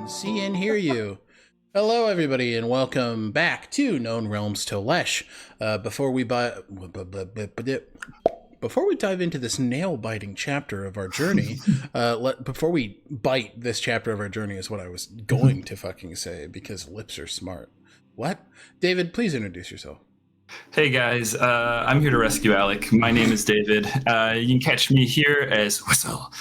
See and hear you. Hello, everybody, and welcome back to Known Realms Tolesh. Before we dive into this nail-biting chapter of our journey, before we bite this chapter of our journey is what I was going to fucking say, because lips are smart. What? David, please introduce yourself. Hey guys, I'm here to rescue Alec. My name is David. You can catch me here as Whistle,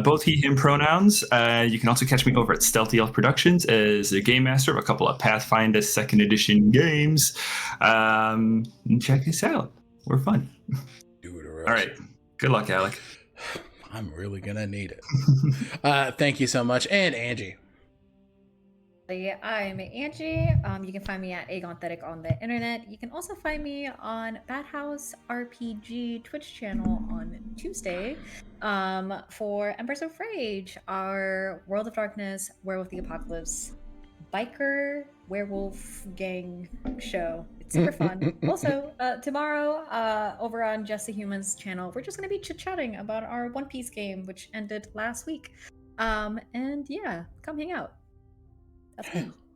both he, him pronouns. You can also catch me over at Stealthy Elf Productions as a game master of a couple of Pathfinder 2nd edition games. Check us out. We're fun. Do it or all right. Good luck, Alec. I'm really going to need it. Thank you so much. And Angie. I'm Angie. You can find me at Agonethetic on the internet. You can also find me on Bad House RPG Twitch channel on Tuesday for Embers of Rage, our World of Darkness, Werewolf the Apocalypse, biker werewolf gang show. It's super fun. Also, tomorrow over on Just the Humans channel, we're just going to be chit-chatting about our One Piece game, which ended last week. And yeah, come hang out.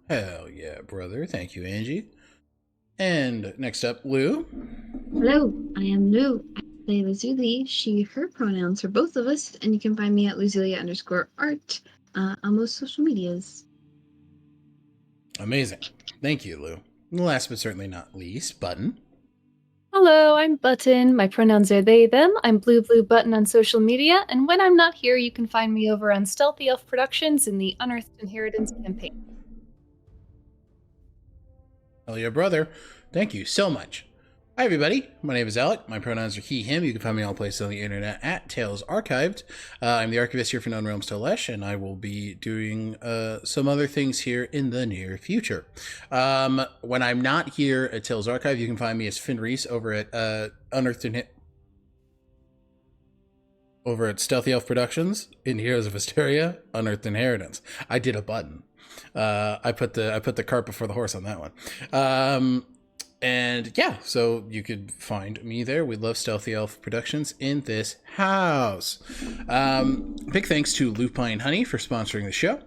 Hell yeah, brother. Thank you, Angie. And next up, Lou. Hello, I am Lou. I play Lazuli, she, her pronouns for both of us, and you can find me at Lazuli_art on most social medias. Amazing. Thank you, Lou. Last but certainly not least, Button. Hello, I'm Button. My pronouns are they, them. I'm Bluebluebutton on social media, and when I'm not here, you can find me over on Stealthy Elf Productions in the Unearthed Inheritance campaign. Hell yeah, brother. Thank you so much. Hi, everybody. My name is Alec. My pronouns are he, him. You can find me all places on the internet at Tales Archived. I'm the Archivist here for Known Realms Tolesh, and I will be doing some other things here in the near future. When I'm not here at Tales Archive, you can find me as Finn Reese over at over at Stealthy Elf Productions in Heroes of Hysteria, Unearthed Inheritance. I did a button. I put the cart before the horse on that one. And yeah, so you could find me there. We love Stealthy Elf Productions in this house. Big thanks to Lupine Honey for sponsoring the show.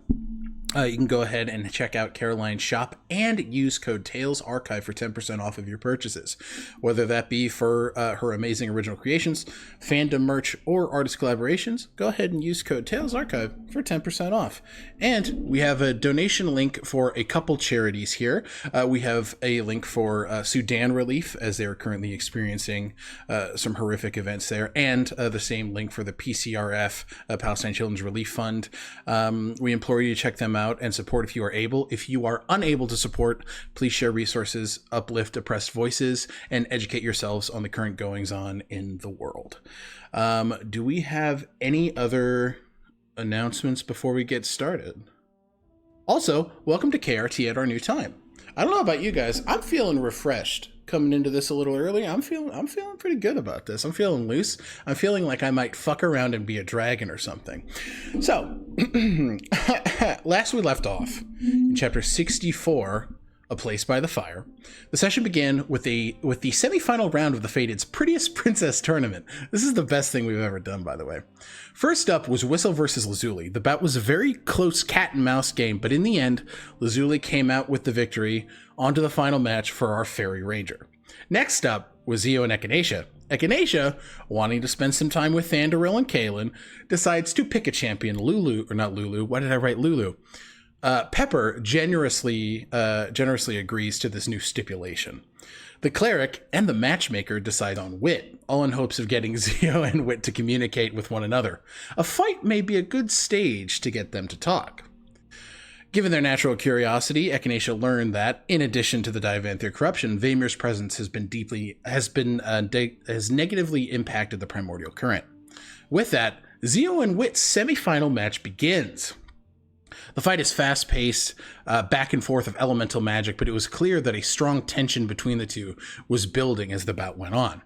You can go ahead and check out Caroline's shop and use code TALESARCHIVE for 10% off of your purchases. Whether that be for her amazing original creations, fandom merch, or artist collaborations, go ahead and use code TALESARCHIVE for 10% off. And we have a donation link for a couple charities here. We have a link for Sudan Relief, as they are currently experiencing some horrific events there, and the same link for the PCRF, Palestine Children's Relief Fund. We implore you to check them out and support if you are able. If you are unable to support, please share resources, uplift oppressed voices, and educate yourselves on the current goings-on in the world. Do we have any other announcements before we get started? Also, welcome to KRT at our new time. I don't know about you guys, I'm feeling refreshed coming into this a little early. I'm feeling pretty good about this. I'm feeling loose. I'm feeling like I might fuck around and be a dragon or something. So, last we left off in chapter 64, A Place by the Fire. The session began with the semi-final round of the Fated's Prettiest Princess Tournament. This is the best thing we've ever done, by the way. First up was Whistle versus Lazuli. The bout was a very close cat and mouse game, but in the end, Lazuli came out with the victory. On to the final match for our Fairy Ranger. Next up was Zio and Echinacea. Echinacea, wanting to spend some time with Thandoril and Kaelin, decides to pick a champion. Why did I write Lulu? Pepper generously agrees to this new stipulation. The cleric and the matchmaker decide on Wit, all in hopes of getting Zio and Wit to communicate with one another. A fight may be a good stage to get them to talk. Given their natural curiosity, Echinacea learned that, in addition to the Divanthiir corruption, Vamir's presence has negatively impacted the primordial current. With that, Zio and Wit's semi-final match begins. The fight is fast-paced, back and forth of elemental magic, but it was clear that a strong tension between the two was building as the bout went on.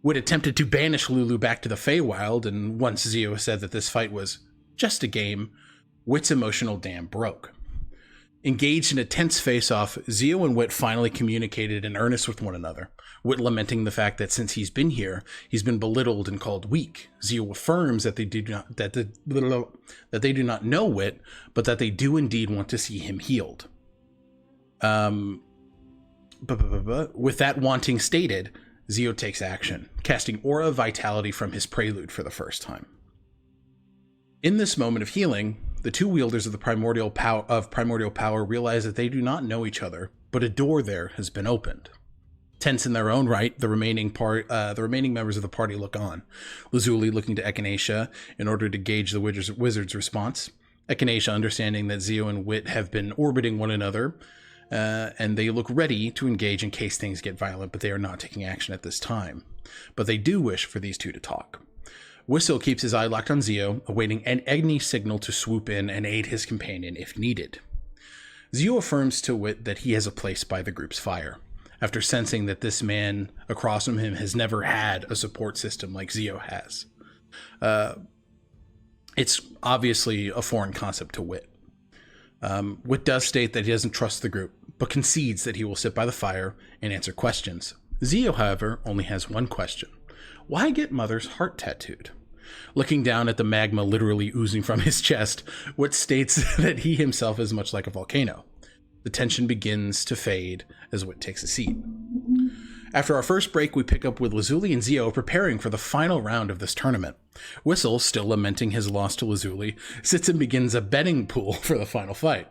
Wit attempted to banish Lulu back to the Feywild, and once Zio said that this fight was just a game, Wit's emotional dam broke. Engaged in a tense face-off, Zio and Wit finally communicated in earnest with one another, Wit lamenting the fact that since he's been here, he's been belittled and called weak. Zio affirms that they do not know Wit, but that they do indeed want to see him healed. With that wanting stated, Zio takes action, casting Aura of Vitality from his prelude for the first time. In this moment of healing, the two wielders of the primordial power realize that they do not know each other, but a door there has been opened. Tense in their own right, the remaining members of the party look on. Lazuli looking to Echinacea in order to gauge the wizard's response. Echinacea understanding that Zio and Wit have been orbiting one another, and they look ready to engage in case things get violent, but they are not taking action at this time. But they do wish for these two to talk. Whistle keeps his eye locked on Zio, awaiting any signal to swoop in and aid his companion if needed. Zio affirms to Wit that he has a place by the group's fire, after sensing that this man across from him has never had a support system like Zio has. It's obviously a foreign concept to Wit. Wit does state that he doesn't trust the group, but concedes that he will sit by the fire and answer questions. Zio, however, only has one question. Why get Mother's heart tattooed? Looking down at the magma literally oozing from his chest, Wit states that he himself is much like a volcano. The tension begins to fade as Wit takes a seat. After our first break, we pick up with Lazuli and Zio preparing for the final round of this tournament. Whistle, still lamenting his loss to Lazuli, sits and begins a betting pool for the final fight.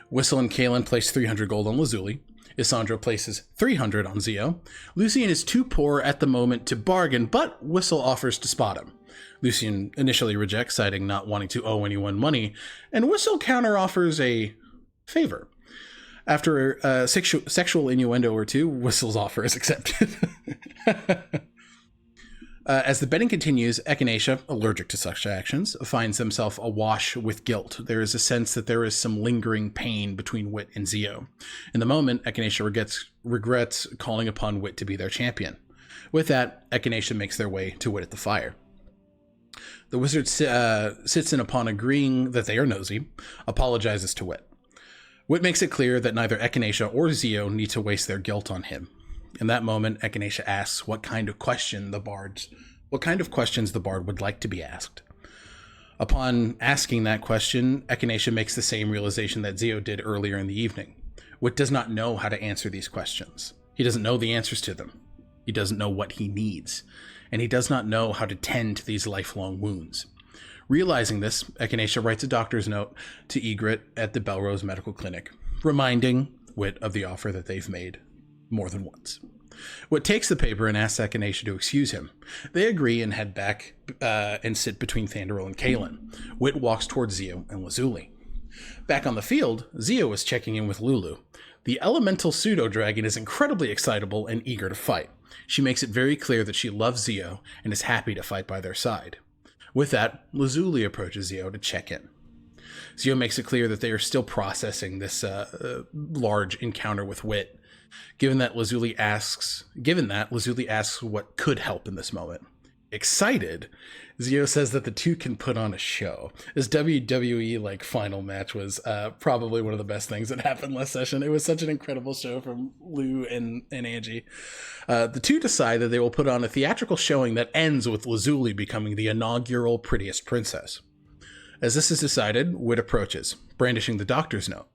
Whistle and Kalen place 300 gold on Lazuli. Isandra places 300 on Zio. Lucian is too poor at the moment to bargain, but Whistle offers to spot him. Lucian initially rejects, citing not wanting to owe anyone money, and Whistle counter-offers a favor. After a sexual innuendo or two, Whistle's offer is accepted. As the betting continues, Echinacea, allergic to such actions, finds himself awash with guilt. There is a sense that there is some lingering pain between Wit and Zio. In the moment, Echinacea regrets calling upon Wit to be their champion. With that, Echinacea makes their way to Wit at the fire. The wizard sits in upon agreeing that they are nosy, apologizes to Wit. Wit makes it clear that neither Echinacea or Zio need to waste their guilt on him. In that moment, Echinacea asks what kind of questions the bard would like to be asked. Upon asking that question, Echinacea makes the same realization that Zio did earlier in the evening. Wit does not know how to answer these questions. He doesn't know the answers to them. He doesn't know what he needs. And he does not know how to tend to these lifelong wounds. Realizing this, Echinacea writes a doctor's note to Egret at the Belrose Medical Clinic, reminding Wit of the offer that they've made more than once. Wit takes the paper and asks Echinacea to excuse him. They agree and head back and sit between Thandoril and Kalen. Wit walks towards Zio and Lazuli. Back on the field, Zio is checking in with Lulu. The elemental pseudo-dragon is incredibly excitable and eager to fight. She makes it very clear that she loves Zio and is happy to fight by their side. With that, Lazuli approaches Zio to check in. Zio makes it clear that they are still processing this large encounter with Wit. Given that, Lazuli asks what could help in this moment. Excited, Zio says that the two can put on a show. This WWE final match was probably one of the best things that happened last session. It was such an incredible show from Lou and Angie. The two decide that they will put on a theatrical showing that ends with Lazuli becoming the inaugural prettiest princess. As this is decided, Wit approaches, brandishing the doctor's note.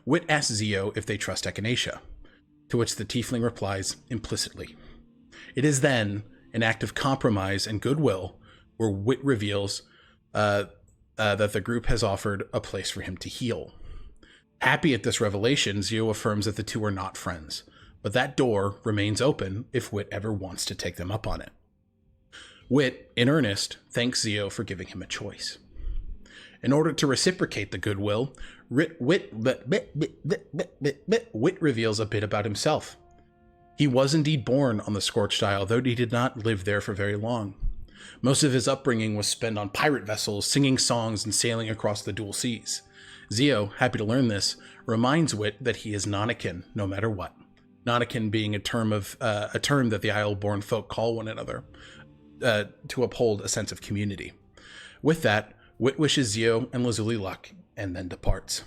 Wit asks Zio if they trust Echinacea, to which the Tiefling replies implicitly. It is then an act of compromise and goodwill where Wit reveals that the group has offered a place for him to heal. Happy at this revelation, Zio affirms that the two are not friends, but that door remains open if Wit ever wants to take them up on it. Wit, in earnest, thanks Zio for giving him a choice. In order to reciprocate the goodwill, Wit reveals a bit about himself. He was indeed born on the Scorched Isle, though he did not live there for very long. Most of his upbringing was spent on pirate vessels, singing songs and sailing across the dual seas. Zio, happy to learn this, reminds Wit that he is Nonikin, no matter what. Nonikin being a term that the Isle-born folk call one another, to uphold a sense of community. With that, Wit wishes Zio and Lazuli luck and then departs.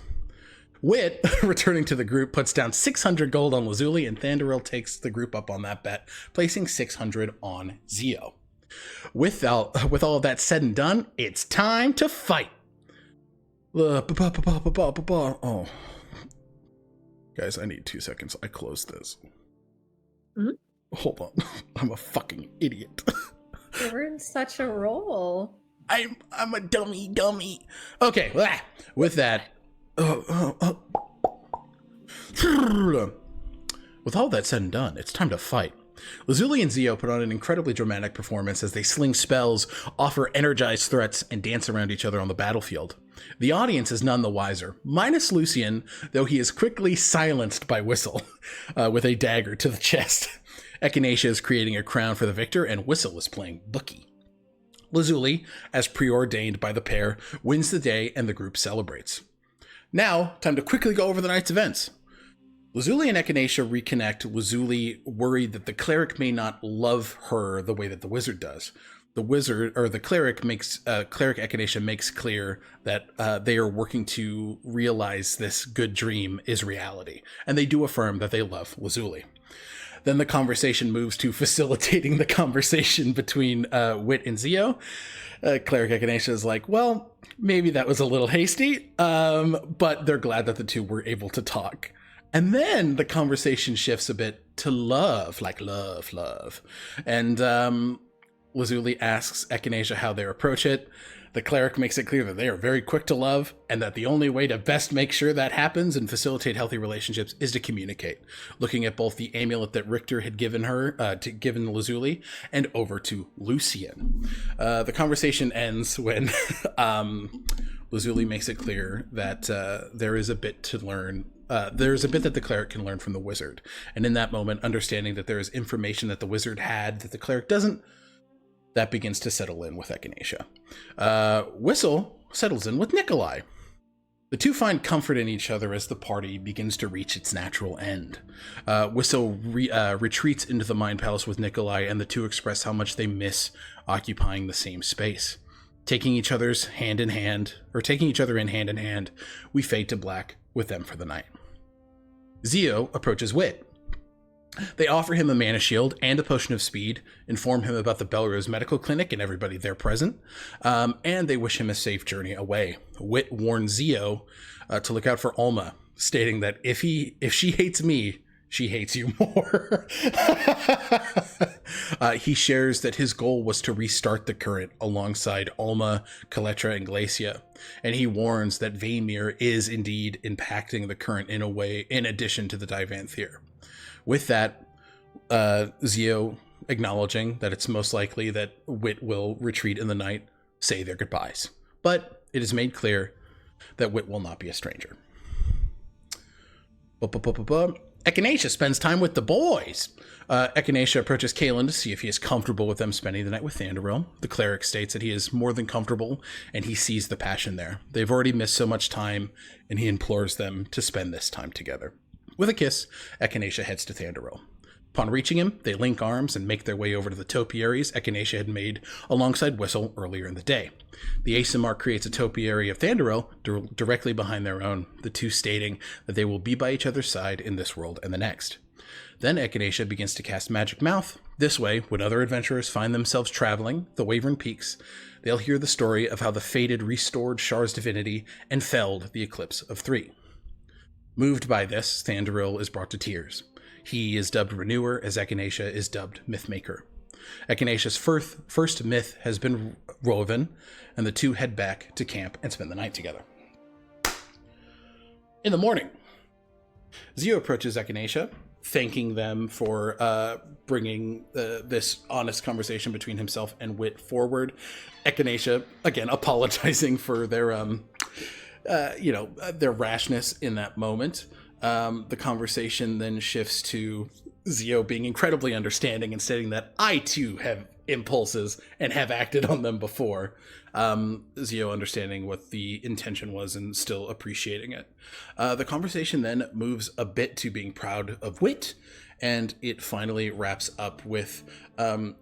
Wit, returning to the group, puts down 600 gold on Lazuli, and Thandoril takes the group up on that bet, placing 600 on Zio. With all of that said and done, it's time to fight. Oh. Guys, I need 2 seconds. I closed this. Hold on. I'm a fucking idiot. You're in such a role. I'm a dummy. Okay, with that. With all that said and done, it's time to fight. Lazuli and Zio put on an incredibly dramatic performance as they sling spells, offer energized threats, and dance around each other on the battlefield. The audience is none the wiser, minus Lucian, though he is quickly silenced by Whistle, with a dagger to the chest. Echinacea is creating a crown for the victor, and Whistle is playing bookie. Lazuli, as preordained by the pair, wins the day and the group celebrates. Now, time to quickly go over the night's events. Lazuli and Echinacea reconnect, Lazuli worried that the cleric may not love her the way that the wizard does. The cleric Echinacea makes clear that they are working to realize this good dream is reality, and they do affirm that they love Lazuli. Then the conversation moves to facilitating the conversation between Wit and Zio. Cleric Echinacea is like, well, maybe that was a little hasty, but they're glad that the two were able to talk. And then the conversation shifts a bit to love, like love. And Lazuli asks Echinacea how they approach it. The cleric makes it clear that they are very quick to love, and that the only way to best make sure that happens and facilitate healthy relationships is to communicate, looking at both the amulet that Richter had given given Lazuli, and over to Lucian. The conversation ends when Lazuli makes it clear that there is a bit to learn. There's a bit that the cleric can learn from the wizard, and in that moment, understanding that there is information that the wizard had that the cleric doesn't, that begins to settle in with Echinacea. Whistle settles in with Nikolai. The two find comfort in each other as the party begins to reach its natural end. Whistle retreats into the Mind Palace with Nikolai, and the two express how much they miss occupying the same space. Taking each other in hand in hand, we fade to black with them for the night. Zio approaches Wit. They offer him a mana shield and a potion of speed, inform him about the Belrose Medical Clinic and everybody there present, and they wish him a safe journey away. Wit warns Zio to look out for Alma, stating that if she hates me, she hates you more. He shares that his goal was to restart the current alongside Alma, Kaletra, and Glacia, and he warns that Vaymir is indeed impacting the current in a way in addition to the Divanthiir. With that, Zio, acknowledging that it's most likely that Wit will retreat in the night, say their goodbyes. But it is made clear that Wit will not be a stranger. Echinacea spends time with the boys. Echinacea approaches Kaelin to see if he is comfortable with them spending the night with Thandoril. The cleric states that he is more than comfortable, and he sees the passion there. They've already missed so much time, and he implores them to spend this time together. With a kiss, Echinacea heads to Thandoril. Upon reaching him, they link arms and make their way over to the topiaries Echinacea had made alongside Whistle earlier in the day. The Aasimar creates a topiary of Thandoril directly behind their own, the two stating that they will be by each other's side in this world and the next. Then Echinacea begins to cast Magic Mouth. This way, when other adventurers find themselves traveling the Wavering Peaks, they'll hear the story of how the Fated restored Shar's divinity and felled the Eclipse of Three. Moved by this, Thandoril is brought to tears. He is dubbed Renewer, as Echinacea is dubbed Mythmaker. Echinacea's first myth has been woven, and the two head back to camp and spend the night together. In the morning, Zio approaches Echinacea, thanking them for bringing this honest conversation between himself and Wit forward. Echinacea, again, apologizing for their rashness in that moment. The conversation then shifts to Zio being incredibly understanding and stating that I too have impulses and have acted on them before. Zio understanding what the intention was and still appreciating it. The conversation then moves a bit to being proud of wit, and it finally wraps up with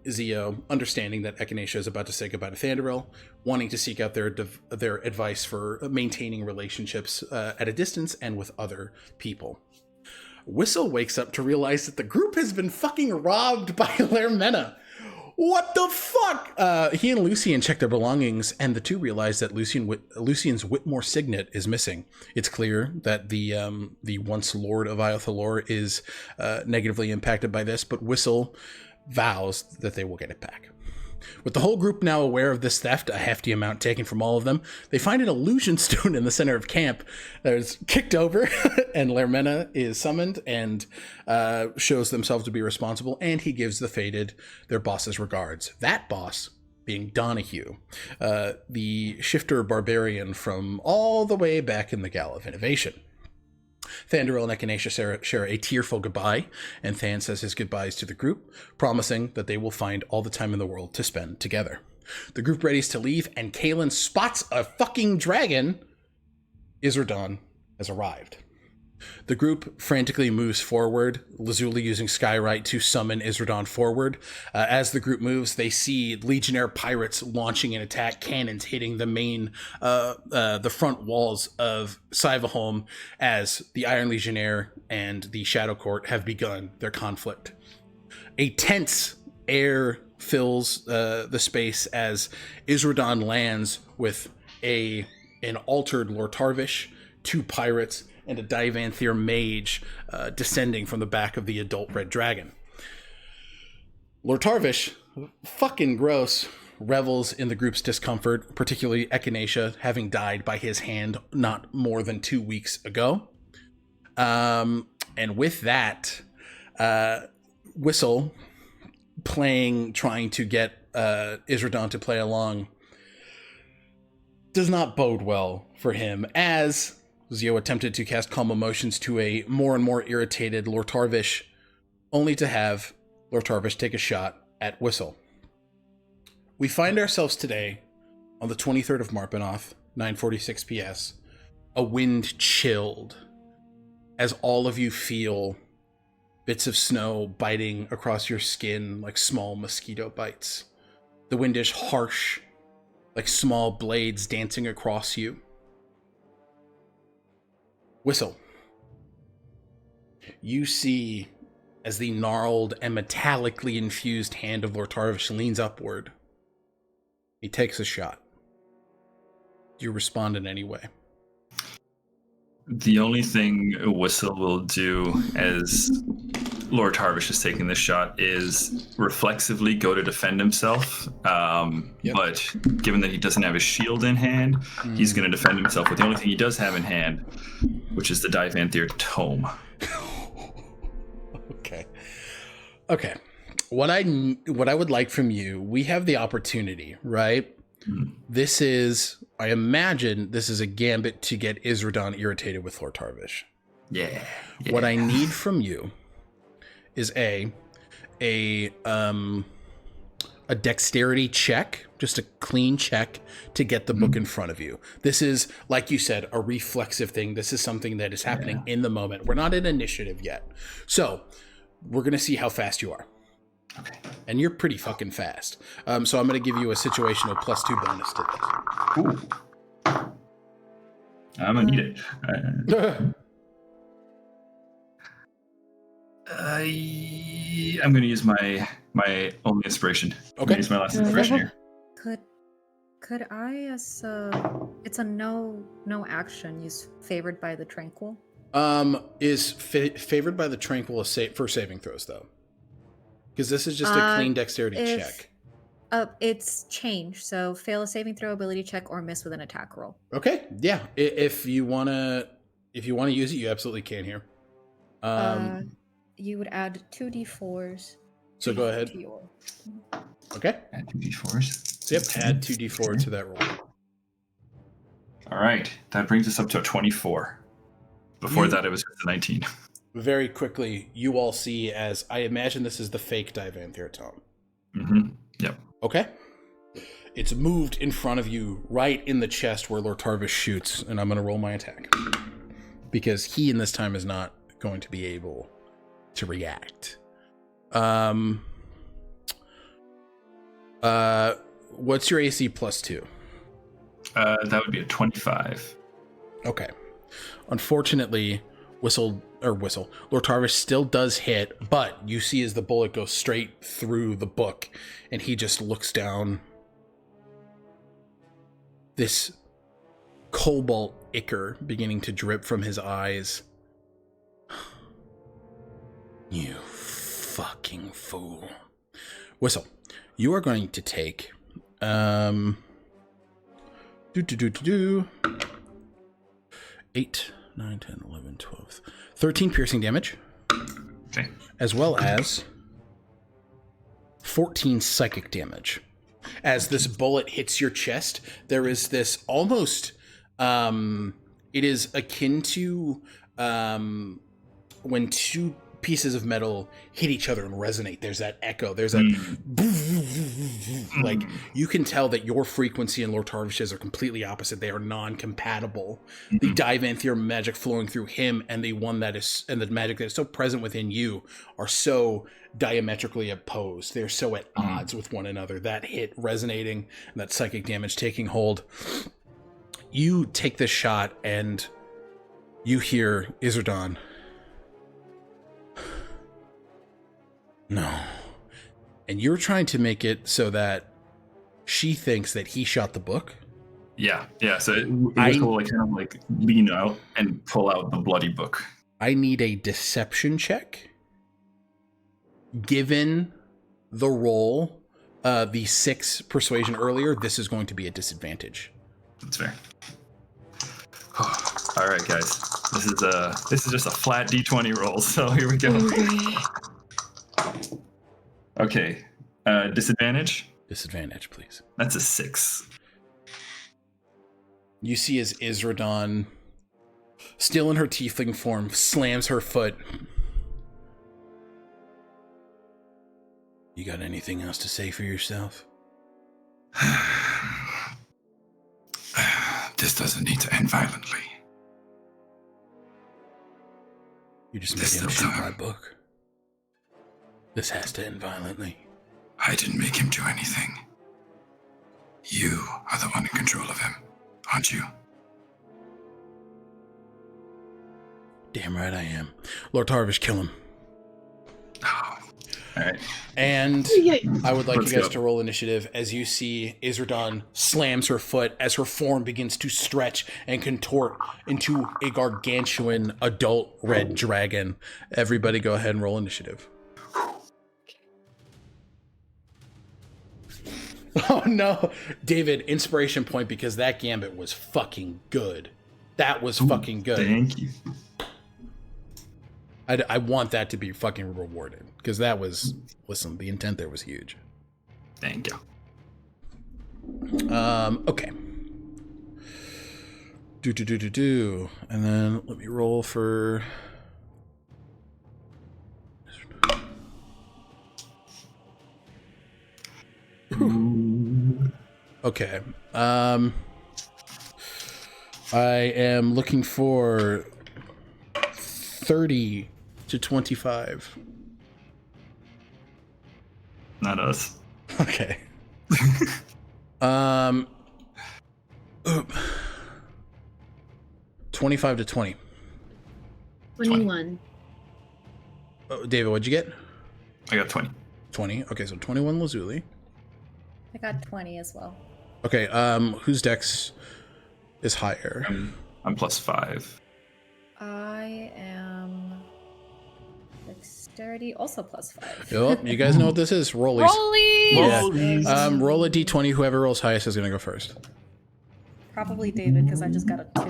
Zio understanding that Echinacea is about to say goodbye to Thranduil, wanting to seek out their advice for maintaining relationships at a distance and with other people. Whistle wakes up to realize that the group has been fucking robbed by Lermena. What the fuck? He and Lucian check their belongings, and the two realize that Lucian's Whitmore signet is missing. It's clear that the once Lord of Iothalor is negatively impacted by this, but Whistle vows that they will get it back. With the whole group now aware of this theft, a hefty amount taken from all of them, they find an illusion stone in the center of camp that is kicked over, and Lermena is summoned and shows themselves to be responsible, and he gives the fated their boss's regards. That boss being Donahue, the shifter barbarian from all the way back in the Gala of Innovation. Thranduil and Echinacea share a tearful goodbye, and Than says his goodbyes to the group, promising that they will find all the time in the world to spend together. The group readies to leave, and Kaelin spots a fucking dragon. Izradan has arrived. The group frantically moves forward, Lazuli using Skyrite to summon Izradan forward. As the group moves, they see Legionnaire pirates launching an attack, cannons hitting the front walls of Sivaholm as the Iron Legionnaire and the Shadow Court have begun their conflict. A tense air fills the space as Izradan lands with an altered Lortarvish, 2 pirates, and a Divanthiir mage descending from the back of the adult red dragon. Lortarvish, fucking gross, revels in the group's discomfort, particularly Echinacea having died by his hand not more than 2 weeks ago. And with that, Whistle trying to get Izradan to play along does not bode well for him, as Zio attempted to cast Calm Emotions to a more and more irritated Lortarvish, only to have Lortarvish take a shot at Whistle. We find ourselves today on the 23rd of Marpenoth, 9:46 PS, a wind chilled, as all of you feel bits of snow biting across your skin like small mosquito bites. The wind is harsh, like small blades dancing across you. Whistle. You see, as the gnarled and metallically infused hand of Lortarvish leans upward, he takes a shot. Do you respond in any way? The only thing Whistle will do as Lortarvish is taking this shot is reflexively go to defend himself. But given that he doesn't have his shield in hand, he's going to defend himself with the only thing he does have in hand, which is the Divanthiir tome. Okay. What I would like from you, we have the opportunity, right? I imagine this is a gambit to get Izradan irritated with Lortarvish. Yeah. What I need from you is a dexterity check, just a clean check to get the book in front of you. This is, like you said, a reflexive thing. This is something that is happening in the moment. We're not in initiative yet. So we're going to see how fast you are. Okay. And you're pretty fucking fast. So I'm going to give you a situational +2 bonus to this. Ooh. I'm going to need it. I'm going to use my only inspiration. Okay. Use my last inspiration here. Could I, as it's a no action, use Favored by the Tranquil? Is Favored by the Tranquil for saving throws, though? Because this is just a clean dexterity check. It's change, so fail a saving throw, ability check, or miss with an attack roll. Okay, yeah. If you wanna use it, you absolutely can here. You would add 2d4s. So go ahead. Okay. Add 2d4s. So yep, add 2d4 to that roll. All right, that brings us up to a 24. Before that, it was just a 19. Very quickly, you all see, as I imagine this is the fake Divanthiir tome. Mm-hmm. Yep. Okay. It's moved in front of you, right in the chest where Lortarvish shoots, and I'm going to roll my attack. Because he, in this time, is not going to be able to react. What's your AC +2? That would be a 25. Okay. Unfortunately, Lortarvish still does hit, but you see as the bullet goes straight through the book, and he just looks down. This cobalt ichor beginning to drip from his eyes. You fucking fool. Whistle, you are going to take 8, 9, 10, 11, 12, 13 piercing damage. Okay. As well as 14 psychic damage. As this bullet hits your chest, there is this almost, it is akin to when two pieces of metal hit each other and resonate. There's that echo. There's that, like, you can tell that your frequency and Lortarvish's are completely opposite. They are non-compatible. The Divanthiir magic flowing through him and the one that is, and the magic that is so present within you are so diametrically opposed. They're so at odds with one another. That hit resonating and that psychic damage taking hold. You take this shot and you hear Izradan. No. And you're trying to make it so that she thinks that he shot the book? Yeah. So I will kind of like lean out and pull out the bloody book. I need a deception check. Given the roll, the 6 persuasion earlier, this is going to be a disadvantage. That's fair. All right, guys. This is just a flat D20 roll, so here we go. Okay. Disadvantage? Disadvantage, please. That's a 6. You see as Izradan, still in her tiefling form, slams her foot. You got anything else to say for yourself? This doesn't need to end violently. You just made him shoot my book. This has to end violently. I didn't make him do anything. You are the one in control of him, aren't you? Damn right I am. Lortarvish, kill him. Oh. All right. And I would like Let's you guys go. to roll initiative as you see Izradan slams her foot as her form begins to stretch and contort into a gargantuan adult red dragon. Everybody go ahead and roll initiative. Oh no, David, inspiration point because that gambit was fucking good. That was fucking good. Thank you. I want that to be fucking rewarded because that was, listen, the intent there was huge. Thank you. Okay. And then let me roll for. Okay. I am looking for 30 to 25. Not us. Okay. 25 to 20. 21. Oh, David, what'd you get? I got 20. 20. Okay, so 21 Lazuli. I got 20 as well. Okay, whose dex is higher? I'm +5. I am dexterity, also +5. Yep, you guys know what this is. Rollies. Rollies! Yeah. Roll a d20. Whoever rolls highest is going to go first. Probably David, because I just got a 2.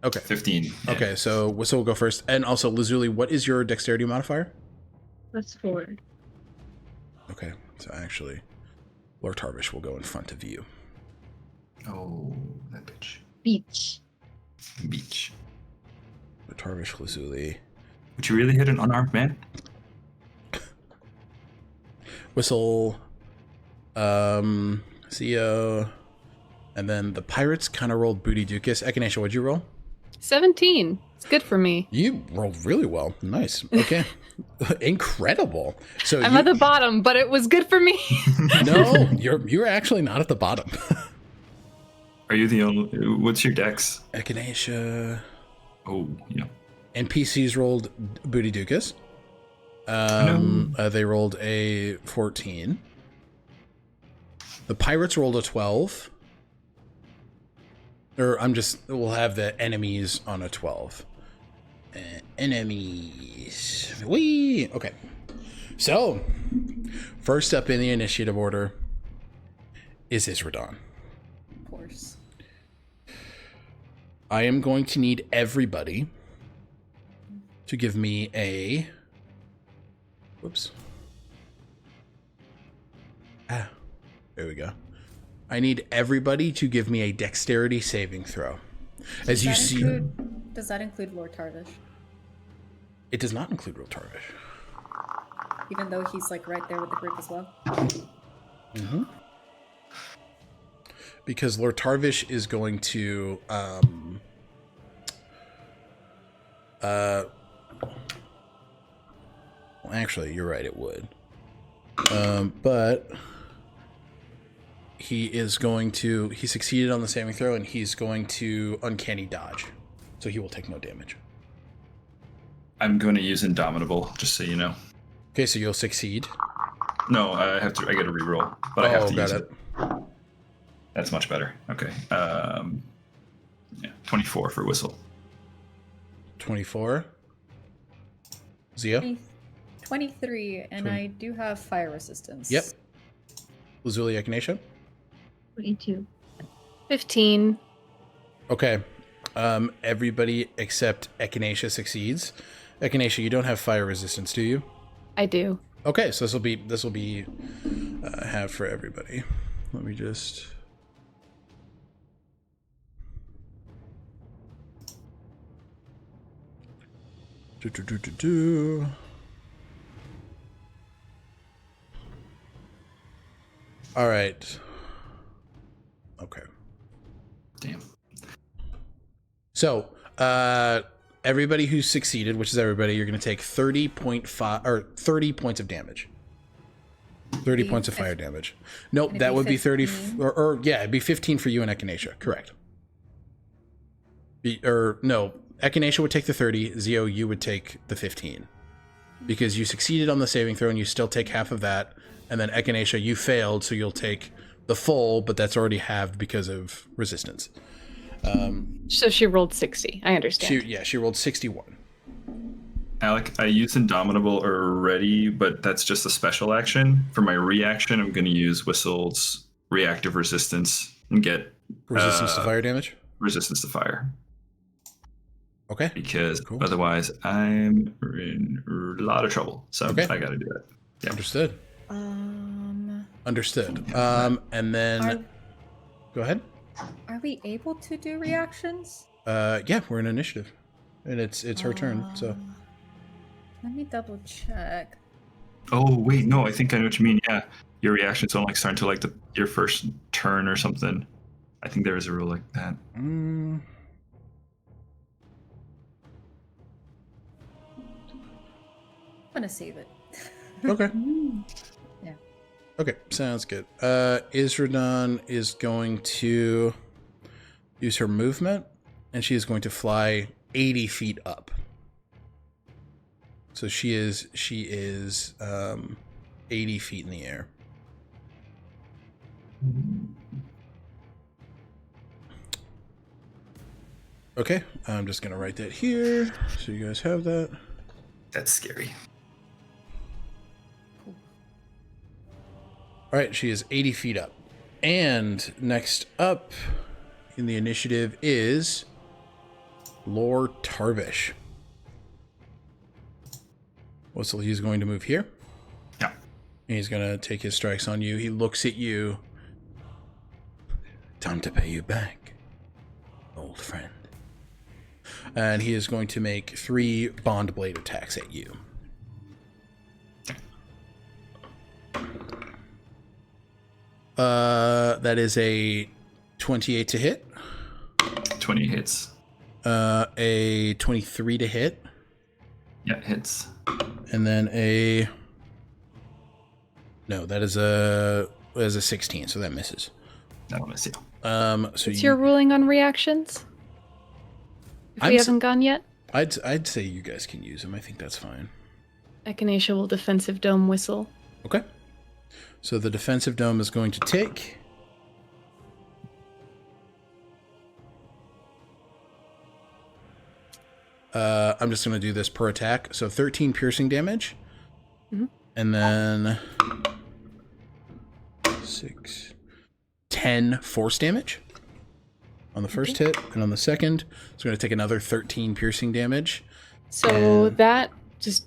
Okay. 15. Okay, so Whistle will go first. And also, Lazuli, what is your dexterity modifier? +4. Okay, so actually, Lortarvish will go in front of you. Oh, that bitch. Beach. Beach. Lortarvish, Lazuli. Would you really hit an unarmed man? Whistle CO, and then the pirates kind of rolled Booty Dukas. Echinacea, what'd you roll? 17. It's good for me. You rolled really well. Nice. Okay. Incredible. So I'm at the bottom, but it was good for me. No, you're actually not at the bottom. Are you the only? What's your dex? Echinacea. Oh, yeah. NPCs rolled Booty Dukas. They rolled a 14. The pirates rolled a 12. Or we'll have the enemies on a 12. Enemies. Whee! Okay. So, first up in the initiative order is Izradan. Of course. I am going to need everybody to give me a... Whoops. There we go. I need everybody to give me a dexterity saving throw. As you see... Does that include Lortarvish? It does not include Lortarvish. Even though he's like right there with the group as well? Mm-hmm. Because Lortarvish is going to... well, actually, you're right, it would. But... He succeeded on the saving throw, and he's going to uncanny dodge. So he will take no damage. I'm going to use Indomitable, just so you know. Okay, so you'll succeed. No, I get a reroll, but I have to use it. That's much better. Okay. 24 for whistle. 24. Zia? 23, and I do have fire resistance. Yep. Lazuli, Echinacea? 22. 15. Okay. Everybody except Echinacea succeeds. Echinacea, you don't have fire resistance, do you? I do. Okay, so this will be half for everybody. Let me just... All right. Okay. Damn. So, everybody who succeeded, which is everybody, you're going to take 30 points of damage. 30 points of fire damage. Nope, that would be 30 it'd be 15 for you and Echinacea. Correct. No, Echinacea would take the 30, Zio, you would take the 15. Because you succeeded on the saving throw and you still take half of that. And then Echinacea, you failed, so you'll take the full, but that's already halved because of resistance. So she rolled 60. I understand. She rolled 61. Alec, I used Indomitable already, but that's just a special action. For my reaction, I'm going to use Whistle's reactive resistance and get... Resistance to fire damage? Resistance to fire. Okay. Because otherwise I'm in a lot of trouble. So I got to do it. Yeah. Understood. Understood. And then... Go ahead. Are we able to do reactions? Yeah, we're in initiative. And it's her turn, so... Let me double check. Oh, wait, no, I think I know what you mean. Yeah, your reactions don't like start until your first turn or something. I think there is a rule like that. I'm gonna save it. Okay. Yeah. Okay, sounds good. Izradan is going to use her movement, and she is going to fly 80 feet up. So she is 80 feet in the air. Okay, I'm just gonna write that here so you guys have that. That's scary. All right, she is 80 feet up. And next up in the initiative is Lortarvish. So he's going to move here. Yeah. He's going to take his strikes on you. He looks at you. Time to pay you back, old friend. And he is going to make 3 bond blade attacks at you. That is a 28 to hit. 20 hits. A 23 to hit. Yeah, hits. And then that is a 16, so that misses. That'll miss you. So What's your ruling on reactions? If we haven't gone yet? I'd say you guys can use them. I think that's fine. Echinacea will defensive dome whistle. Okay. So the defensive dome is going to take... I'm just going to do this per attack. So 13 piercing damage. Mm-hmm. And then 10 force damage on the first hit. And on the second, it's going to take another 13 piercing damage. So that, just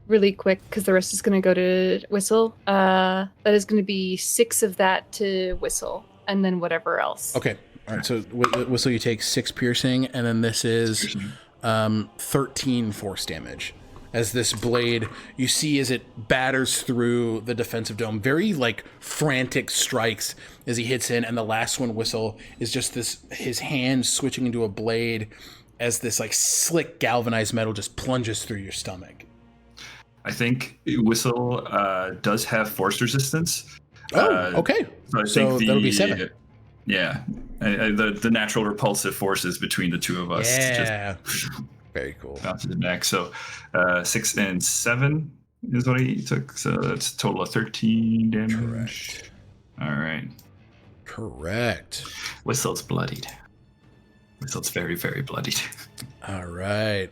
really quick, because the rest is going to go to whistle. That is going to be 6 of that to whistle, and then whatever else. Okay. All right. So whistle, you take 6 piercing, and then this is 13 force damage. As this blade, you see as it batters through the defensive dome, very like frantic strikes as he hits in, and the last one, whistle, is just his hand switching into a blade as this like slick galvanized metal just plunges through your stomach. I think whistle does have force resistance. Okay. So that'll be 7. Yeah, the natural repulsive forces between the two of us. Yeah. Just Very cool. bounces it back. So 6 and 7 is what he took. So that's a total of 13 damage. Correct. All right. Correct. Whistle's bloodied. Whistle's very, very bloodied. All right.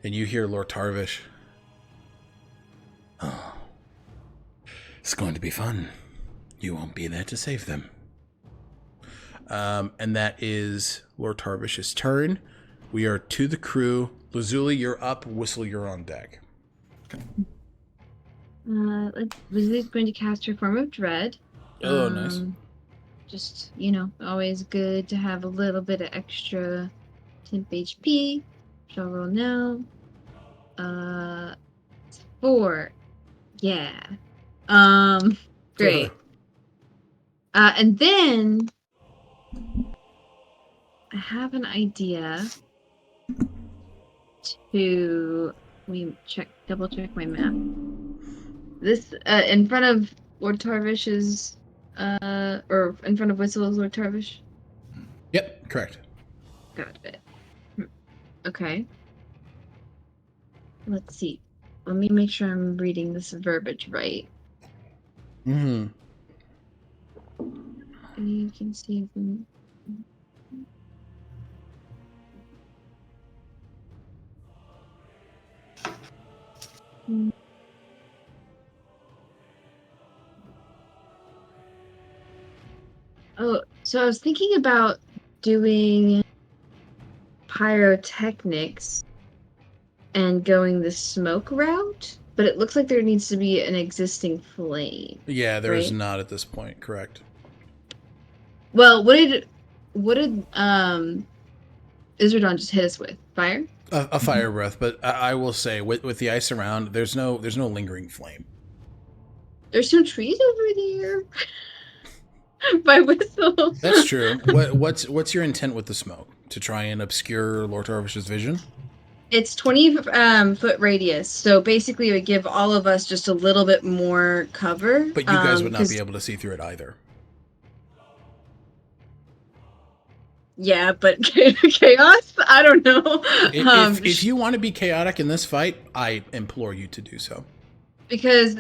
And you hear Lortarvish. Oh. It's going to be fun. You won't be there to save them. And that is Lortarvish's turn. We are to the crew. Lazuli, you're up. Whistle, you're on deck. Lazuli's going to cast her Form of Dread. Oh, nice. Just, always good to have a little bit of extra temp HP. Shall roll now. 4. Yeah. Great. And then I have an idea to double check my map. This in front of Lortarvish's or in front of Whistle's Lortarvish? Yep, correct. Got it. Okay. Let's see. Let me make sure I'm reading this verbiage right. Mm-hmm. You can see them. Oh, so I was thinking about doing pyrotechnics and going the smoke route, but it looks like there needs to be an existing flame. Yeah, there is right? not at this point, correct. Well, what did Izradan just hit us with? Fire? A fire breath, but I will say, with the ice around, there's no lingering flame. There's some trees over there. By Whistle. That's true. What's your intent with the smoke? To try and obscure Lortarvish's vision? It's 20 foot radius, so basically it would give all of us just a little bit more cover. But you guys would not be able to see through it either. Yeah, but chaos? I don't know. If you want to be chaotic in this fight, I implore you to do so. Because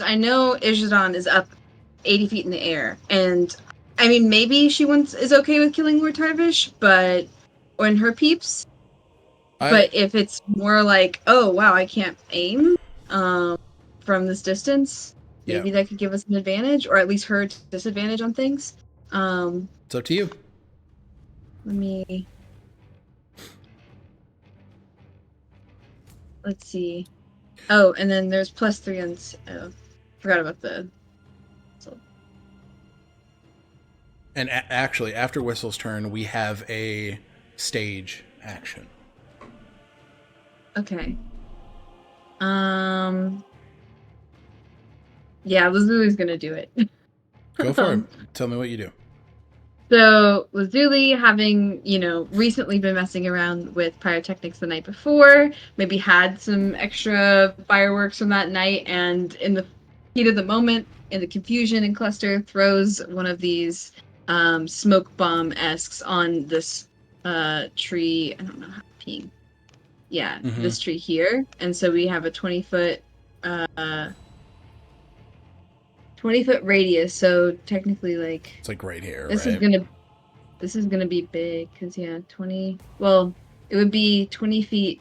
I know Izradan is up 80 feet in the air, and I mean, maybe she is okay with killing Lortarvish, or her peeps. But if it's more like, oh wow, I can't aim from this distance, maybe that could give us an advantage, or at least her disadvantage on things. It's up to you. Let's see. Oh, and then there's +3 on. Forgot about the. And actually, after Whistle's turn, we have a stage action. Okay. Yeah, Lazuli's gonna do it. Go for it. Tell me what you do. So Lazuli, having, recently been messing around with pyrotechnics the night before, maybe had some extra fireworks from that night, and in the heat of the moment, in the confusion and cluster, throws one of these smoke bomb-esques on this tree. I don't know how to ping. Yeah, this tree here. And so we have a 20-foot 20-foot radius, so technically it's like right here, this right? This is gonna be big, because 20, well, it would be 20 feet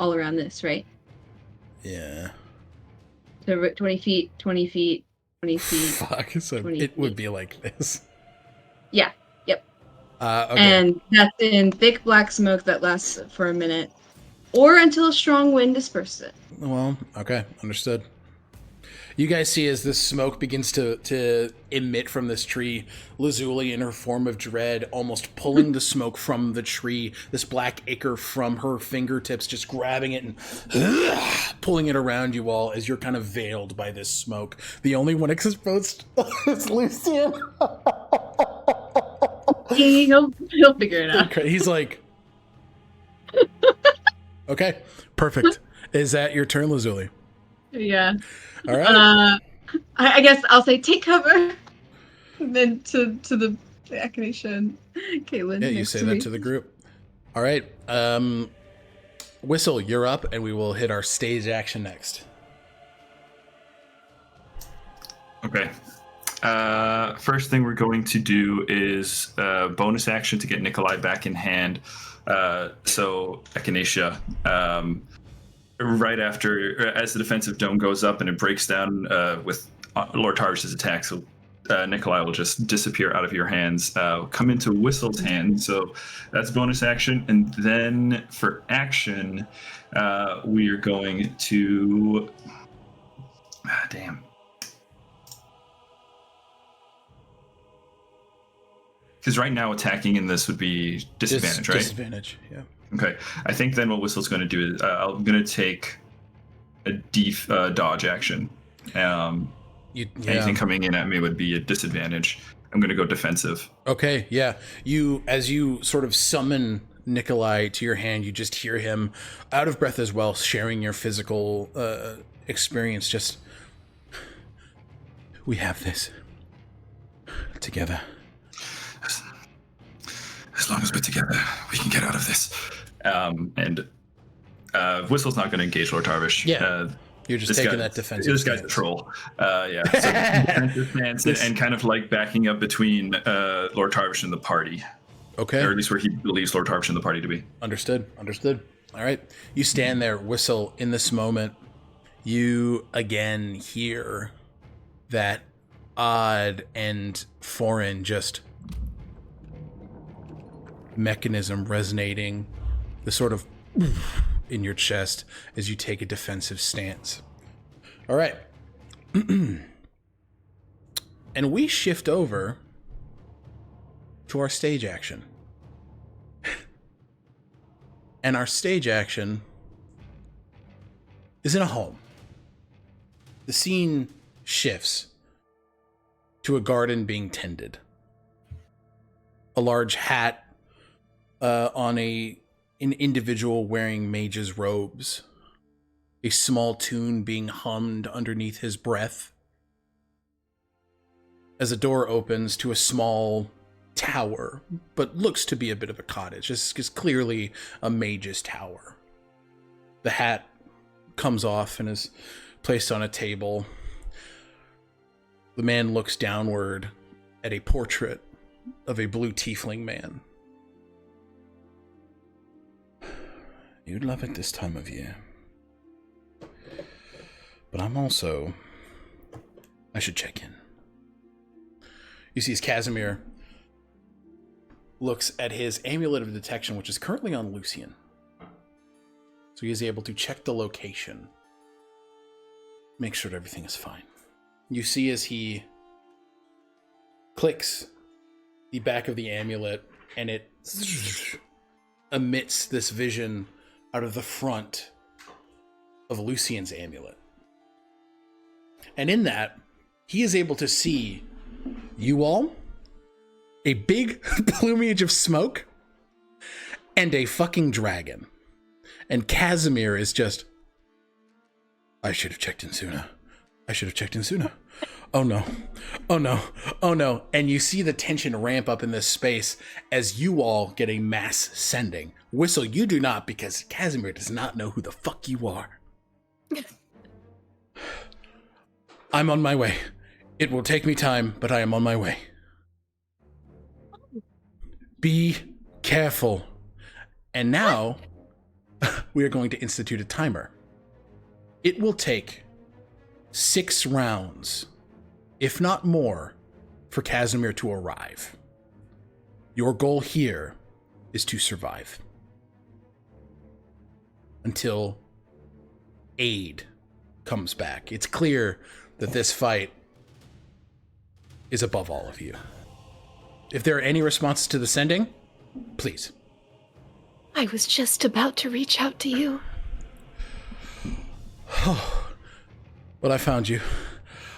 all around this, right? Yeah. So 20 feet, 20 feet, 20 feet. Fuck, so 20 it would feet. be like this. Yeah, yep. Okay. And that's in thick black smoke that lasts for a minute, or until a strong wind disperses it. Well, okay, understood. You guys see as this smoke begins to emit from this tree, Lazuli in her form of dread, almost pulling the smoke from the tree, this black ichor from her fingertips, just grabbing it and pulling it around you all as you're kind of veiled by this smoke. The only one exposed is Lucian. He'll figure it out. He's like, okay, perfect. Is that your turn, Lazuli? Yeah. All right. I guess I'll say take cover. And then to the Echinacea and Caitlin. Yeah, you say that to the group. All right. Whistle, you're up, and we will hit our stage action next. Okay. First thing we're going to do is bonus action to get Nikolai back in hand. So Echinacea, right after, as the defensive dome goes up and it breaks down with Lortarvish's attack, so Nikolai will just disappear out of your hands, come into Whistle's hand. So that's bonus action. And then for action, we are going to... damn. Because right now attacking in this would be disadvantage, right? Disadvantage, yeah. Okay. I think then what Whistle's going to do is I'm going to take a dodge action. Anything coming in at me would be a disadvantage. I'm going to go defensive. Okay, yeah. As you sort of summon Nikolai to your hand, you just hear him out of breath as well, sharing your physical experience. Just, we have this together. As long as we're together, we can get out of this. And Whistle's not going to engage Lortarvish. Yeah. You're just taking that defensive This guy's a stance. troll. Yeah. So defensive stance and kind of like backing up between Lortarvish and the party. Okay. Or at least where he believes Lortarvish and the party to be. Understood. All right. You stand there, Whistle. In this moment, you again hear that odd and foreign just mechanism resonating, the sort of in your chest as you take a defensive stance. All right. And we shift over to our stage action. And our stage action is in a home. The scene shifts to a garden being tended. A large hat on an individual wearing mage's robes. A small tune being hummed underneath his breath. As a door opens to a small tower, but looks to be a bit of a cottage. This is clearly a mage's tower. The hat comes off and is placed on a table. The man looks downward at a portrait of a blue tiefling man. You'd love it this time of year. But I should check in. You see as Casimir looks at his amulet of detection, which is currently on Lucian. So he is able to check the location. Make sure that everything is fine. You see as he clicks the back of the amulet and it emits this vision out of the front of Lucian's amulet. And in that, he is able to see you all, a big plumage of smoke, and a fucking dragon. And Casimir is just, I should have checked in sooner. I should have checked in sooner. Oh no. Oh no. Oh no. And you see the tension ramp up in this space as you all get a mass sending. Whistle, you do not, because Casimir does not know who the fuck you are. I'm on my way. It will take me time, but I am on my way. Be careful. And now, we are going to institute a timer. It will take 6 rounds, if not more, for Casimir to arrive. Your goal here is to survive. Until aid comes back. It's clear that this fight is above all of you. If there are any responses to the sending, please. I was just about to reach out to you. But I found you.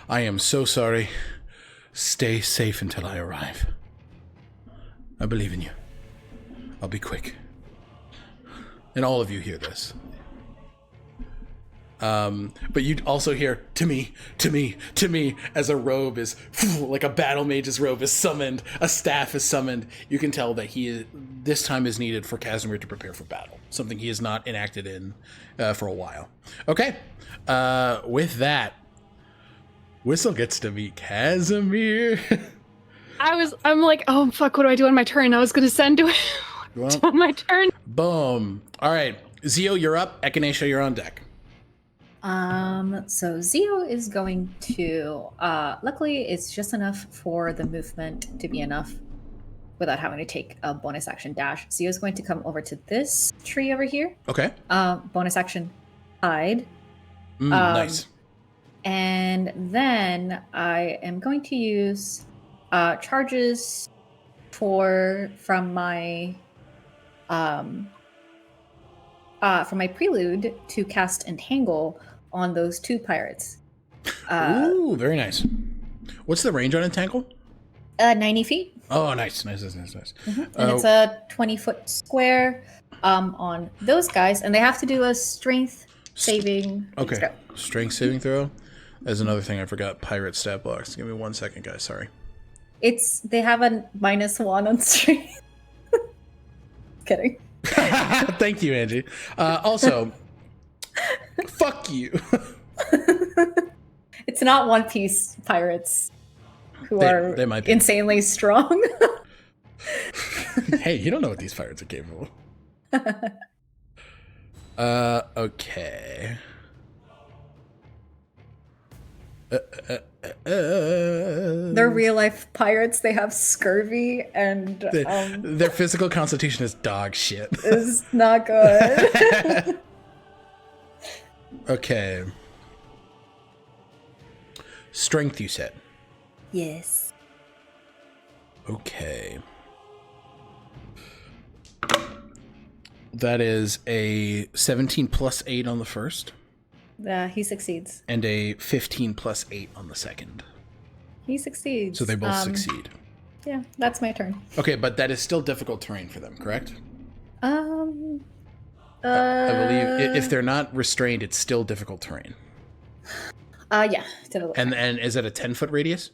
I am so sorry. Stay safe until I arrive. I believe in you. I'll be quick. And all of you hear this. But you'd also hear, to me, as a robe is, like a battle mage's robe is summoned, a staff is summoned. You can tell that this time is needed for Casimir to prepare for battle. Something he has not enacted in for a while. Okay, with that, Whistle gets to meet Casimir. I'm like, oh fuck, what do I do on my turn? I was gonna send to him on my turn. Boom. All right, Zio, you're up. Echinacea, you're on deck. So Zio is going to, luckily it's just enough for the movement to be enough without having to take a bonus action dash. Zio is going to come over to this tree over here. Okay. Bonus action hide. Nice. And then I am going to use, charges from my prelude to cast Entangle on those 2 pirates. Ooh, very nice. What's the range on Entangle? 90 feet. Oh, nice. And it's a 20-foot square on those guys, and they have to do a strength saving Okay. throw. Strength saving throw? That's another thing I forgot. Pirate stat blocks. Give me 1 second, guys. Sorry. They have a -1 on strength. Kidding. Thank you, Angie. Also, fuck you. It's not One Piece pirates who They might be. insanely strong. Hey, you don't know what these pirates are capable of. Okay. They're real life pirates. They have scurvy and their physical constitution is dog shit. is not good. Okay. Strength, you said. Yes. Okay. That is a 17 plus 8 on the first. He succeeds. And a 15 plus 8 on the second. He succeeds. So they both succeed. Yeah, that's my turn. Okay, but that is still difficult terrain for them, correct? I believe if they're not restrained, it's still difficult terrain. Yeah. And is it a 10-foot radius?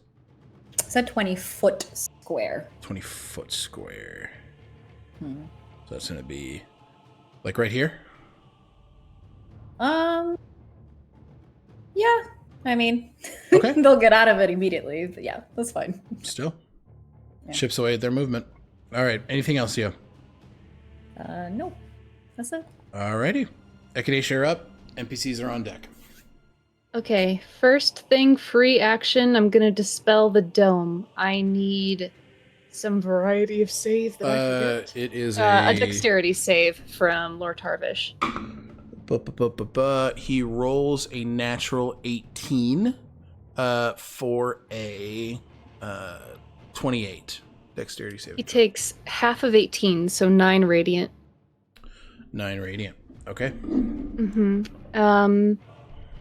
It's a 20-foot square. 20-foot square. So that's going to be like right here? Yeah. I mean, okay. They'll get out of it immediately, but yeah, that's fine. Still. Yeah. Chips away at their movement. All right. Anything else, Yo? No. That's it. Alrighty. Echinacea, you're up. NPCs are on deck. Okay, first thing, free action. I'm gonna dispel the dome. I need some variety of save that I forget. It is a dexterity save from Lortarvish. He rolls a natural 18 for a 28 dexterity save. He takes half of 18, so 9 radiant. 9 radiant. Okay.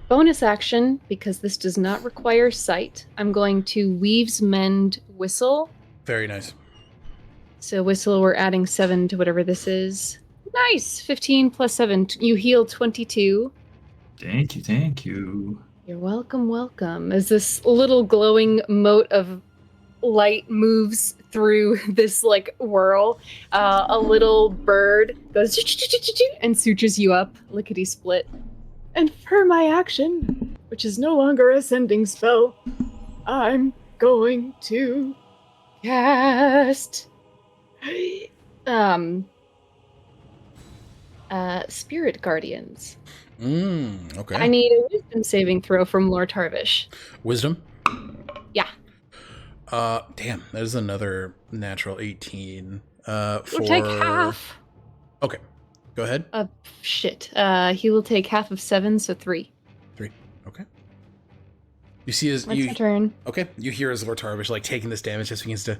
bonus action, because this does not require sight, I'm going to Weave's Mend Whistle. Very nice. So Whistle, we're adding 7 to whatever this is. Nice! 15 plus 7. You heal 22. Thank you, thank you. You're welcome, welcome. As this little glowing mote of light moves through this, like, whirl, a little bird goes and sutures you up, lickety-split. And for my action, which is no longer a sending spell, I'm going to cast Spirit Guardians. Okay. I need a wisdom saving throw from Lortarvish. Wisdom? Yeah. Damn, that is another natural 18. He'll take half. Okay, go ahead. Shit. He will take half of 7, so 3. 3. Okay. You see his. That's my turn. Okay, you hear his Lortarvish like taking this damage as begins to.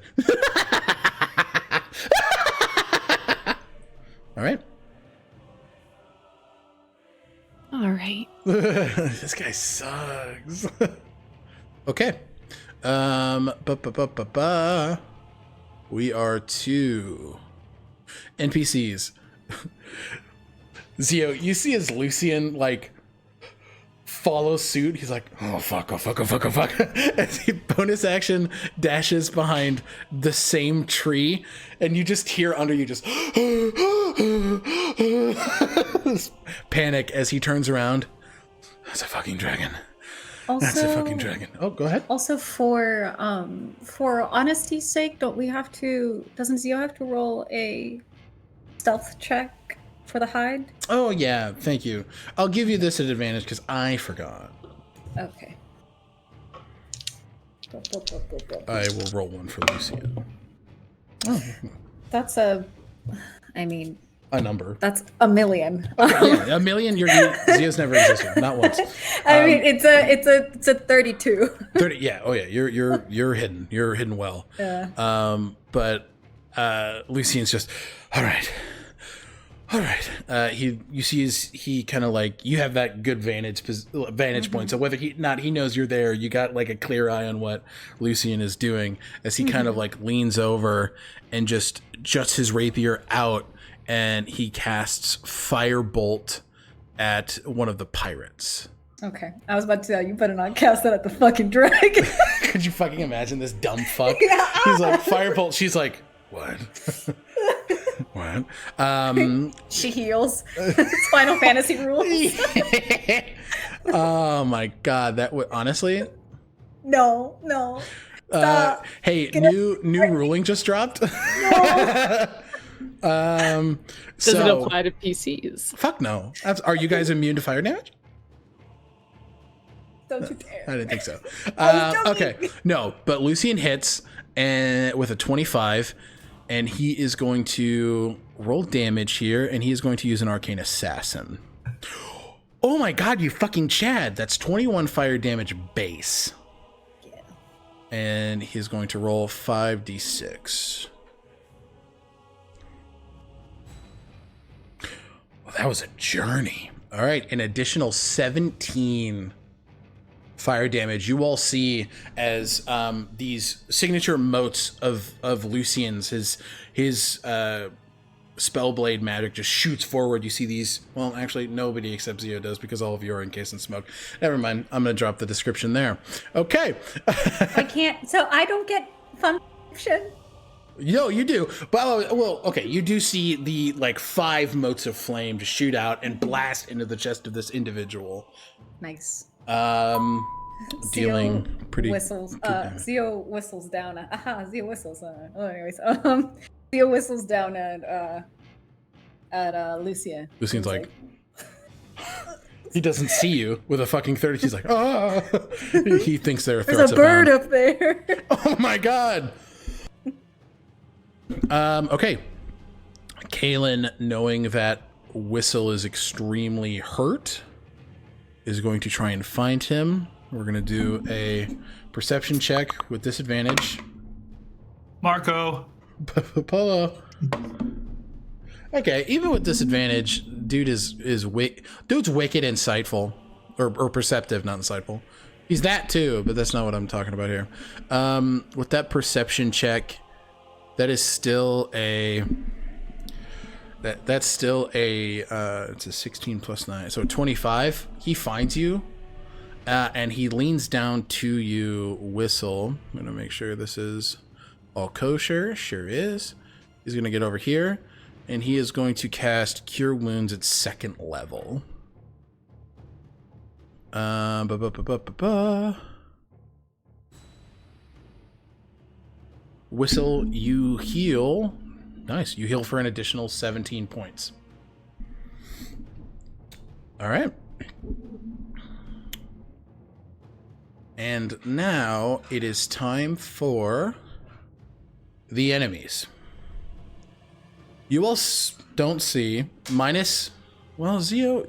All right. All right. This guy sucks. Okay. We are 2 NPCs. Zio, you see as Lucian like follows suit. He's like, oh fuck, oh fuck, oh fuck, oh fuck. As he bonus action dashes behind the same tree, and you just hear under you just panic as he turns around. That's a fucking dragon. Also, That's a fucking dragon. Oh, go ahead. Also, for honesty's sake, doesn't Zio have to roll a stealth check for the hide? Oh yeah, thank you. I'll give you this at advantage because I forgot. Okay. I will roll one for Lucian. Oh. That's A number. That's a million. Yeah, a million. Zio's never existed, not once. I mean, it's a 32. 30. Yeah. Oh yeah. You're hidden. You're hidden well. Yeah. But Lucian's just all right. You see he kind of like, you have that good vantage point. So whether he knows you're there, you got like a clear eye on what Lucian is doing as he kind of like leans over and just juts his rapier out, and he casts Firebolt at one of the pirates. Okay, I was about to tell you better not cast that at the fucking dragon. Could you fucking imagine this dumb fuck? Yeah. He's like, Firebolt. She's like, what? What? She heals. It's Final Fantasy rules. Oh my god, that would honestly. No. Stop. Hey, new ruling just dropped. No. Does it apply to PCs? Fuck no. Are you guys immune to fire damage? Don't you dare. I didn't think so. I was Okay, no, but Lucian hits and with a 25, and he is going to roll damage here, and he is going to use an Arcane Assassin. Oh my god, you fucking Chad! That's 21 fire damage base. Yeah. And he's going to roll 5d6. Well, that was a journey. All right, an additional 17 fire damage. You all see as these signature motes of Lucian's, his spellblade magic just shoots forward. You see these. Well, actually, nobody except Zio does because all of you are encased in smoke. Never mind. I'm gonna drop the description there. Okay. I can't. So I don't get function. No, you do. But well, okay. You do see the like 5 motes of flame just shoot out and blast into the chest of this individual. Nice. Dealing Zio pretty whistles. good damage. Zio whistles down. Zio whistles. Anyways, Zio whistles down at Lucia. Lucian's like he doesn't see you with a fucking 30. He's like, oh. He thinks there are threats. There's a bird up there. Oh my god. Okay. Kaelin, knowing that Whistle is extremely hurt, is going to try and find him. We're going to do a perception check with disadvantage. Marco. Polo. Okay, even with disadvantage, dude's wicked insightful. or perceptive, not insightful. He's that too, but that's not what I'm talking about here. With that perception check, that is still a that's still a it's a 16 plus 9, so 25. He finds you, and he leans down to you, Whistle. I'm gonna make sure this is all kosher. Sure is. He's gonna get over here, and he is going to cast Cure Wounds at 2nd level. Whistle, you heal. Nice. You heal for an additional 17 points. All right. And now it is time for the enemies. You all don't see minus. Well, Zio,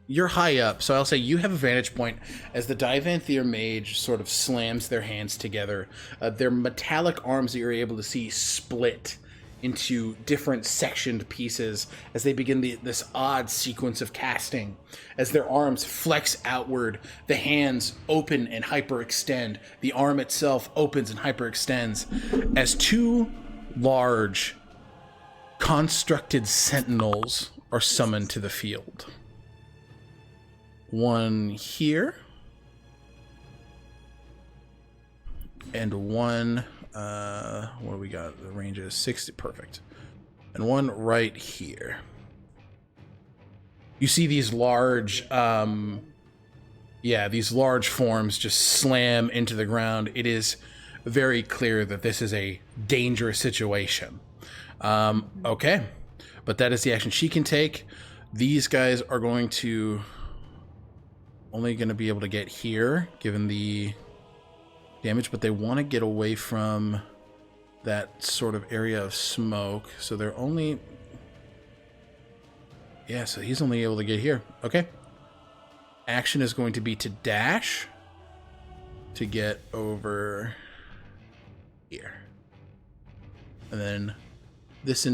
you're high up, so I'll say you have a vantage point as the Divanthiir mage sort of slams their hands together. Their metallic arms that you're able to see split into different sectioned pieces as they begin this odd sequence of casting. As their arms flex outward, the hands open and hyperextend. The arm itself opens and hyperextends as two large constructed sentinels are summoned to the field. One here, and one, what do we got? The range is 60, perfect. And one right here. You see these large, these large forms just slam into the ground. It is very clear that this is a dangerous situation. Okay, but that is the action she can take. These guys are only going to be able to get here, given the damage, but they want to get away from that sort of area of smoke, so they're only... Yeah, so he's only able to get here. Okay. Action is going to be to dash to get over here. And then this...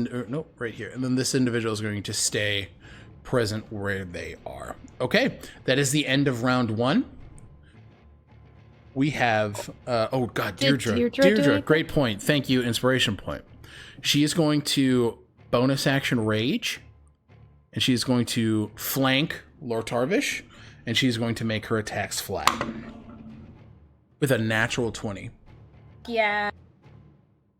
right here. And then this individual is going to stay present where they are. Okay, that is the end of round 1. We have oh god, Deirdre, great point. Thank you, inspiration point. She is going to bonus action rage, and she's going to flank Lortarvish, and she's going to make her attacks flat with a natural 20. Yeah.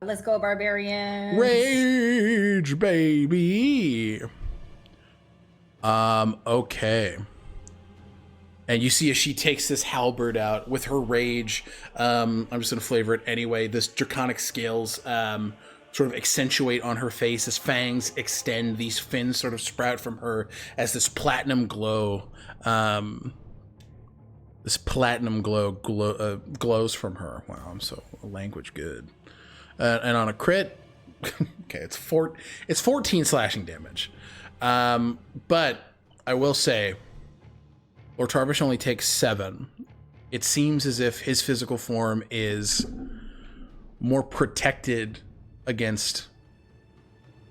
Let's go, barbarian. Rage, baby. Okay. And you see as she takes this halberd out with her rage, I'm just going to flavor it anyway. This draconic scales sort of accentuate on her face. As fangs extend, these fins sort of sprout from her as this platinum glow glows from her. Wow, I'm so language good. And on a crit, okay, it's 14 slashing damage. But I will say, Lortarvish only takes 7. It seems as if his physical form is more protected against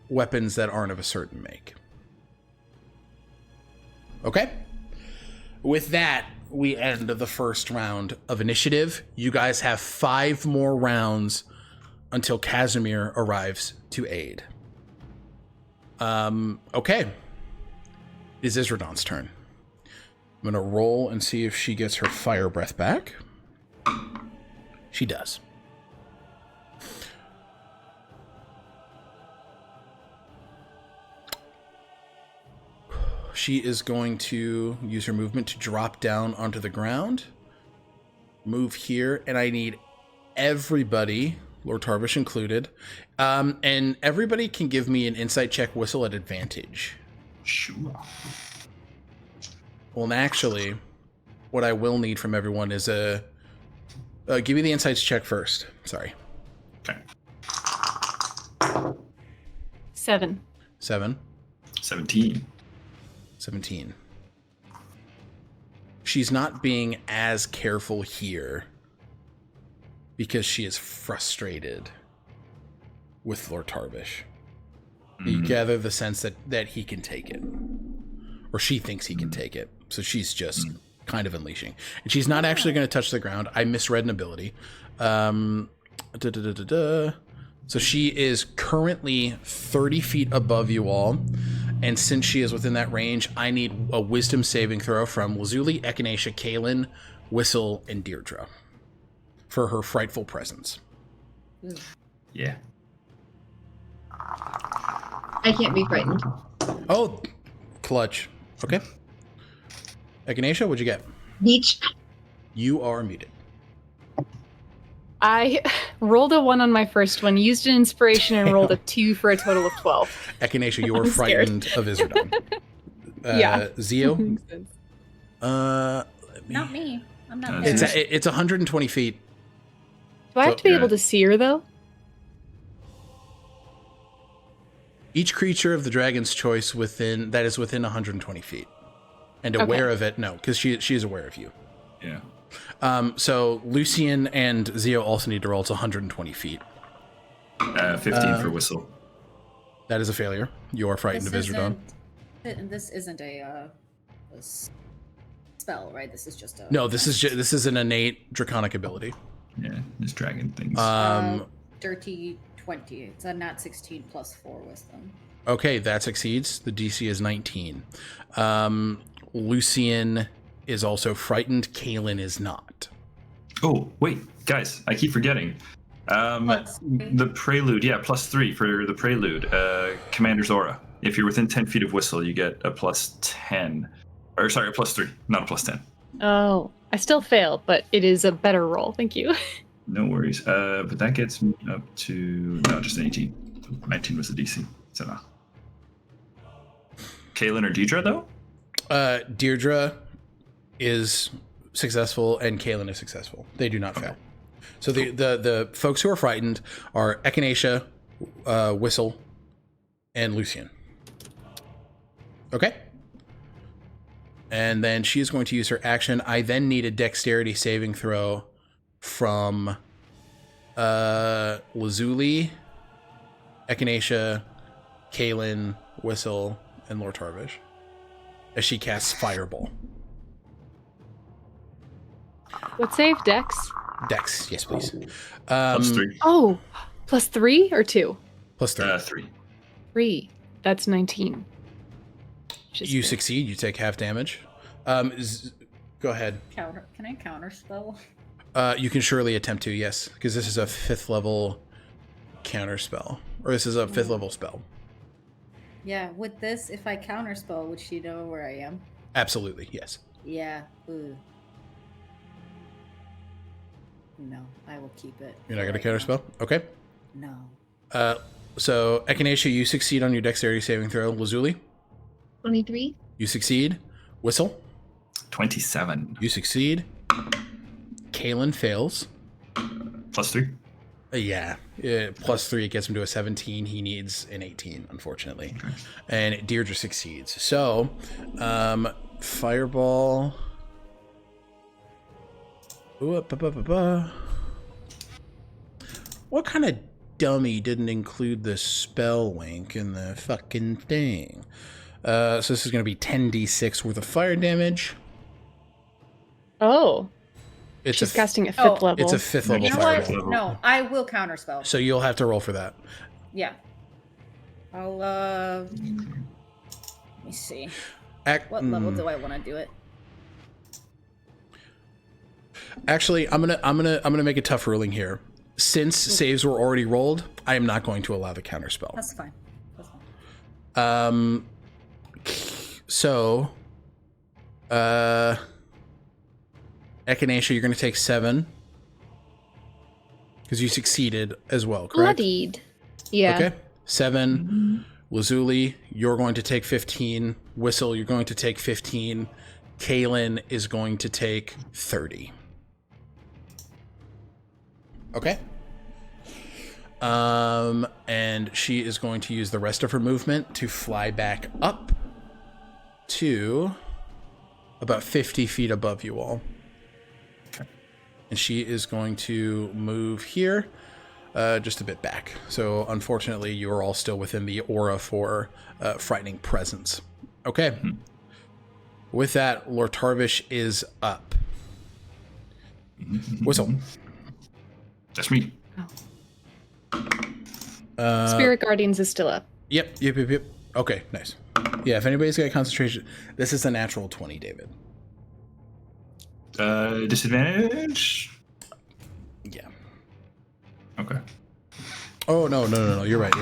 weapons that aren't of a certain make. Okay? With that, we end the first round of initiative. You guys have 5 more rounds until Casimir arrives to aid. Okay. It is Izradan's turn. I'm going to roll and see if she gets her fire breath back. She does. She is going to use her movement to drop down onto the ground. Move here, and I need everybody, Lortarvish included, and everybody can give me an insight check, Whistle, at advantage. Sure. Well, and actually, what I will need from everyone is a... give me the insights check first. Sorry. Okay. 7. 7. 17. 17. She's not being as careful here because she is frustrated with Lortarvish. You gather the sense that he can take it. or she thinks he can take it. So she's just kind of unleashing. And she's not actually going to touch the ground. I misread an ability. So she is currently 30 feet above you all. And since she is within that range, I need a wisdom saving throw from Lazuli, Echinacea, Kaelin, Whistle, and Deirdre for her frightful presence. Yeah. I can't be frightened. Oh, clutch. Okay. Echinacea, what'd you get? Beach. You are muted. I rolled a 1 on my first one, used an inspiration, and rolled a 2 for a total of 12. Echinacea, you are I'm scared. frightened of Izradan. Yeah. Zio? Makes sense. Not me. I'm not It's there. It's 120 feet. Do I have to be able to see her, though? Each creature of the dragon's choice that is within 120 feet. And aware of it, no, because she is aware of you. Yeah. So Lucian and Zio also need to roll. It's 120 feet. 15 for Whistle. That is a failure. You are frightened of Izradan. This isn't a spell, right? This is just a... No, this is an innate draconic ability. Yeah, this dragon things. Dirty 20. It's a nat 16 plus 4 wisdom. Okay, that succeeds. The DC is 19. Lucian is also frightened. Kaelin is not. Oh, wait, guys, I keep forgetting. The prelude, +3 for the prelude. Commander's Aura. If you're within 10 feet of Whistle, you get a +10. Or sorry, a +3, not a +10. Oh, I still failed, but it is a better roll. Thank you. No worries. But that gets me up to just an 18. 19 was the DC. So no. Kaelin or Deidre though? Deirdre is successful and Kaelin is successful. They do not fail. So the folks who are frightened are Echinacea, Whistle, and Lucian. Okay. And then she is going to use her action. I then need a dexterity saving throw from Lazuli, Echinacea, Kaelin, Whistle, and Lortarvish as she casts Fireball. What save? Dex? Dex, yes, please. +3. Oh, +3 or 2? +3. 3. 3. That's 19. You succeed. You take half damage. Go ahead. Can I counter spell? You can surely attempt to, yes, because this is a 5th level counter spell, or this is a 5th level spell. Yeah, with this, if I counter spell, would she know where I am? Absolutely, yes. Yeah. Ooh. No, I will keep it. You're not going to right counter now. spell? Okay. No. So Echinacea, you succeed on your dexterity saving throw. Lazuli, 23. you succeed. Whistle, 27. you succeed. Kaelin fails. +3. Yeah, +3, it gets him to a 17. He needs an 18, unfortunately. Okay. And Deirdre succeeds. So, Fireball. What kind of dummy didn't include the spell link in the fucking thing? So this is going to be 10d6 worth of fire damage. Oh. She's casting at 5th level. It's a 5th level You know fireball. what? No, I will counter spell. So you'll have to roll for that. Yeah. I'll let me see. What level do I want to do it? Actually, I'm gonna make a tough ruling here. Since saves were already rolled, I am not going to allow the counter spell. That's fine. That's fine. So, Echinacea, you're going to take 7 because you succeeded as well, correct? Bloodied. Yeah. Okay. 7. Lazuli, you're going to take 15. Whistle, you're going to take 15. Kaelin is going to take 30. Okay. And she is going to use the rest of her movement to fly back up to about 50 feet above you all. Okay. And she is going to move here, just a bit back. So unfortunately, you are all still within the aura for frightening presence. Okay. With that, Lortarvish is up. Whistle. That's me. Spirit Guardians is still up. Yep. Okay, nice. Yeah, if anybody's got concentration, this is a natural 20, David. Disadvantage? Yeah. Okay. Oh, no. You're right.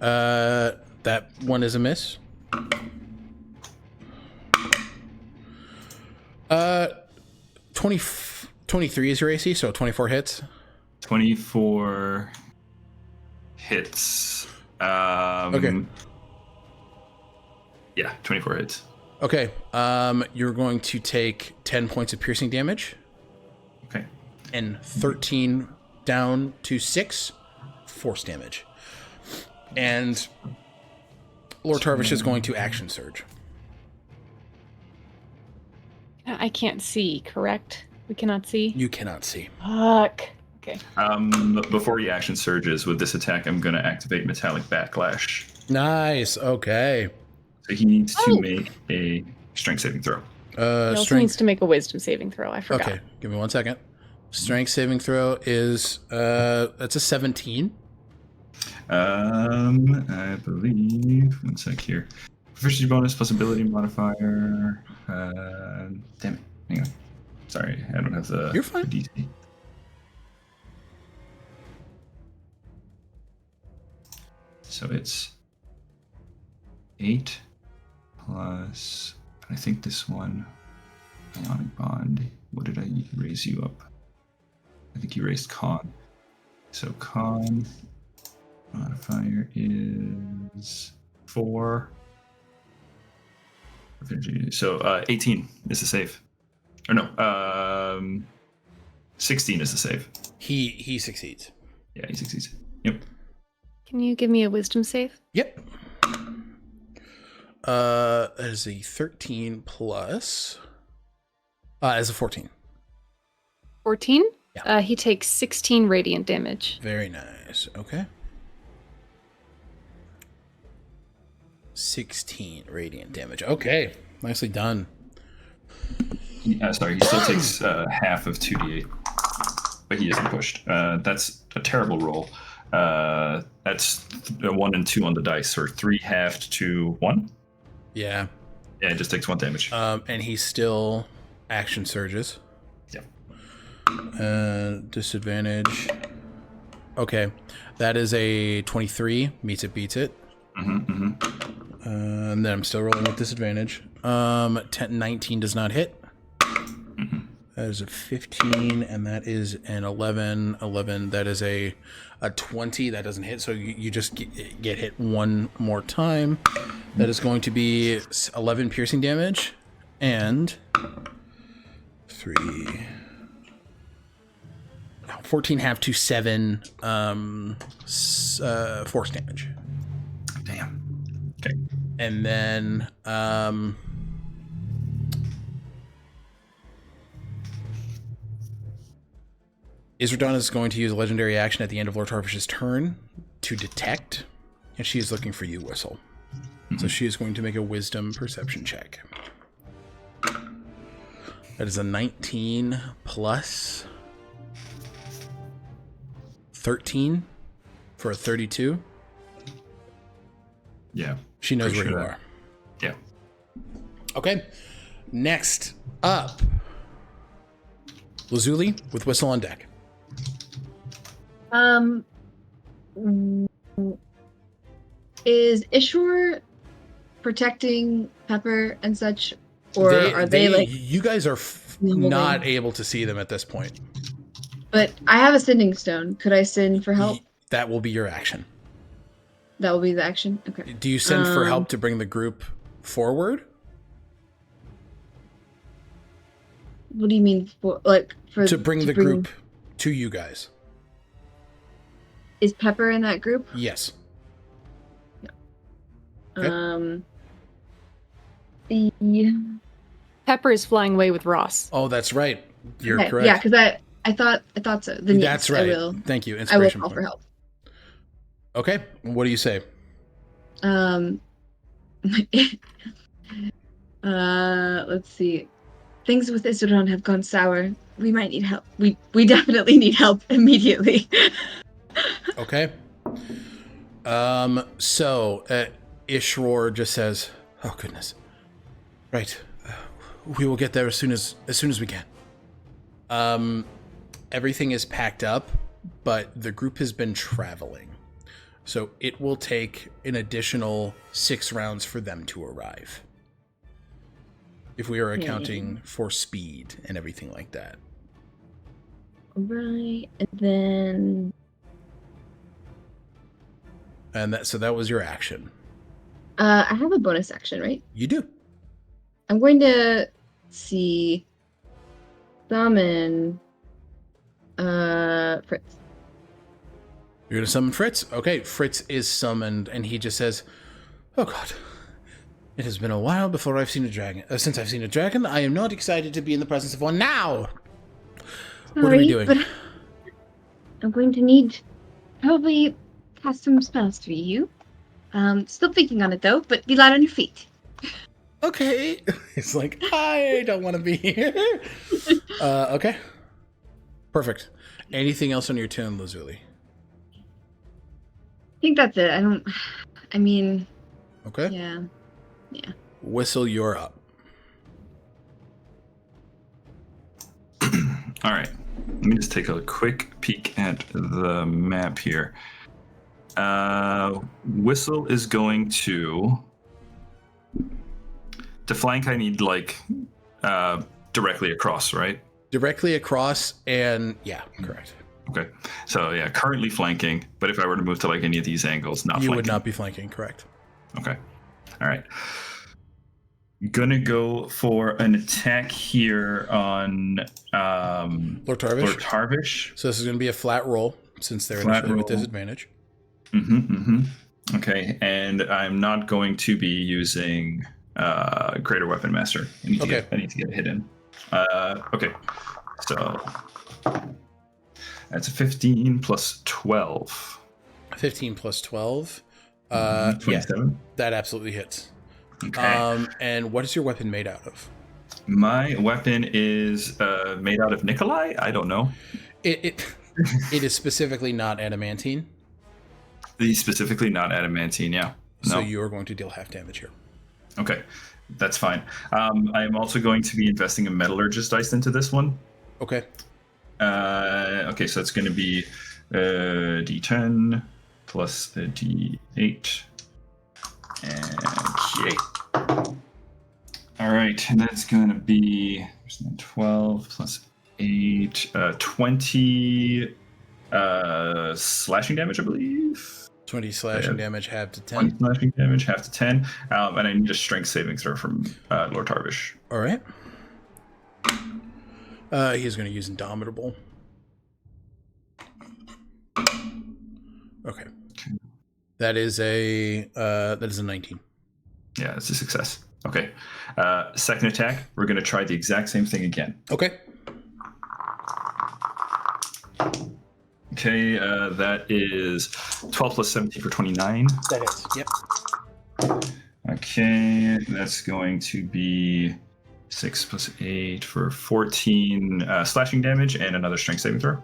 That one is a miss. 23 is your AC, so 24 hits. 24 hits. Okay. Yeah, 24 hits. Okay. You're going to take 10 points of piercing damage. Okay. And 13 down to 6 force damage. And Lortarvish is going to action surge. I can't see, correct? We cannot see? You cannot see. Fuck. Okay. Before he action surges with this attack, I'm going to activate Metallic Backlash. Nice. Okay. So he needs to make a strength saving throw. He also needs to make a wisdom saving throw. I forgot. Okay, give me 1 second. Strength saving throw is that's a 17. I believe. 1 sec here. Proficiency bonus plus ability modifier. Damn it. Hang on. Sorry, I don't have the. You're fine. The DC. So it's 8 plus. I think this one. Ionic Bond. What did I raise you up? I think you raised Con. So Con modifier is 4. So 18 is the save. Or no, 16 is the save. He succeeds. Yeah, he succeeds. Yep. Can you give me a wisdom save? Yep. That is a 13 plus. As a 14. 14? Yeah. He takes 16 radiant damage. Very nice. Okay. 16 radiant damage. Okay. Nicely done. Sorry, he still takes half of 2d8, but he isn't pushed. That's a terrible roll. That's a 1 and 2 on the dice, or 3 halved to 1. Yeah. Yeah, it just takes 1 damage. And he still action surges. Yeah. Disadvantage. Okay. That is a 23. Meets it, beats it. And then I'm still rolling with disadvantage. 19 does not hit. That is a 15, and that is an 11. 11, that is a 20. That doesn't hit, so you just get hit one more time. That is going to be 11 piercing damage, and 14 half to 7 force damage. Damn. Okay. And then Izradan is going to use a legendary action at the end of Lortarvish's turn to detect, and she is looking for you, Whistle. So she is going to make a wisdom perception check. That is a 19 plus 13 for a 32. Yeah. She knows where Pretty you sure are. Yeah. Okay. Next up, Lazuli with Whistle on deck. Is Ishur protecting Pepper and such, or are they like? You guys are not able to see them at this point. But I have a sending stone. Could I send for help? That will be your action. That will be the action. Okay. Do you send for help to bring the group forward? What do you mean for to bring the group to you guys? Is Pepper in that group? Yes. Okay. Pepper is flying away with Ross. Oh, that's right. You're okay. correct. Yeah, because I thought so. Then that's yes, right. I will. Thank you. I will Inspiration call point. for help. Okay. What do you say? Let's see. Things with Izradan have gone sour. We might need help. We definitely need help immediately. Okay. So Ishror just says, "Oh goodness, right. We will get there as soon as we can." Everything is packed up, but the group has been traveling, so it will take an additional 6 rounds for them to arrive. If we are accounting for speed and everything like that. Right, and then And that was your action. I have a bonus action, right? You do. I'm going to summon Fritz. You're gonna summon Fritz? Okay, Fritz is summoned, and he just says, "Oh God, it has been a while before I've seen a dragon. Since I've seen a dragon, I am not excited to be in the presence of one now." Sorry, What are we doing? But I'm going to need probably cast some spells for you. Still thinking on it though, but be light on your feet. Okay. It's like, I don't want to be here. Okay. Perfect. Anything else on your turn, Lazuli? I think that's it. I mean, Okay. yeah. Whistle, you're up. All right. Let me just take a quick peek at the map here. Whistle is going to flank. I need directly across, right? Directly across, and yeah, correct. Okay. So yeah, currently flanking. But if I were to move to like any of these angles, not You flanking. would not be flanking, correct. Okay. All right. Gonna go for an attack here on Lortarvish. So this is going to be a flat roll, since they're Flat initially with roll. disadvantage. Okay, and I'm not going to be using Greater Weapon Master. I need to get a hit in. Okay, so that's a 15 plus 12. 15 plus 12. 27. Yeah, that absolutely hits. Okay. And what is your weapon made out of? My weapon is made out of Nikolai? I don't know. It is specifically not adamantine. Specifically not adamantine, yeah. So No. you are going to deal half damage here. Okay, that's fine. I am also going to be investing a metallurgist dice into this one. Okay. Okay, so it's going to be D10 plus a D8. Okay. All right, and that's going to be 12 plus 8, 20 slashing damage, I believe. 20 slashing damage, half to 10. 20 slashing damage, half to 10. And I need a strength saving throw from Lortarvish. All right. He's going to use Indomitable. Okay. That is a 19. Yeah, it's a success. Okay. Second attack, we're going to try the exact same thing again. Okay. Okay, that is 12 plus 17 for 29. That is. Yep. Okay, that's going to be 6 plus 8 for 14 slashing damage and another strength saving throw.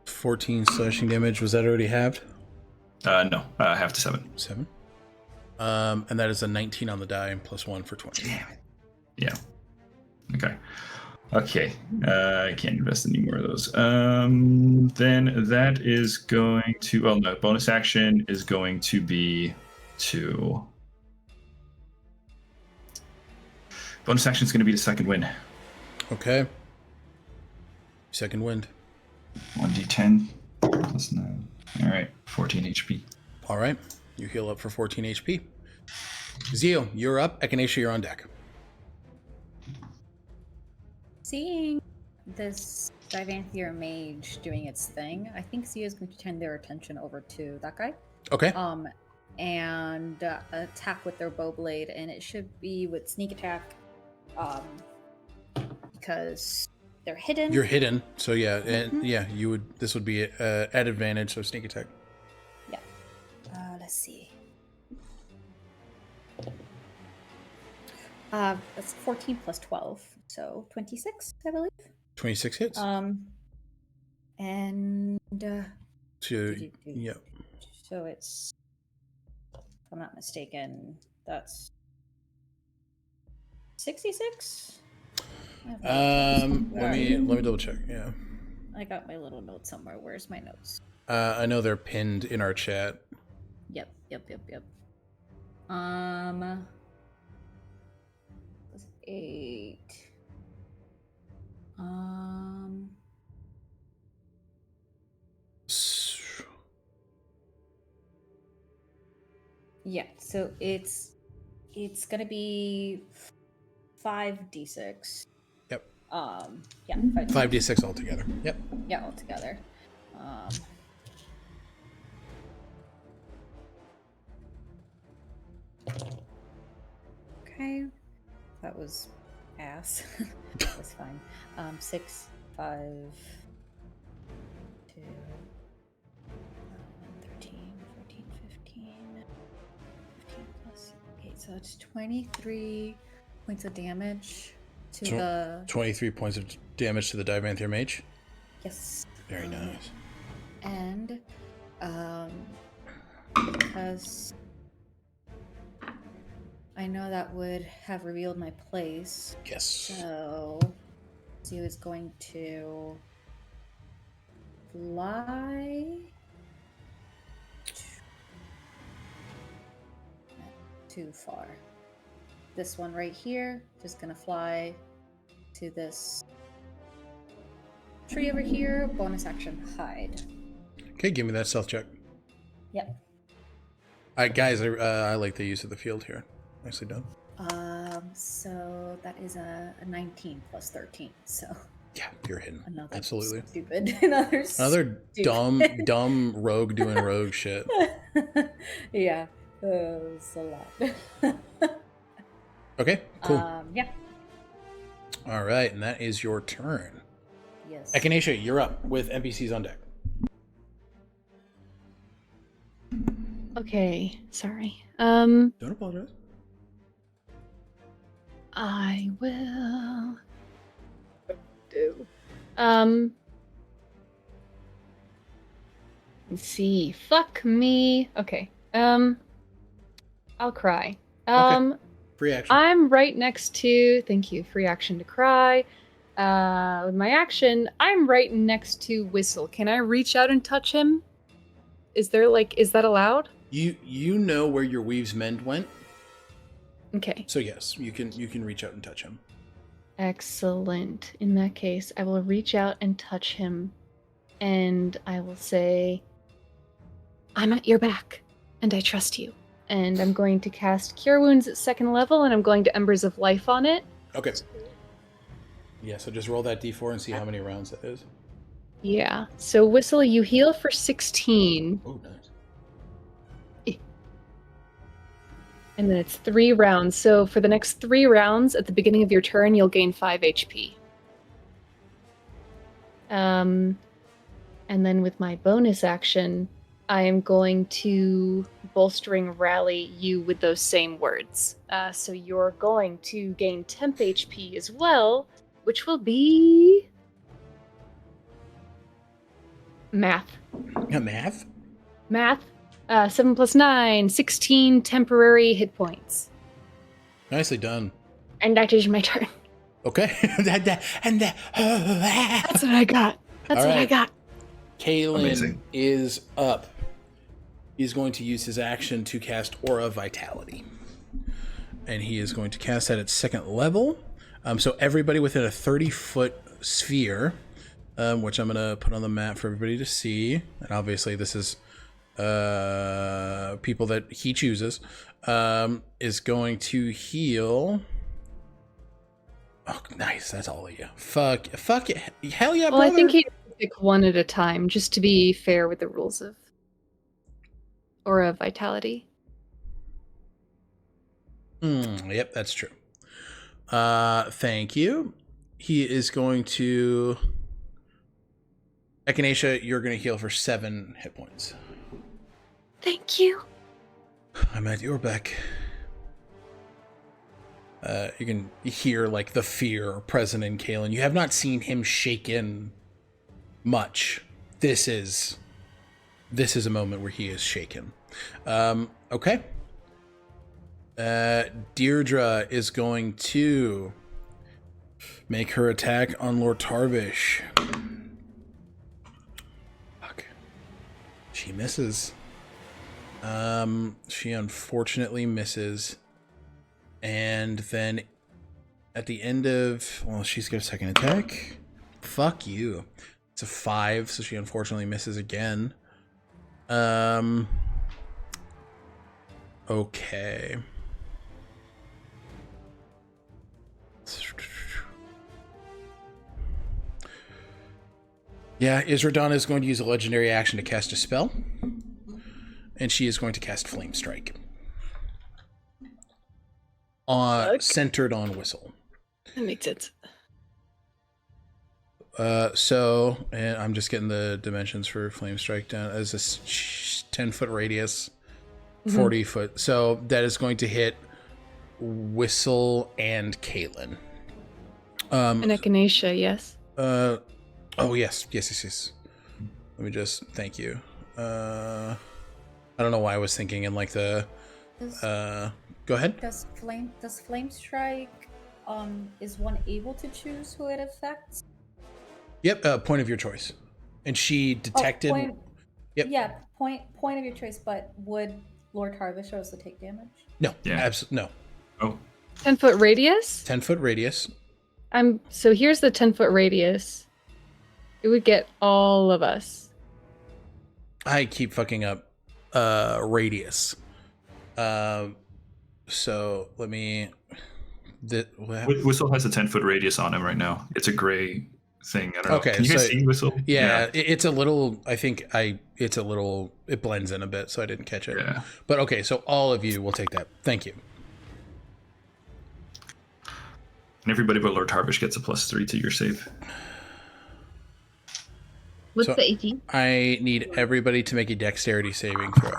14 slashing damage. Was that already halved? No, half to 7. 7. And that is a 19 on the die and plus 1 for 20. Damn it. Yeah. Okay. I can't invest any more of those. Then that is going to... Well, no. Bonus action is going to be to... Bonus action is going to be to second wind. Okay. Second wind. 1d10 plus 9. All right. 14 HP. All right. You heal up for 14 HP. Zio, you're up. Echinacea, you're on deck. Seeing this Divanthiir mage doing its thing, I think Zia is going to turn their attention over to that guy. Okay. And attack with their bow blade, and it should be with sneak attack, because they're hidden. You're hidden, so yeah, and yeah, you would. This would be at advantage, so sneak attack. Yeah. Let's see. That's 14 plus 12, so 26, I believe. 26 hits. And Yep. so it's, if I'm not mistaken, that's 66. Let me double check. Yeah. I got my little note somewhere. Where's my notes? I know they're pinned in our chat. Yep. Was 8. Yeah, so it's gonna be 5d6. Yep. Yeah, 5d6 altogether. Yep. Yeah, altogether. Okay, that was ass. That's fine. 6, 5, 2, 13, 14, 15, 15 plus 8, so it's 23 points of damage to the... 23 points of damage to the Divanthiir mage. Yes. Very nice. And because I know that would have revealed my place. Yes. So he was going to fly too far. This one right here, just gonna fly to this tree over here. Bonus action, hide. Okay, give me that stealth check. Yep. Guys, I like the use of the field here. Nicely done. So that is a 19 plus 13. So yeah, you're hidden. Another Absolutely. Stupid. Another dumb rogue doing rogue shit. Yeah, it's a lot. Okay, cool. Yeah. All right, and that is your turn. Yes. Echinacea, you're up with NPCs on deck. Okay, sorry. Don't apologize. I will do. Let's see. Fuck me. Okay. I'll cry. Okay. Free action. I'm right next to. Thank you. Free action to cry. With my action, I'm right next to Whistle. Can I reach out and touch him? Is that allowed? You know where your Weave's Mend went. Okay. So yes, you can reach out and touch him. Excellent. In that case, I will reach out and touch him, and I will say, I'm at your back, and I trust you. And I'm going to cast Cure Wounds at 2nd level, and I'm going to Embers of Life on it. Okay. Yeah, so just roll that d4 and see how many rounds that is. Yeah. So, Whistle, you heal for 16. Oh, nice. And then it's 3 rounds. So for the next 3 rounds, at the beginning of your turn, you'll gain 5 HP. And then with my bonus action, I am going to bolstering rally you with those same words. So you're going to gain temp HP as well, which will be math. Yeah, math? Math. 7 plus 9, 16 temporary hit points. Nicely done. And that is my turn. Okay. That's what I got. That's All what I right. got. Kalen is up. He's going to use his action to cast Aura Vitality. And he is going to cast that at 2nd level. So everybody within a 30-foot sphere, which I'm going to put on the map for everybody to see. And obviously this is people that he chooses, is going to heal. Oh, nice. That's all of you. Fuck it. Hell yeah, Well, brother. I think he pick one at a time, just to be fair with the rules of Aura of Vitality. Yep, that's true. Thank you. He is going to... Echinacea, you're going to heal for 7 hit points. Thank you. I'm at your back. You can hear like the fear present in Kalen. You have not seen him shaken much. This is a moment where he is shaken. Okay. Deirdre is going to make her attack on Lortarvish. Fuck. She misses. She unfortunately misses. And then at the end of... Well, she's got a second attack. Fuck you. It's a 5, so she unfortunately misses again. Okay. Yeah, Izradan is going to use a legendary action to cast a spell. And she is going to cast Flame Strike. Centered on Whistle. That makes sense. And I'm just getting the dimensions for Flame Strike down as a 10-foot radius, 40 foot. So that is going to hit Whistle and Caitlin. And Echinacea, yes. Oh, yes. Let me just, thank you. I don't know why I was thinking in like the, go ahead. Does flame strike, is one able to choose who it affects? Yep, point of your choice. And she detected. Yep. Yeah, point of your choice, but would Lortarvish also take damage? No, Yeah. absolutely no. Oh, 10-foot radius? 10-foot radius. So here's the 10-foot radius. It would get all of us. I keep fucking up radius. So let me. Whistle has a 10-foot radius on him right now. It's a gray thing. I don't know. Okay, Can you guys so- see Whistle? Yeah, it's a little. I think it's a little. It blends in a bit, so I didn't catch it. Yeah. But okay, so all of you will take that. Thank you. And everybody but Lortarvish gets a +3 to your save. What's So- the 18? I need everybody to make a dexterity saving throw.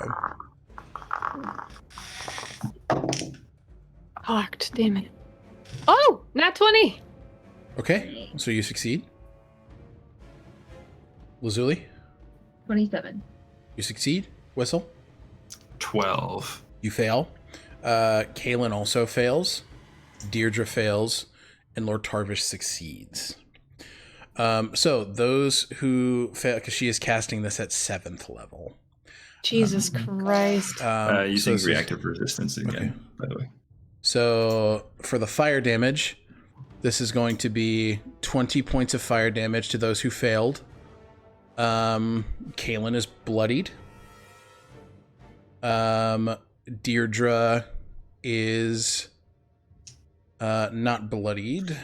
Fucked, damn it. Oh, nat 20. Okay, so you succeed. Lazuli, 27. you succeed. Whistle, 12. you fail. Kalen also fails. Deirdre fails, and Lortarvish succeeds. So those who fail, because she is casting this at 7th level. Jesus Christ. Using so this is- reactive resistance again, Okay. by the way. So for the fire damage, this is going to be 20 points of fire damage to those who failed. Kalen is bloodied. Deirdre is not bloodied.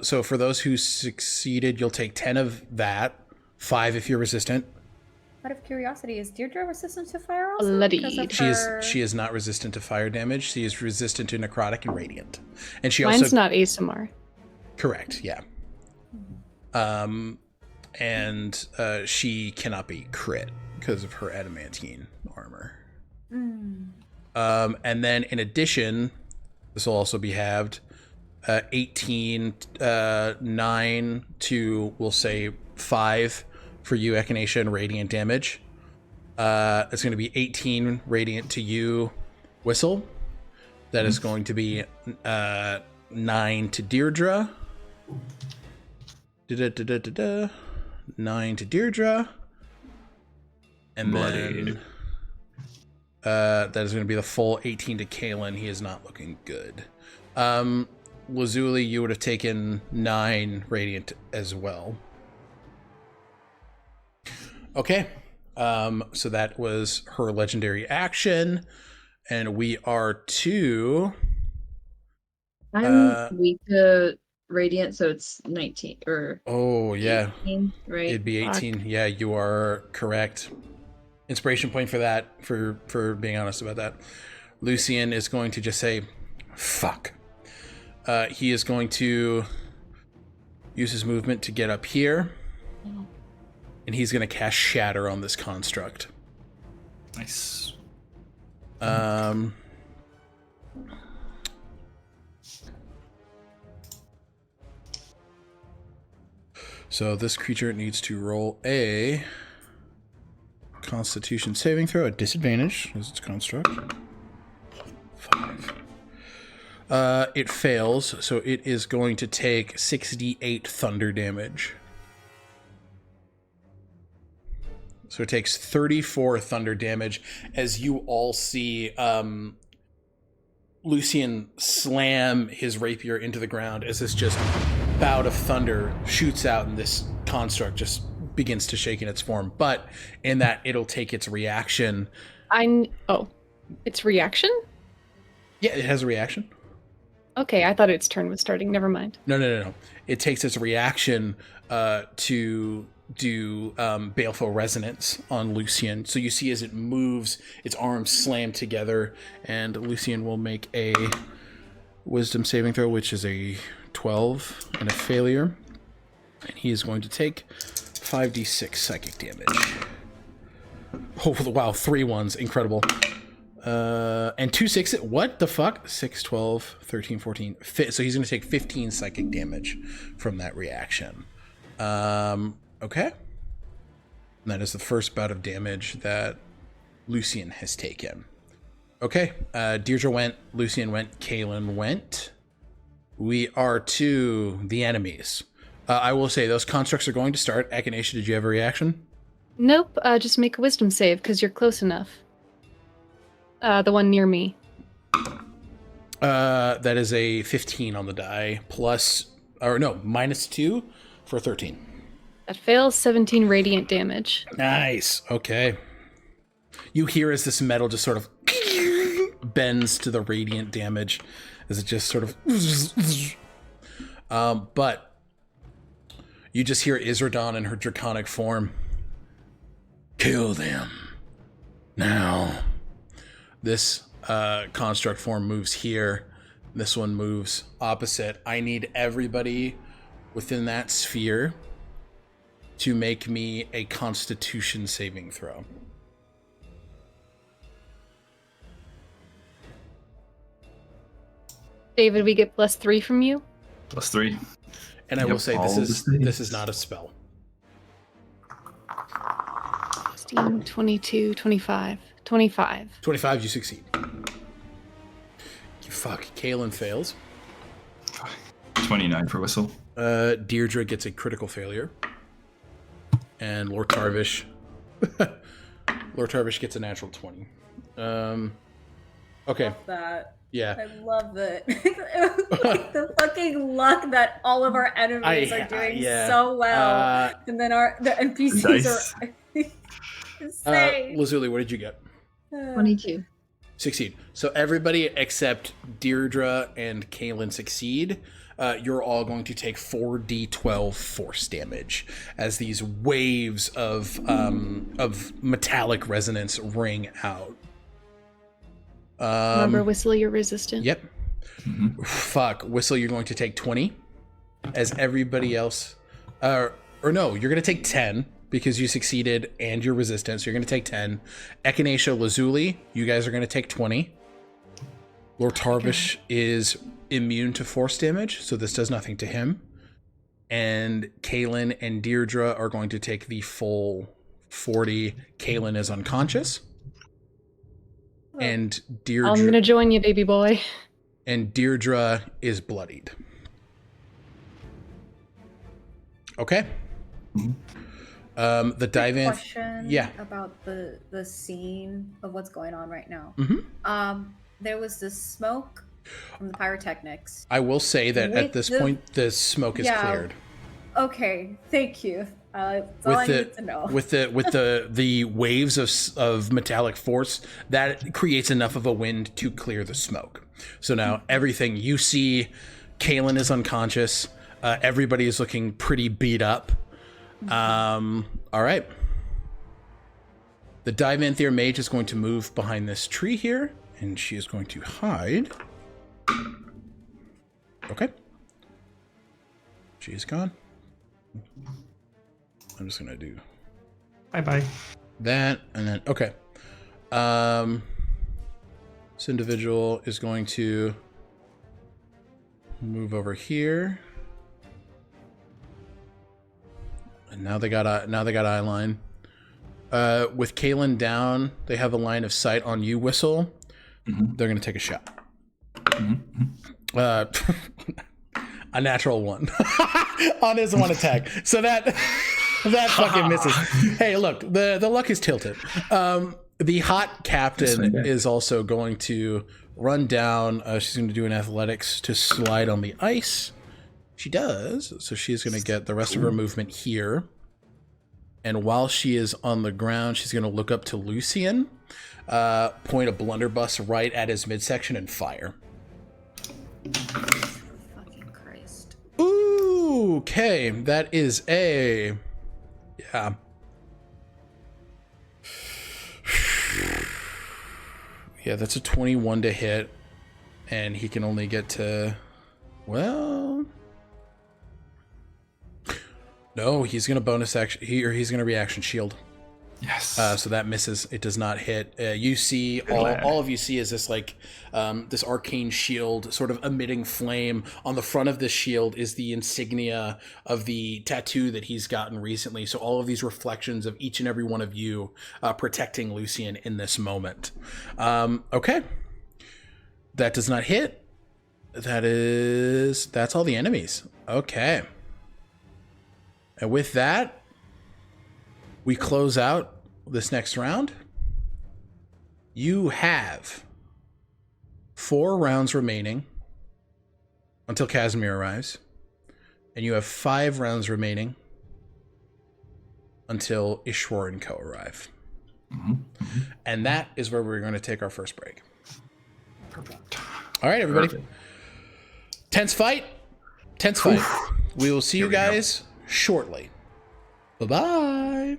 So for those who succeeded, you'll take 10 of that, 5 if you're resistant. Out of curiosity, is Deirdre resistant to fire also? Bloodied. Because of She her- is not resistant to fire damage. She is resistant to necrotic and radiant. And she Mine's also not Aasimar. correct, yeah. And she cannot be crit because of her adamantine armor. And then in addition, this will also be halved. 18, 9 to, we'll say 5 for you, Echinacea, and radiant damage. It's going to be 18 radiant to you, Whistle. That is going to be 9 to Deirdre. 9 to Deirdre. And Bloodied. then that is going to be the full 18 to Kalen. He is not looking good. Lazuli, you would have taken 9 radiant as well. Okay. So that was her legendary action. And we are to... I'm weak to radiant, so it's 19 or Oh, yeah. 18, right? It'd be 18. Yeah, you are correct. Inspiration point for that, for being honest about that. Lucian is going to just say, fuck. He is going to use his movement to get up here. And he's going to cast Shatter on this construct. Nice. So this creature needs to roll a Constitution saving throw at disadvantage as its construct. 5. It fails, so it is going to take 68 thunder damage. So it takes 34 thunder damage as you all see Lucian slam his rapier into the ground as this just bout of thunder shoots out and this construct just begins to shake in its form. But in that, it'll take its reaction. Its reaction? Yeah, it has a reaction. Okay, I thought its turn was starting. Never mind. No. It takes its reaction to do Baleful Resonance on Lucian. So you see as it moves, its arms slam together, and Lucian will make a Wisdom saving throw, which is a 12 and a failure. And he is going to take 5d6 psychic damage. Oh, wow, 3 1s. Incredible. And 2 6. What the fuck? 6, 12, 13, 14. So he's going to take 15 psychic damage from that reaction. Okay. And that is the first bout of damage that Lucian has taken. Okay. Deirdre went, Lucian went, Kaelin went. We are to the enemies. I will say those constructs are going to start. Echinacea, did you have a reaction? Nope, just make a wisdom save because you're close enough. The one near me. That is a 15 on the die, minus 2 for 13. That fails, 17 radiant damage. Nice. Okay. You hear as this metal just sort of bends to the radiant damage as it just sort of... but you just hear Izradan in her draconic form. Kill them. Now. This construct form moves here. This one moves opposite. I need everybody within that sphere to make me a Constitution saving throw. David, we get +3 from you? +3. And I will say this is not a spell. 16, 22, 25. 25. 25, you succeed. Fuck, Kaelin fails. 29 for Whistle. Deirdre gets a critical failure. And Lortarvish gets a natural 20. Okay. Love that. Yeah. I love it. Like the fucking luck that all of our enemies are doing so well. And then the NPCs are insane. Lazuli, what did you get? 22. Succeed. So everybody except Deirdre and Kaelin succeed. You're all going to take 4d12 force damage as these waves of metallic resonance ring out. Remember, Whistle, you're resistant. Yep. Mm-hmm. Fuck. Whistle, you're going to take 20. As everybody else... or no, you're going to take 10 because you succeeded and you're resistant, so you're going to take 10. Echinacea, Lazuli, you guys are going to take 20. Lortarvish is immune to force damage, so this does nothing to him. And Kaelin and Deirdre are going to take the full 40. Kaelin is unconscious. And Deirdre... I'm going to join you, baby boy. And Deirdre is bloodied. Okay. Mm-hmm. The Divanthiir... Question about the scene of what's going on right now. Mm-hmm. There was this smoke from the pyrotechnics. I will say that at this point, the smoke is cleared. Okay, thank you. That's all I need to know. With the waves of metallic force, that creates enough of a wind to clear the smoke. So now everything you see, Kaelin is unconscious. Everybody is looking pretty beat up. All right. The Divanthiir mage is going to move behind this tree here, and she is going to hide. Okay. She is gone. I'm just gonna do bye-bye that, and then okay. This individual is going to move over here. And now they got eye line. With Kalen down, they have a line of sight on you, Whistle. Mm-hmm. They're gonna take a shot. Mm-hmm. A natural 1 on his 1 attack. So that fucking misses. Hey, look, the luck is tilted. The hot captain is also going to run down. She's going to do an athletics to slide on the ice. She does. So she's going to get the rest of her movement here. And while she is on the ground, she's going to look up to Lucian, point a blunderbuss right at his midsection, and fire. Fucking Christ. Ooh, okay. That is a... Yeah. Yeah, that's a 21 to hit. And he can only get to... Well... No, he's going to bonus action... He's going to reaction shield. Yes. So that misses. It does not hit. You see, all of you see is this like this arcane shield sort of emitting flame. On the front of this shield is the insignia of the tattoo that he's gotten recently. So all of these reflections of each and every one of you protecting Lucian in this moment. Okay. That does not hit. That's all the enemies. Okay. And with that, we close out this next round. You have 4 rounds remaining until Casimir arrives. And you have 5 rounds remaining until Ishwar and Co. arrive. Mm-hmm. Mm-hmm. And that is where we're going to take our first break. Perfect. All right, everybody. Perfect. Tense fight. We will see you guys shortly. Bye-bye.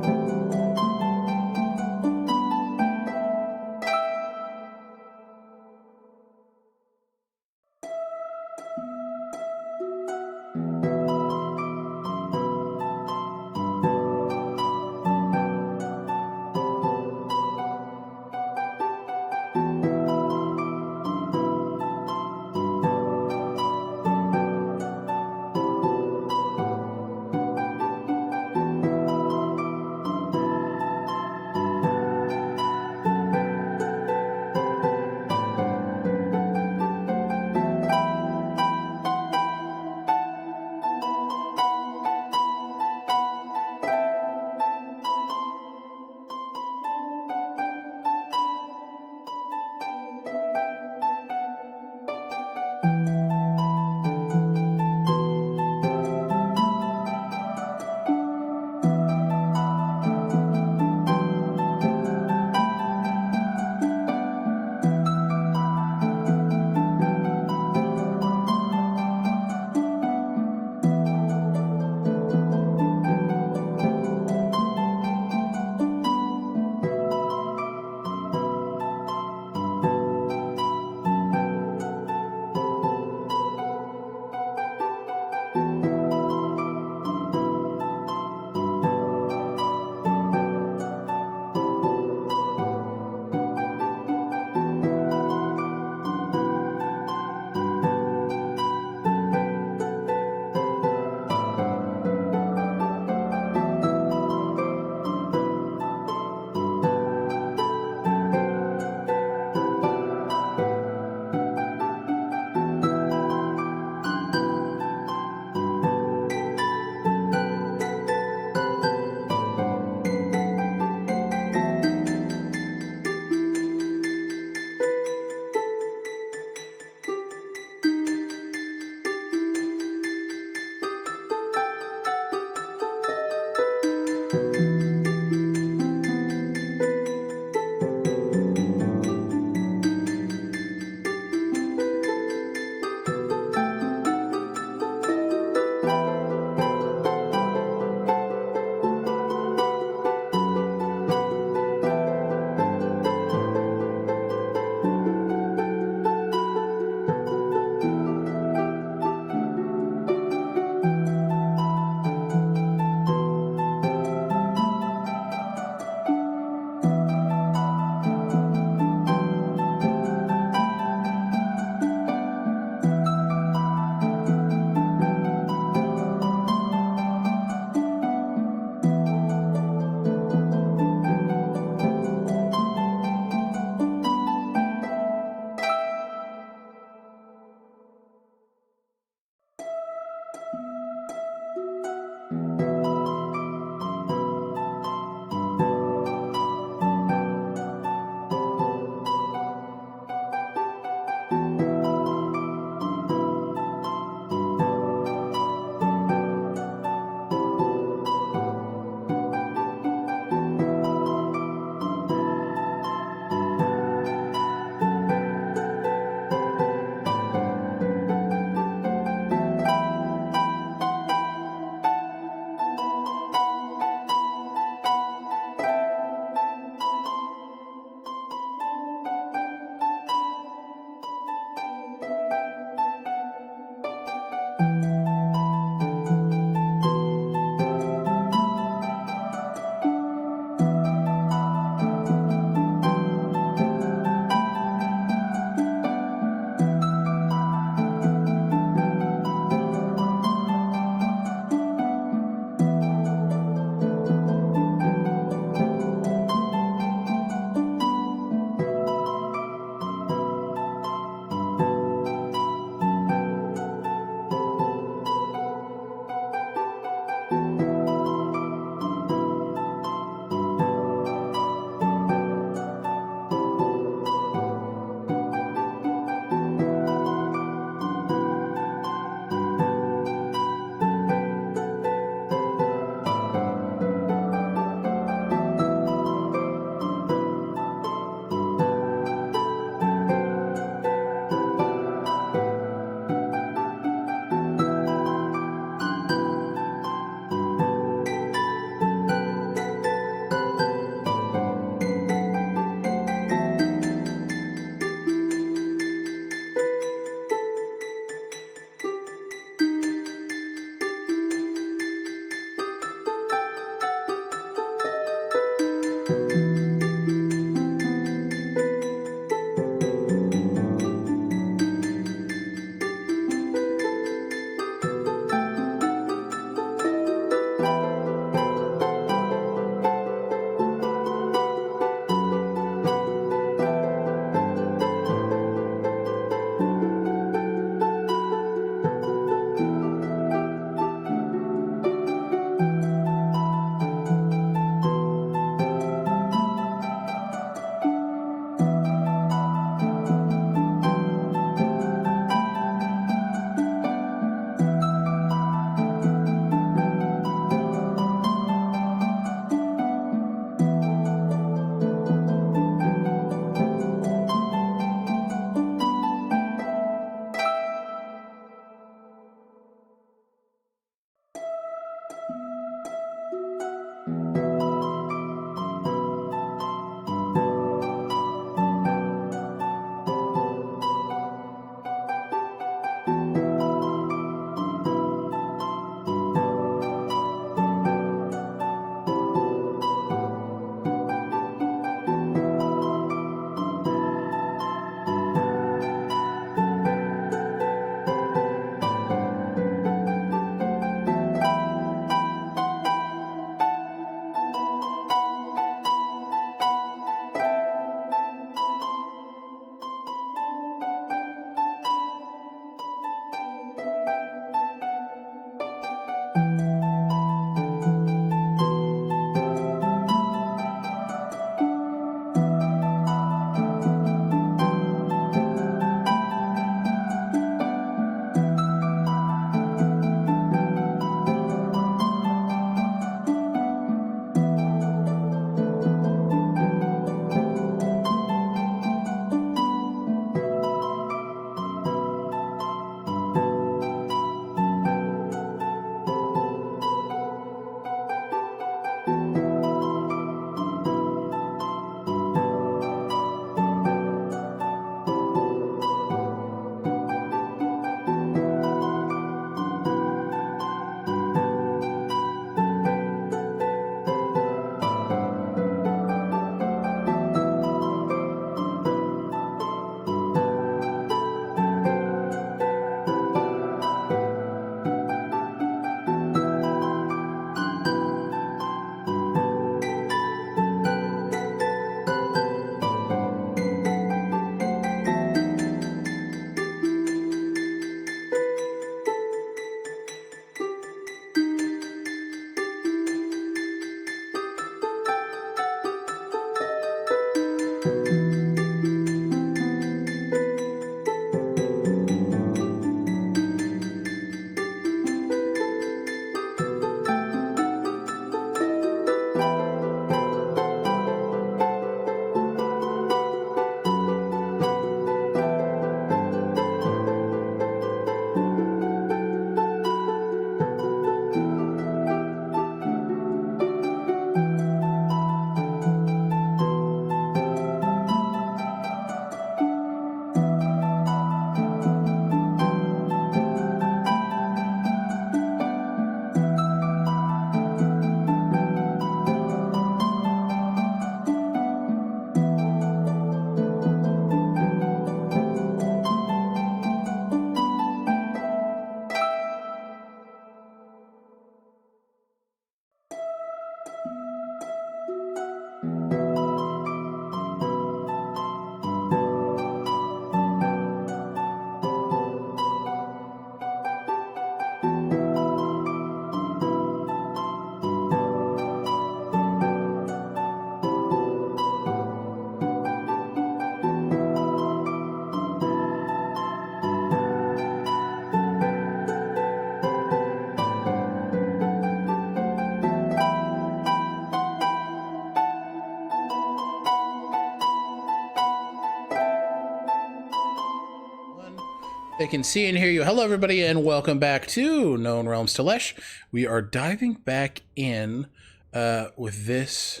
They can see and hear you. Hello, everybody, and welcome back to Known Realms Tolesh. We are diving back in with this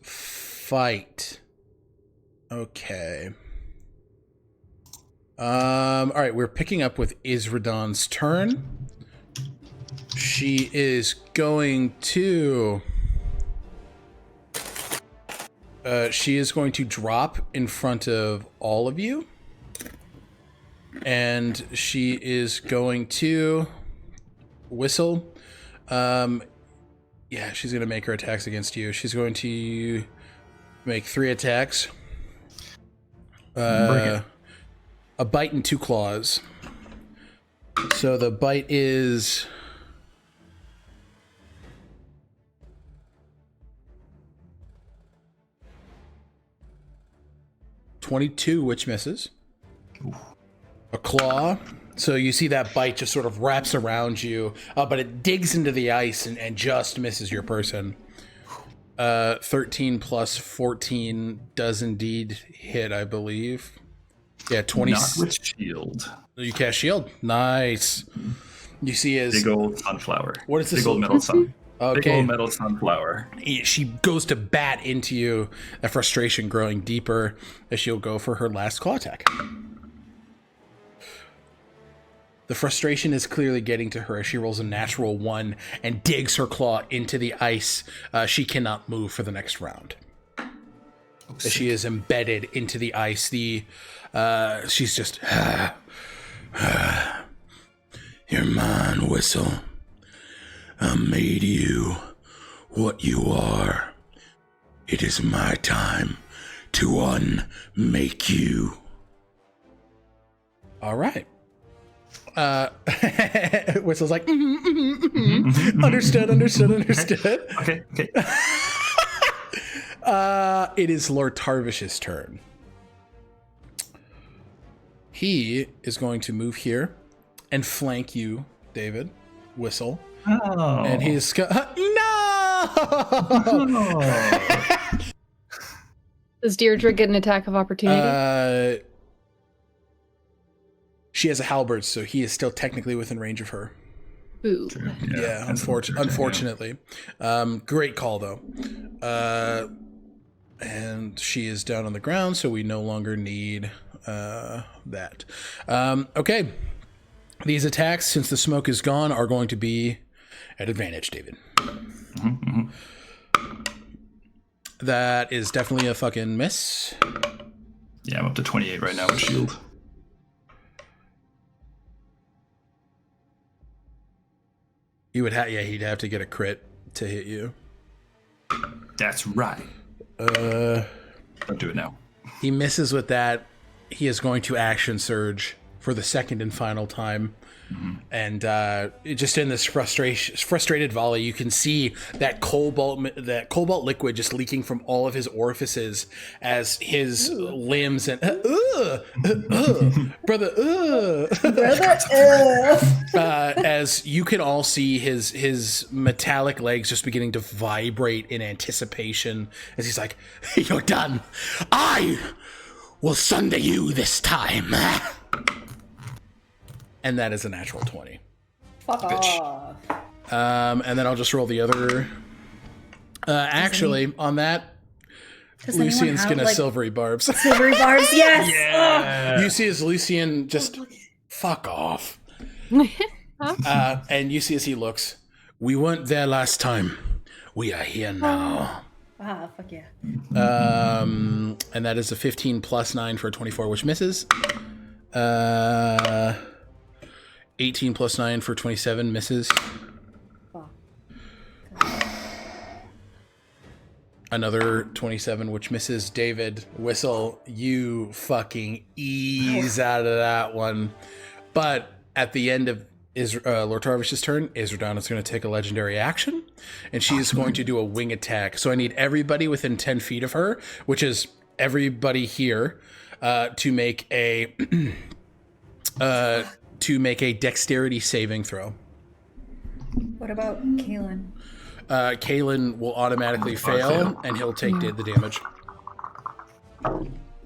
fight. Okay. All right, we're picking up with Izradan's turn. She is going to drop in front of all of you. And she is going to whistle. Yeah, she's going to make her attacks against you. She's going to make 3 attacks. A bite and 2 claws. So the bite is... ...22, which misses. Ooh. A claw. So you see that bite just sort of wraps around you, but it digs into the ice and just misses your person. 13 plus 14 does indeed hit, I believe. Yeah, 20. Not with shield. You cast shield. Nice. You see his... Big old sunflower. What is this? Big old metal sun. Okay. Big old metal sunflower. She goes to bat into you, that frustration growing deeper as she'll go for her last claw attack. The frustration is clearly getting to her as she rolls a natural 1 and digs her claw into the ice. She cannot move for the next round. As she is embedded into the ice. She's just... You're mine, Whistle. I made you what you are. It is my time to unmake you. All right. Whistle's like, understood. Okay. It is Lortarvish's turn. He is going to move here and flank you, David. Whistle. Oh. And he's no. Does Deirdre get an attack of opportunity? She has a halberd, so he is still technically within range of her. Ooh. Yeah, unfortunately. Great call, though. And she is down on the ground, so we no longer need that. Okay. These attacks, since the smoke is gone, are going to be at advantage, David. Mm-hmm. That is definitely a fucking miss. Yeah, I'm up to 28 right now with shield. You would he'd have to get a crit to hit you. That's right. Don't do it now. He misses with that. He is going to action surge for the second and final time. Mm-hmm. And just in this frustrated volley, you can see that cobalt liquid just leaking from all of his orifices as his limbs and brother, as you can all see his metallic legs just beginning to vibrate in anticipation as he's like, "You're done. I will sunday you this time." And that is a natural 20. Fuck off. And then I'll just roll the other. On that, Lucian's gonna silvery barbs. Silvery barbs, yes. Yeah. You see as Lucian just fuck off. And you see as he looks, we weren't there last time. We are here now. Ah, fuck yeah. And that is a 15 plus 9 for a 24, which misses. 18 plus 9 for 27 misses. Fuck. Another 27, which misses. David, Whistle, you fucking ease out of that one. But at the end of Lortarvish's turn, Izradan is going to take a legendary action, and she is going to do a wing attack. So I need everybody within 10 feet of her, which is everybody here, to make a dexterity saving throw. What about Kaelin? Kaelin will automatically fail, and he'll take the damage.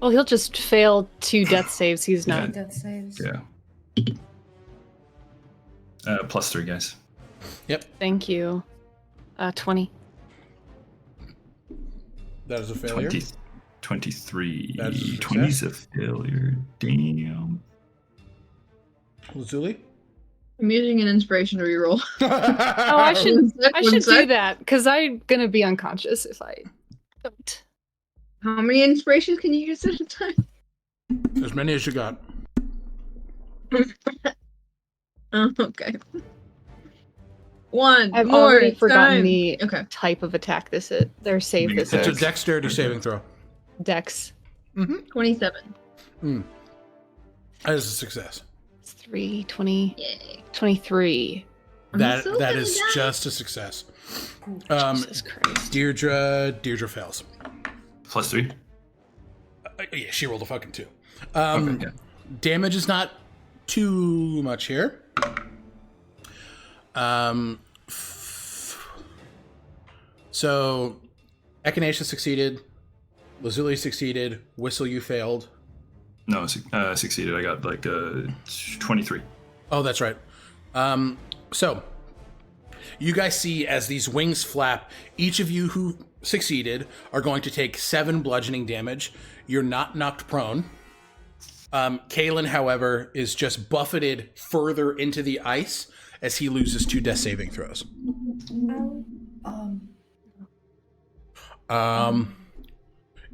Well, he'll just fail 2 death saves. He's not. Death saves. Yeah. +3, guys. Thank you. 20. That is a failure. 23. That's a success. 20 is a failure. Damn. Lazuli? I'm using an inspiration to reroll. Oh, I should One sec, I one should do sec. that because I'm gonna be unconscious if I don't. How many inspirations can you use at a time? As many as you got. Oh, okay. One I've more already forgotten time. the Okay. type of attack this is. Their save Make this a It's a is. dexterity saving throw. Dex. 27. That is a success. It's 3, 20, Yay. 23. I'm That so that gonna is die. just a success. Jesus Christ. Deirdre fails. +3. Yeah, she rolled a fucking 2. Okay, yeah. Damage is not too much here. So Echinacea succeeded. Lazuli succeeded. Whistle, you failed. No, succeeded. I got like 23. Oh, that's right. So you guys see as these wings flap, each of you who succeeded are going to take 7 bludgeoning damage. You're not knocked prone. Kalen, however, is just buffeted further into the ice as he loses 2 death saving throws.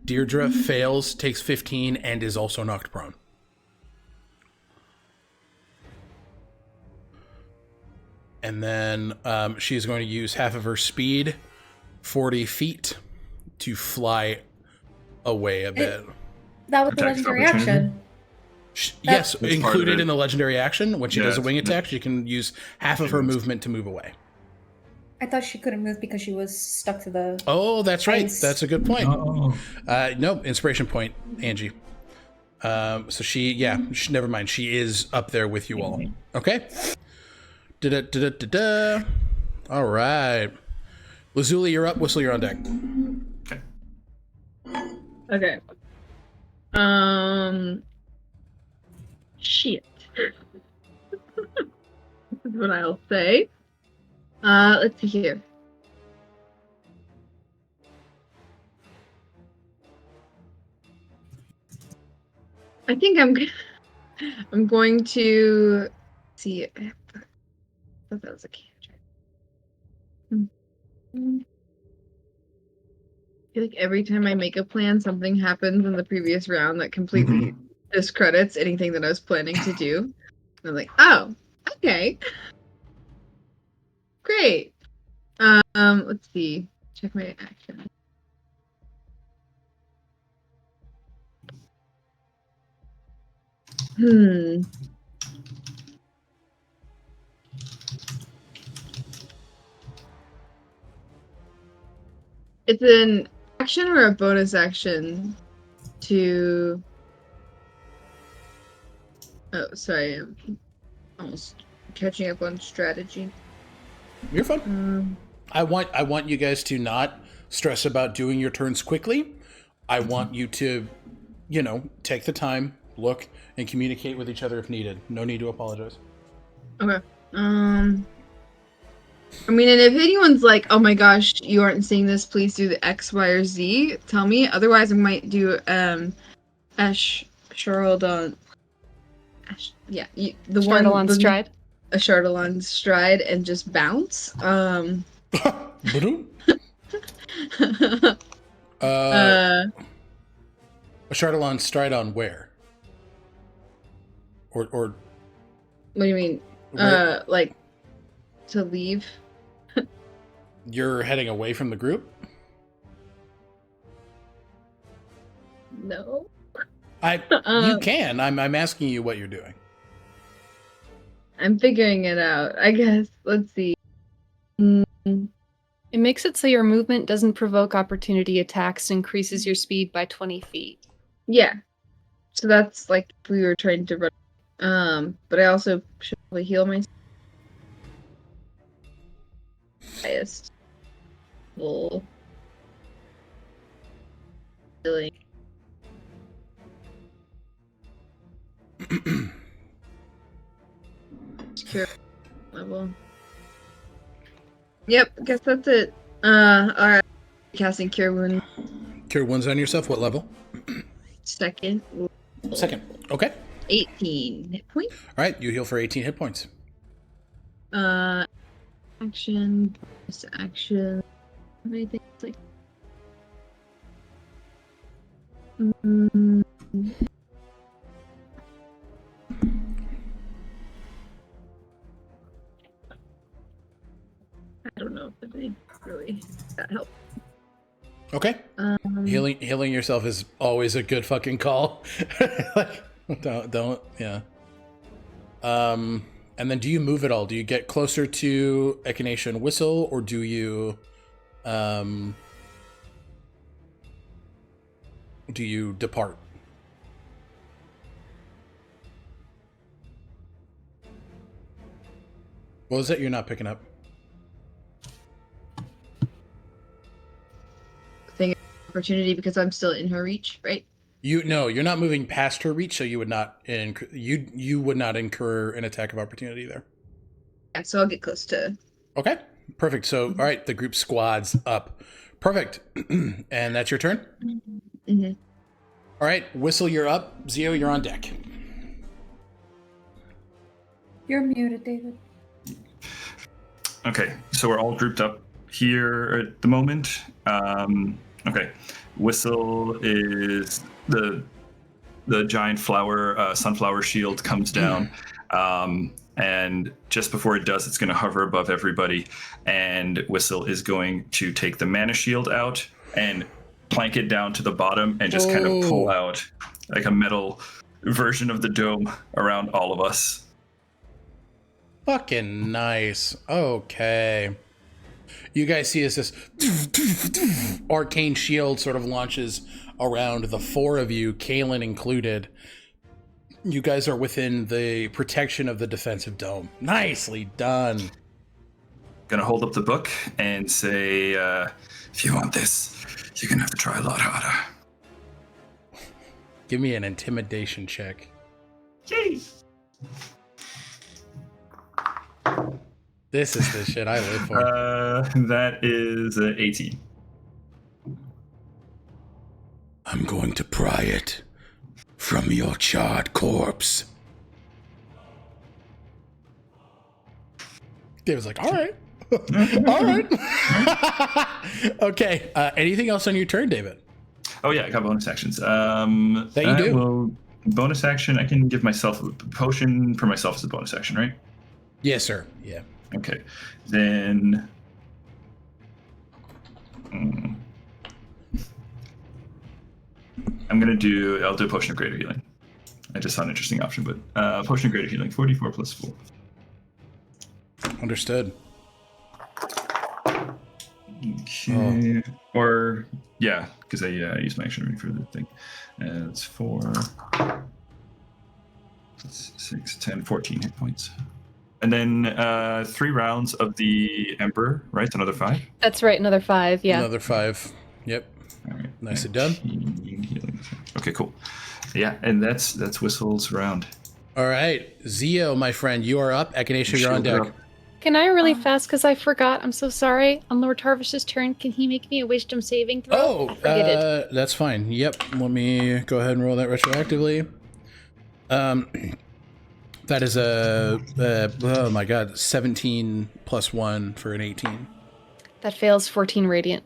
Deirdre fails, takes 15, and is also knocked prone. And then she is going to use half of her speed, 40 feet, to fly away a bit. That was the Attack legendary opportunity? action. Yes, part of included it. in the legendary action. When she Yeah, does a wing it's- attack, she can use half of her movement to move away. I thought she couldn't move because she was stuck to the. Oh, that's right. Nice. That's a good point. Oh. No, inspiration point, Angie. So never mind. She is up there with you all. Okay. Da-da-da-da-da-da. All right. Lazuli, you're up. Whistle, you're on deck. Okay. Okay. Shit. This is what I'll say. Let's see here. I think I'm going to see. I thought that was a cantrip. I feel like every time I make a plan, something happens in the previous round that completely discredits anything that I was planning to do. And I'm like, oh, okay. Great. Let's see. Check my action. It's an action or a bonus action to. Oh, sorry. I'm almost catching up on strategy. You're fine. I want you guys to not stress about doing your turns quickly. I want you to, take the time, look, and communicate with each other if needed. No need to apologize. Okay. I mean, and if anyone's like, "Oh my gosh, you aren't seeing this, please do the X, Y, or Z," tell me. Otherwise, I might do Chardalon. Yeah, the one Startle on stride. A Chardalon stride and just bounce. Ba-doom. Uh, A Chardalon stride on where? Or what do you mean? where- Like to leave? You're heading away from the group? No. You can. I'm asking you what you're doing. I'm figuring it out. I guess. Let's see. It makes it so your movement doesn't provoke opportunity attacks, increases your speed by 20 feet. Yeah. So that's like if we were trying to run. But I also should probably heal myself. Highest full healing. Cure level. Yep, guess that's it. Alright. Casting Cure Wound. Cure wounds on yourself. What level? Second. Second. Okay. 18 hit points. All right. You heal for 18 hit points. Action. Bonus action. How many things? Like. I don't know if they really that help. Okay. Healing yourself is always a good fucking call. Like, don't, yeah. And then do you move at all? Do you get closer to Echinacea and Whistle, or do you depart? What was that you're not picking up? Thing opportunity because I'm still in her reach, right? You're not moving past her reach, so you would not incur an attack of opportunity there. Yeah, so I'll get close to. Okay, perfect. So, all right, the group squads up. Perfect. And that's your turn? Mm-hmm. All right, Whistle, you're up. Zio, you're on deck. You're muted, David. Okay, so we're all grouped up here at the moment. Okay, Whistle is the giant sunflower shield comes down, and just before it does, it's going to hover above everybody, and Whistle is going to take the mana shield out and plank it down to the bottom and just kind of pull out like a metal version of the dome around all of us. Fucking nice. Okay. You guys see as this arcane shield sort of launches around the four of you, Kaelin included. You guys are within the protection of the defensive dome. Nicely done. Gonna hold up the book and say, If you want this, you're gonna have to try a lot harder. Give me an intimidation check. yay! This is the shit I live for. That is 18. I'm going to pry it from your charred corpse. David's like, all right. All right. Okay. Anything else on your turn, David? Oh yeah, I got bonus actions. That you do? Well, bonus action, I can give myself a potion for myself as a bonus action, right? Yes, sir. Yeah. Okay. Then... I'll do a potion of greater healing. I just saw an interesting option, but potion of greater healing, 44 plus 4. Understood. Okay. Or, yeah, because I used my action for the thing. It's 4, 6, 10, 14 hit points. And then 3 rounds of the Emperor, right? Another 5? That's right, another 5, yeah. Another 5. Yep. All right. Nicely done. Healing. Okay, cool. Yeah, and that's Whistle's round. All right. Zio, my friend, you are up. Echinacea, you're on deck. Can I really fast, because I forgot, I'm so sorry. On Lortarvish's turn, can he make me a wisdom saving throw? Oh, I forget it. that's fine. Yep. Let me go ahead and roll that retroactively. That is oh my god, 17 plus 1 for an 18. That fails 14 radiant.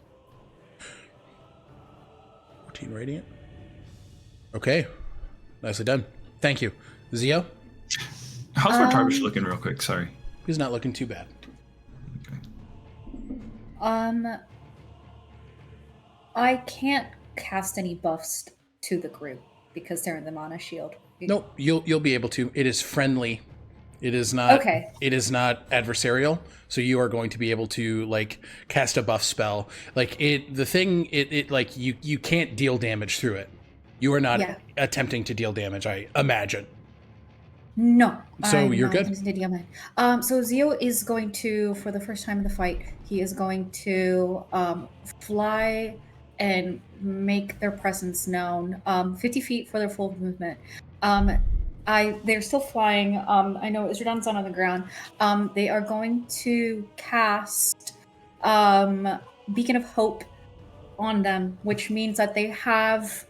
14 radiant. Okay. Nicely done. Thank you. Zio? How's Lortarvish looking real quick? Sorry. He's not looking too bad. Okay. I can't cast any buffs to the group because they're in the mana shield. Nope, you'll be able to. It is friendly. It is not Okay. It is not adversarial, so you are going to be able to like cast a buff spell. Like it like you can't deal damage through it. You are not attempting to deal damage, I imagine. No. So I'm you're not good? using the DMI. So Zio is going to, for the first time in the fight, he is going to fly and make their presence known. 50 feet for their full movement. they're still flying. I know Izradan's on the ground. They are going to cast Beacon of Hope on them, which means that they have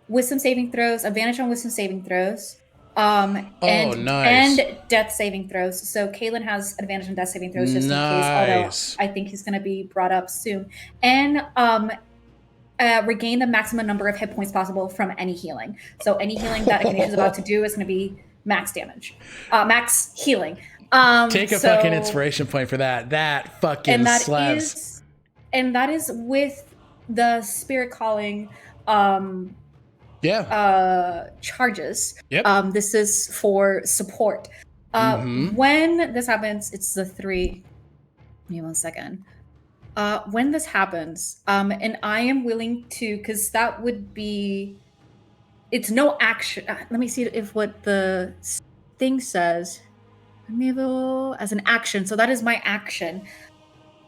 wisdom saving throws, advantage on wisdom saving throws, and nice. death saving throws. So Kaylin has advantage on death saving throws just in case, Nice. although I think he's going to be brought up soon. And regain the maximum number of hit points possible from any healing. So any healing that Echinacea is about to do is going to be max damage, max healing. Take a fucking inspiration point for that. That fucking slaps. And that is with the spirit calling charges. Yep. This is for support. When this happens, it's the 3. Give me 1 second. When this happens, and I am willing to, because that would be, it's no action. Let me see if what the thing says. As an action. So that is my action.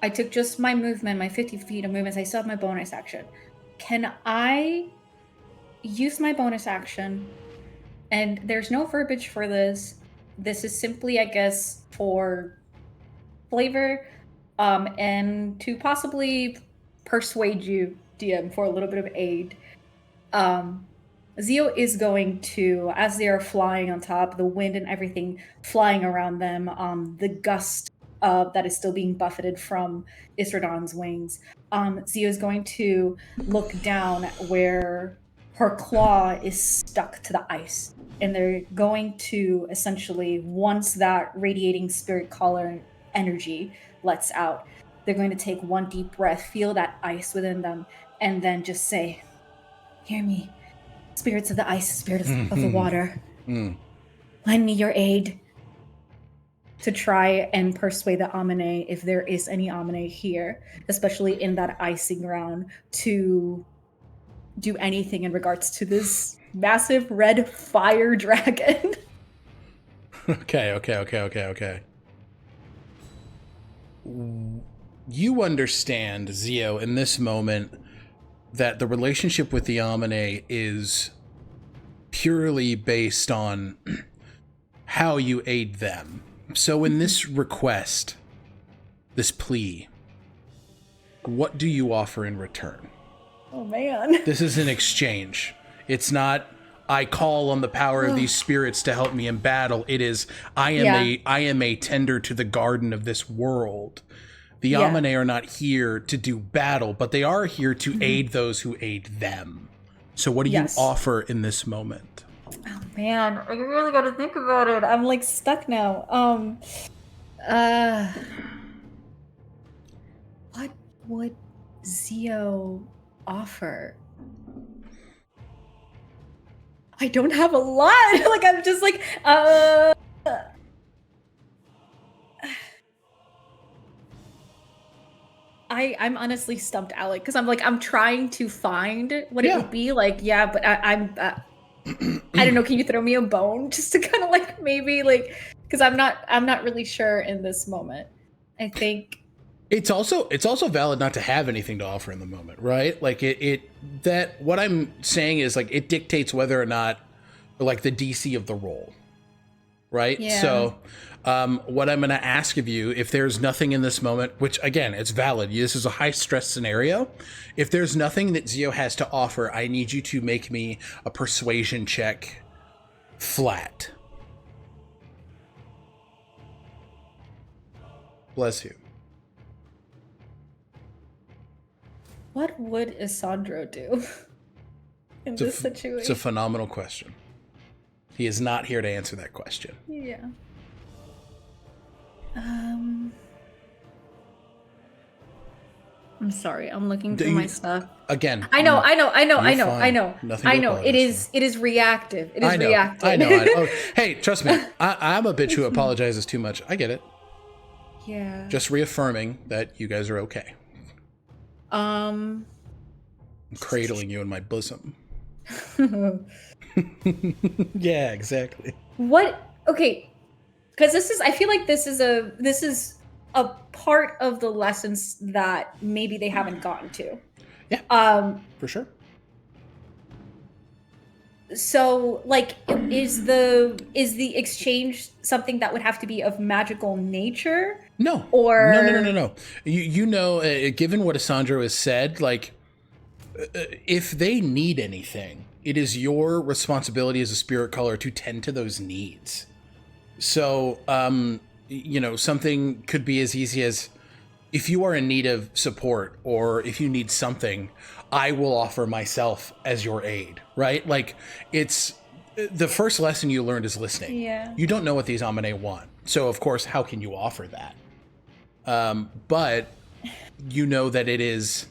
I took just my movement, my 50 feet of movement. I still have my bonus action. Can I use my bonus action? And there's no verbiage for this. This is simply, I guess, for flavor, and to possibly persuade you, DM, for a little bit of aid. Zio is going to, as they are flying on top, the wind and everything flying around them, the gust that is still being buffeted from Izradan's wings. Zio is going to look down where her claw is stuck to the ice. And they're going to essentially, once that radiating spirit caller energy lets out, they're going to take one deep breath, feel that ice within them, and then just say, "Hear me, spirits of the ice, spirits of the water. Lend me your aid," to try and persuade the Amine, if there is any Amine here, especially in that icy ground, to do anything in regards to this massive red fire dragon. Okay. You understand, Zio, in this moment, that the relationship with the Amine is purely based on how you aid them. So in this request, this plea, what do you offer in return? Oh, man. This is an exchange. It's not, I call on the power of these spirits to help me in battle. It is, I am a tender to the garden of this world. The Amine are not here to do battle, but they are here to aid those who aid them. So what do you offer in this moment? Oh, man. I really got to think about it. I'm, like, stuck now. What would Zio offer? I don't have a lot. Like, I'm just like, I'm honestly stumped, Alec, because I'm trying to find what it would be like. Yeah, but I'm I don't know. Can you throw me a bone just to kind of like maybe like, because I'm not really sure in this moment. I think it's also valid not to have anything to offer in the moment, right? Like that what I'm saying is like it dictates whether or not like the DC of the roll, right? Yeah. So what I'm going to ask of you, if there's nothing in this moment, which again, it's valid. This is a high stress scenario. If there's nothing that Zio has to offer, I need you to make me a persuasion check flat. Bless you. What would Isandro do in this situation? It's a phenomenal question. He is not here to answer that question. Yeah. I'm sorry. I'm looking through my stuff. Again. I know. Nothing I know. It is reactive. It is reactive. I know. Oh, hey, trust me. I'm a bitch who apologizes too much. I get it. Yeah. Just reaffirming that you guys are okay. I'm cradling you in my bosom. Yeah, exactly. What? Okay. Because I feel like this is a part of the lessons that maybe they haven't gotten to. Yeah. For sure. So, like, is the exchange something that would have to be of magical nature? No. Or No. You know, given what Asandro has said, like, if they need anything, it is your responsibility as a spirit caller to tend to those needs. So, you know, something could be as easy as, if you are in need of support or if you need something, I will offer myself as your aid, right? Like, it's the first lesson you learned is listening. Yeah. You don't know what these Amane want. So, of course, how can you offer that? But you know that it is,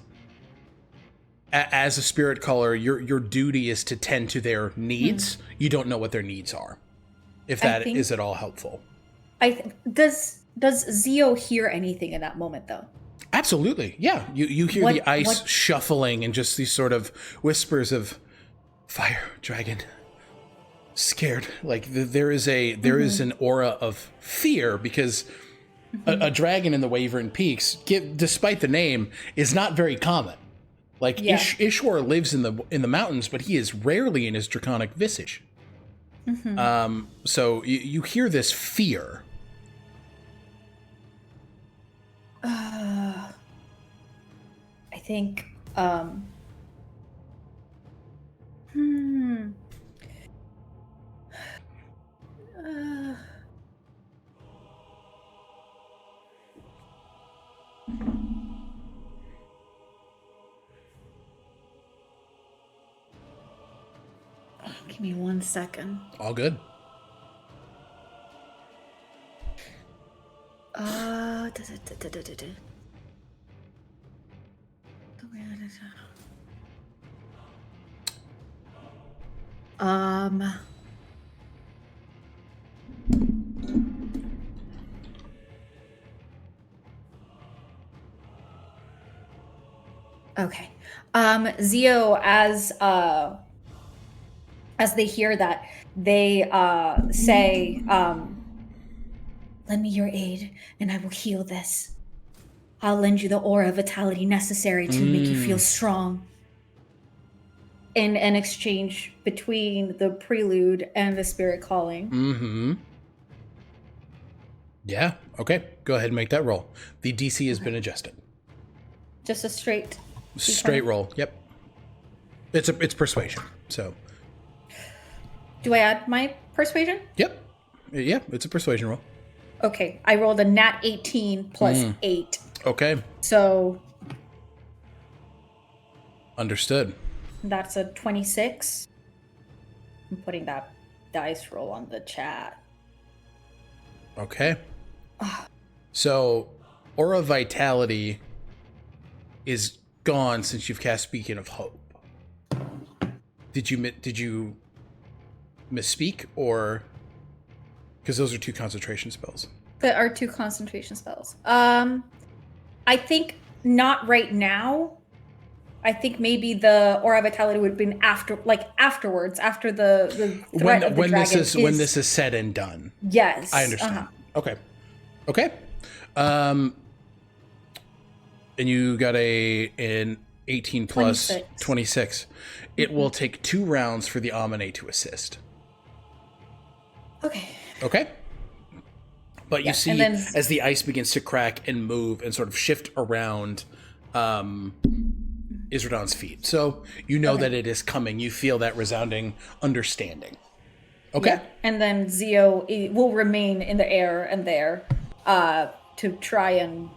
as a spirit caller, your duty is to tend to their needs. You don't know what their needs are, if that is at all helpful. Does Zio hear anything in that moment, though? Absolutely, yeah. You hear the ice shuffling and just these sort of whispers of fire, dragon, scared. Like there is an aura of fear because a dragon in the Wavering Peaks, despite the name, is not very common. Like Ishwar lives in the mountains, but he is rarely in his draconic visage. So you hear this fear. I think. Give me 1 second. All good. Okay. Zio, as they hear that, they say, lend me your aid and I will heal this. I'll lend you the aura of vitality necessary to make you feel strong. In an exchange between the prelude and the spirit calling. Yeah, okay. Go ahead and make that roll. The DC has been adjusted. Just a straight roll, yep. It's persuasion, so. Do I add my persuasion? Yep. Yeah, it's a persuasion roll. Okay, I rolled a nat 18 plus 8. Okay. So. Understood. That's a 26. I'm putting that dice roll on the chat. Okay. So, Aura Vitality is gone since you've cast Beacon of Hope. Did you misspeak, or because those are 2 concentration spells? There are 2 concentration spells. I think not right now. I think maybe the Aura Vitality would have been afterwards, after the threat of the dragon. When this is said and done. Yes. I understand. Okay. And you got an 18 plus 26. It will take 2 rounds for the Amane to assist. Okay. But you see, as the ice begins to crack and move and sort of shift around Izradan's feet. So you know that it is coming. You feel that resounding understanding. Okay. Yeah. And then Zio will remain in the air and there to try and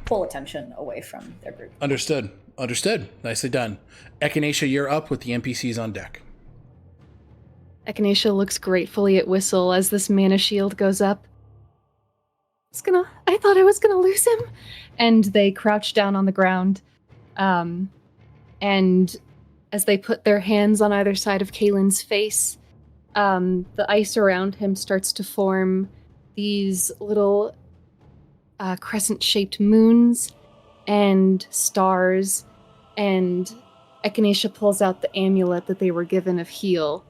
pull attention away from their group. Understood. Nicely done. Echinacea, you're up with the NPCs on deck. Echinacea looks gratefully at Whistle as this mana shield goes up. I thought I was gonna lose him. And they crouch down on the ground. And as they put their hands on either side of Kaylin's face, the ice around him starts to form these little crescent-shaped moons and stars, and Echinacea pulls out the amulet that they were given of heal.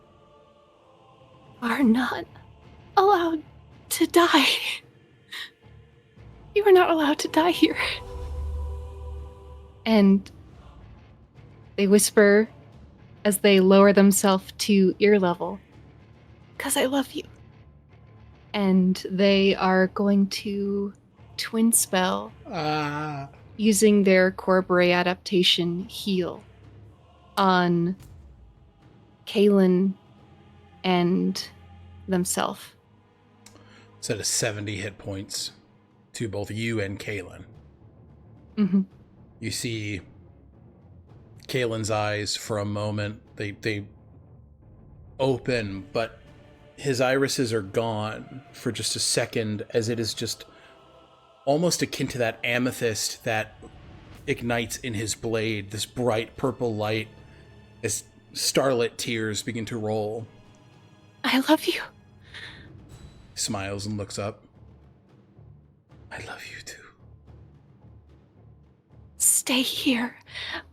Are not allowed to die. You are not allowed to die here. And they whisper as they lower themselves to ear level. 'Cause I love you. And they are going to twin spell using their Corpore adaptation heal on Kaelin and themselves. Set of 70 hit points to both you and Kaelin. Mm-hmm. You see Kaelin's eyes for a moment. They open, but his irises are gone for just a second, as it is just almost akin to that amethyst that ignites in his blade, this bright purple light, as starlit tears begin to roll. I love you. He smiles and looks up. I love you too. Stay here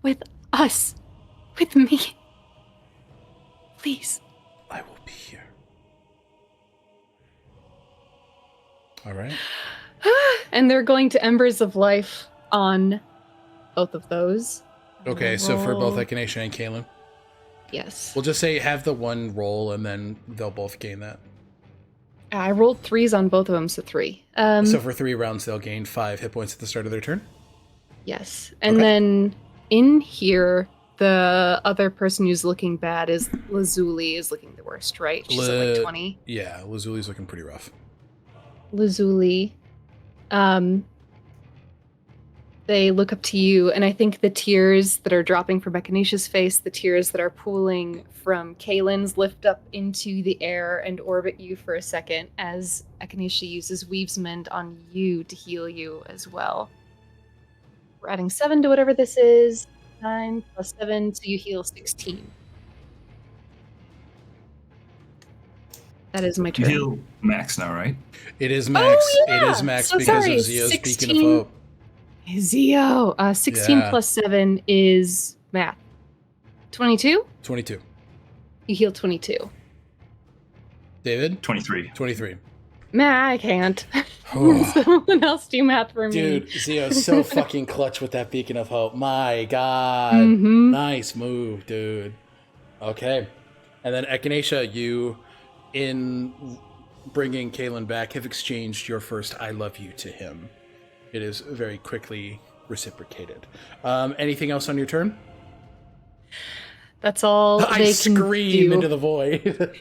with us, with me. Please. I will be here. All right. And they're going to Embers of Life on both of those. Okay, so for both Roll. Echinacea and Kaelin, Yes. we'll just say have the one roll, and then they'll both gain that. I rolled 3s on both of them, so 3. So for 3 rounds, they'll gain 5 hit points at the start of their turn. Yes. And Okay. then in here, the other person who's looking bad is Lazuli is looking the worst, right? She's at like 20. Yeah, Lazuli's looking pretty rough. Lazuli. They look up to you, and I think the tears that are dropping from Echinacea's face, the tears that are pooling from Kaelin's, lift up into the air and orbit you for a second as Echinacea uses Weave's Mend on you to heal you as well. We're adding 7 to whatever this is. 9 plus 7, so you heal 16. That is my You turn. heal max now, right? It is max. yeah! It is max So because sorry, of Zio's Beacon of 16. Hope. Zio. 16 Yeah. plus 7 is math. 22? 22. You heal 22. David? 23. 23. Nah, I can't. Oh. Someone else do math for me. Dude, Zio's so fucking clutch with that Beacon of Hope. My God. Mhm. Nice move, dude. Okay. And then Echinacea, you, in bringing Kaelin back, have exchanged your first I love you to him. It is very quickly reciprocated. Anything else on your turn? That's all I they scream can do. into the void.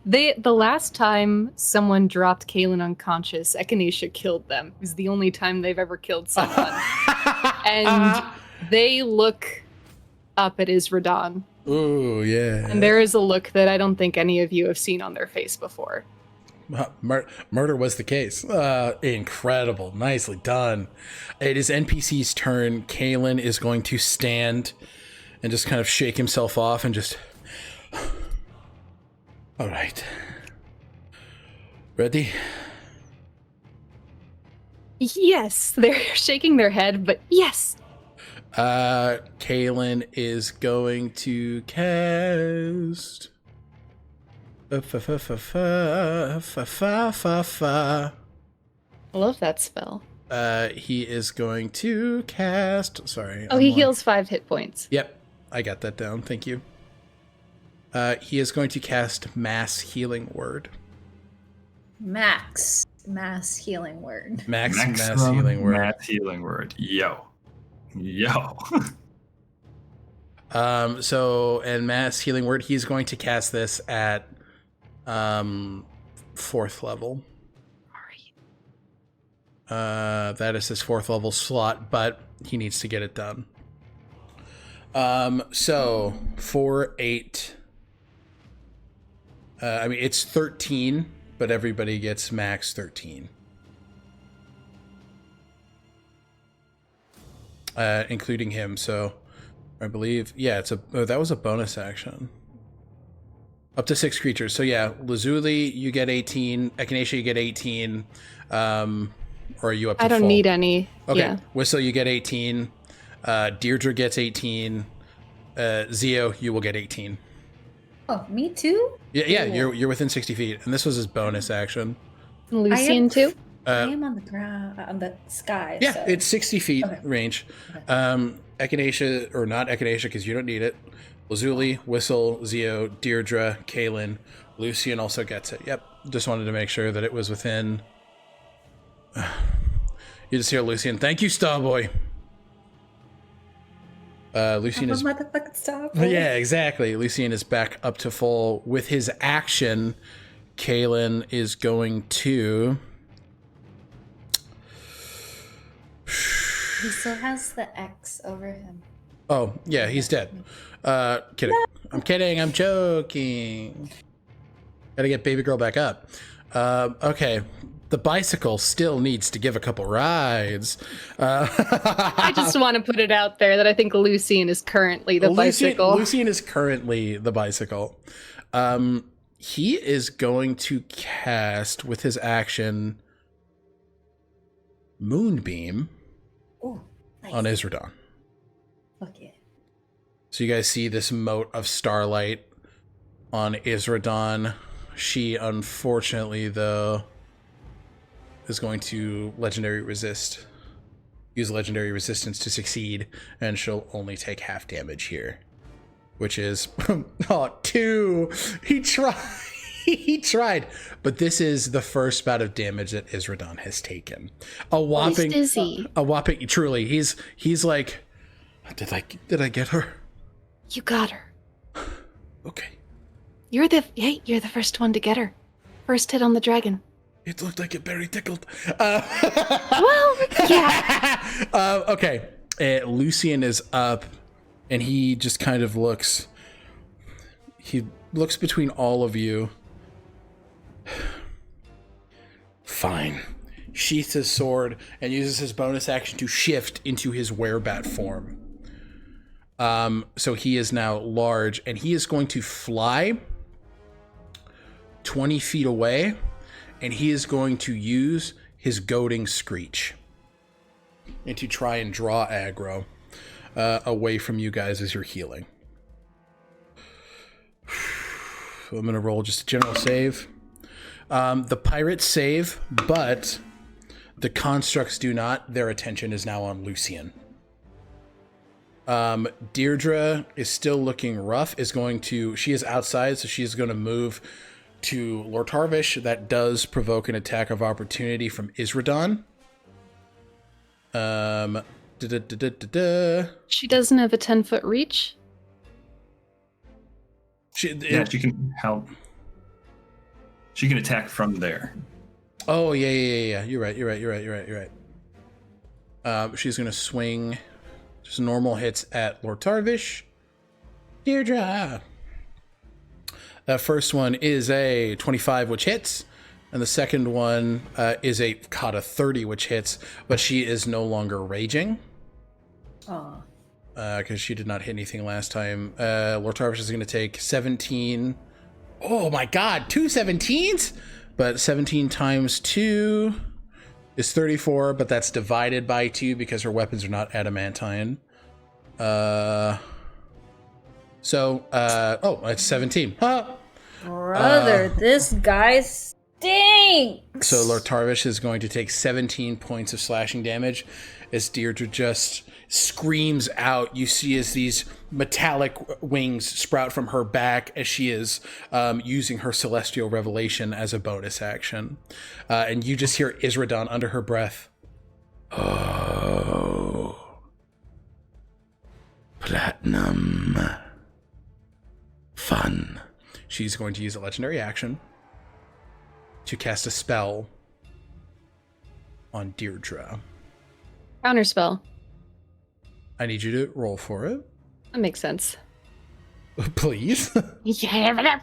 The last time someone dropped Kaelin unconscious, Echinacea killed them. It was the only time they've ever killed someone. And they look up at Izradan. Ooh, yeah. And there is a look that I don't think any of you have seen on their face before. Murder was the case. Incredible. Nicely done. It is NPC's turn. Kaelin is going to stand and just kind of shake himself off and just... All right. Ready? Yes, they're shaking their head, but yes. Kaelin is going to cast... I love that spell. He is going to cast... Sorry. Oh, he heals 5 hit points. Yep. I got that down. Thank you. He is going to cast Mass Healing Word. Max healing word. Max Maximum Healing Word. Mass healing word. Yo. So, and Mass Healing Word, he's going to cast this at 4th level. That is his 4th level slot, but he needs to get it done. So 4, 8. I mean, it's 13, but everybody gets max 13. Including him, so I believe, yeah, that was a bonus action. Up to 6 creatures. So yeah, Lazuli, you get 18. Echinacea, you get 18. Or are you up to I don't full? need any. Okay. Yeah. Whistle, you get 18. Deirdre gets 18. Zio, you will get 18. Oh, me too? Yeah, Cool. you're within 60 feet, and this was his bonus action. Lucian too? I am on the ground, on the sky. Yeah, so. it's 60 feet Okay. range. Okay. Echinacea, or not Echinacea because you don't need it. Lazuli, Whistle, Zio, Deirdre, Kaylin, Lucian also gets it. Yep, just wanted to make sure that it was within. You just hear Lucian. Thank you, Starboy. Lucian is. Motherfucking stop. Yeah, exactly. Lucian is back up to full with his action. Kaylin is going to. He still has the X over him. Oh, yeah, he's dead. Kidding. I'm kidding. I'm joking. Gotta get baby girl back up. Okay. The bicycle still needs to give a couple rides. I just want to put it out there that I think Lucian is currently the bicycle. Lucian is currently the bicycle. He is going to cast, with his action, Moonbeam Oh, nice. on Izradan. Fuck yeah. So you guys see this mote of starlight on Izradan. She, unfortunately, though, is going to use legendary resistance to succeed, and she'll only take half damage here, which is 2. He tried, but this is the first bout of damage that Izradan has taken. A whopping, truly. He's like, did I get her? You got her. Okay. You're the first one to get her. First hit on the dragon. It looked like it very tickled. Well, yeah. Okay. Lucian is up, and he just kind of looks. He looks between all of you. Fine. Sheaths his sword and uses his bonus action to shift into his werebat form. So he is now large, and he is going to fly 20 feet away, and he is going to use his goading screech and to try and draw aggro away from you guys as you're healing. I'm going to roll just a general save. The pirates save, but the constructs do not. Their attention is now on Lucian. Deirdre is still looking rough. She is outside, so she's going to move to Lortarvish. That does provoke an attack of opportunity from Izradan. She doesn't have a 10-foot reach. She can help. She can attack from there. Oh, yeah. You're right. She's going to swing just normal hits at Lortarvish. Deirdre. That first one is a 25, which hits. And the second one is a 30, which hits. But she is no longer raging. Aw. Because she did not hit anything last time. Lortarvish is going to take 17. Oh my god, 2 17s? But 17 times 2 is 34, but that's divided by 2 because her weapons are not adamantine. It's 17. Huh. Brother, this guy stinks! So Lortarvish is going to take 17 points of slashing damage as Deirdre just screams out. You see as these metallic wings sprout from her back as she is using her Celestial Revelation as a bonus action. And you just hear Izradan under her breath. Oh. Platinum. Fun. She's going to use a legendary action to cast a spell on Deirdre. Counterspell. I need you to roll for it. That makes sense. Please. Yeah.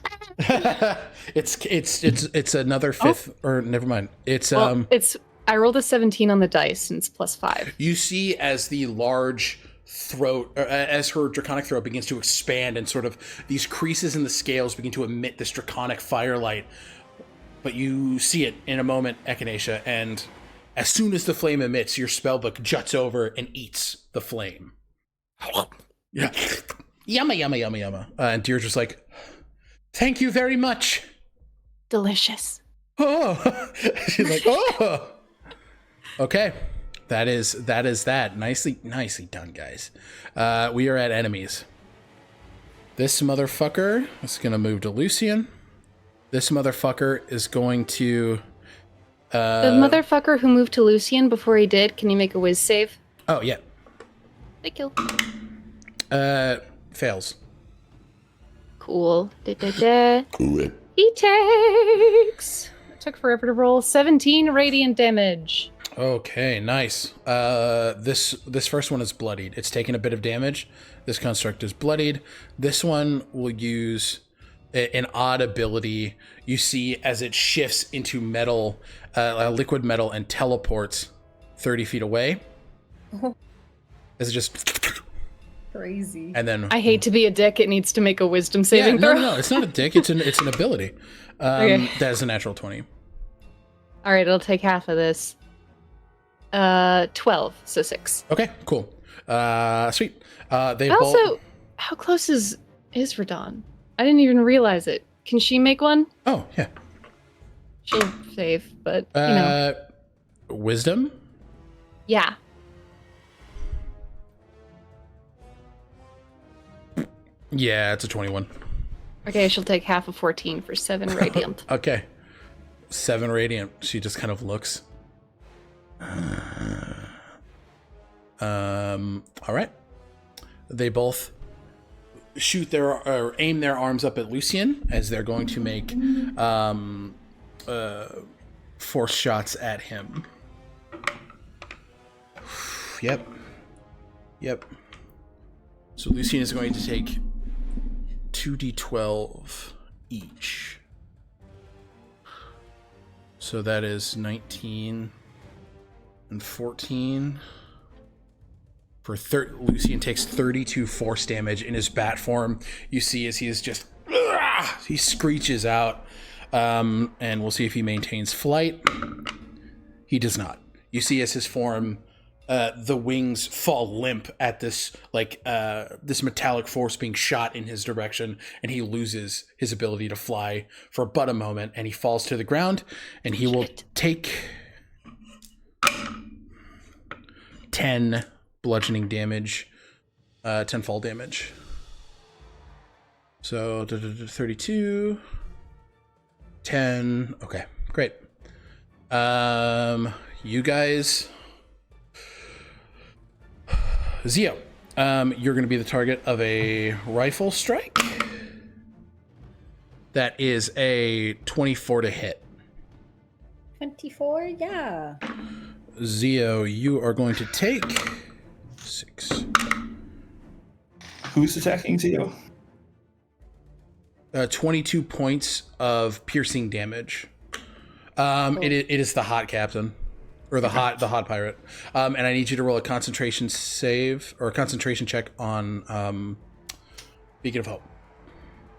It's another fifth, or never mind. I rolled a 17 on the dice and it's +5. You see as the large throat, as her draconic throat begins to expand and sort of these creases in the scales begin to emit this draconic firelight. But you see it in a moment, Echinacea, and as soon as the flame emits, your spellbook juts over and eats the flame. Yeah. Yumma. And Deirdre's like, thank you very much. Delicious. Oh. She's like, oh. Okay. That is that. Nicely done, guys. We are at enemies. This motherfucker is going to move to Lucian. This motherfucker is going to... The motherfucker who moved to Lucian before he did, can you make a whiz save? Oh, yeah. Thank you. Fails. Cool. He takes... It took forever to roll. 17 radiant damage. Okay, nice. This first one is bloodied. It's taken a bit of damage. This construct is bloodied. This one will use an odd ability. You see as it shifts into metal, liquid metal, and teleports 30 feet away. As it just... Crazy. And then... I hate to be a dick. It needs to make a wisdom saving throw. No, it's not a dick. It's an ability. Okay. That is a natural 20. All right, it'll take half of this. 12, so 6. Okay, cool. Sweet. They Also, how close is Izradan? I didn't even realize it. Can she make one? Oh, yeah. She'll save, but, you know. Wisdom? Yeah. Yeah, it's a 21. Okay, she'll take half of 14 for 7 radiant. Okay. 7 radiant. She just kind of looks. All right. They both shoot or aim their arms up at Lucian as they're going to make force shots at him. Yep. So Lucian is going to take 2d12 each. So that is 19 and 14. Lucian takes 32 force damage in his bat form. You see as he is just... he screeches out. And we'll see if he maintains flight. He does not. You see as his form... the wings fall limp at this this metallic force being shot in his direction, and he loses his ability to fly for but a moment, and he falls to the ground, and he will take 10 bludgeoning damage, 10 fall damage. So 32, 10. Okay, great. You guys. Zio, you're going to be the target of a rifle strike. That is a 24 to hit. 24, yeah. Zio, you are going to take 6. Who's attacking Zio? 22 points of piercing damage. It is the hot captain. Or the hot pirate. And I need you to roll a concentration save or a concentration check on Beacon of Hope.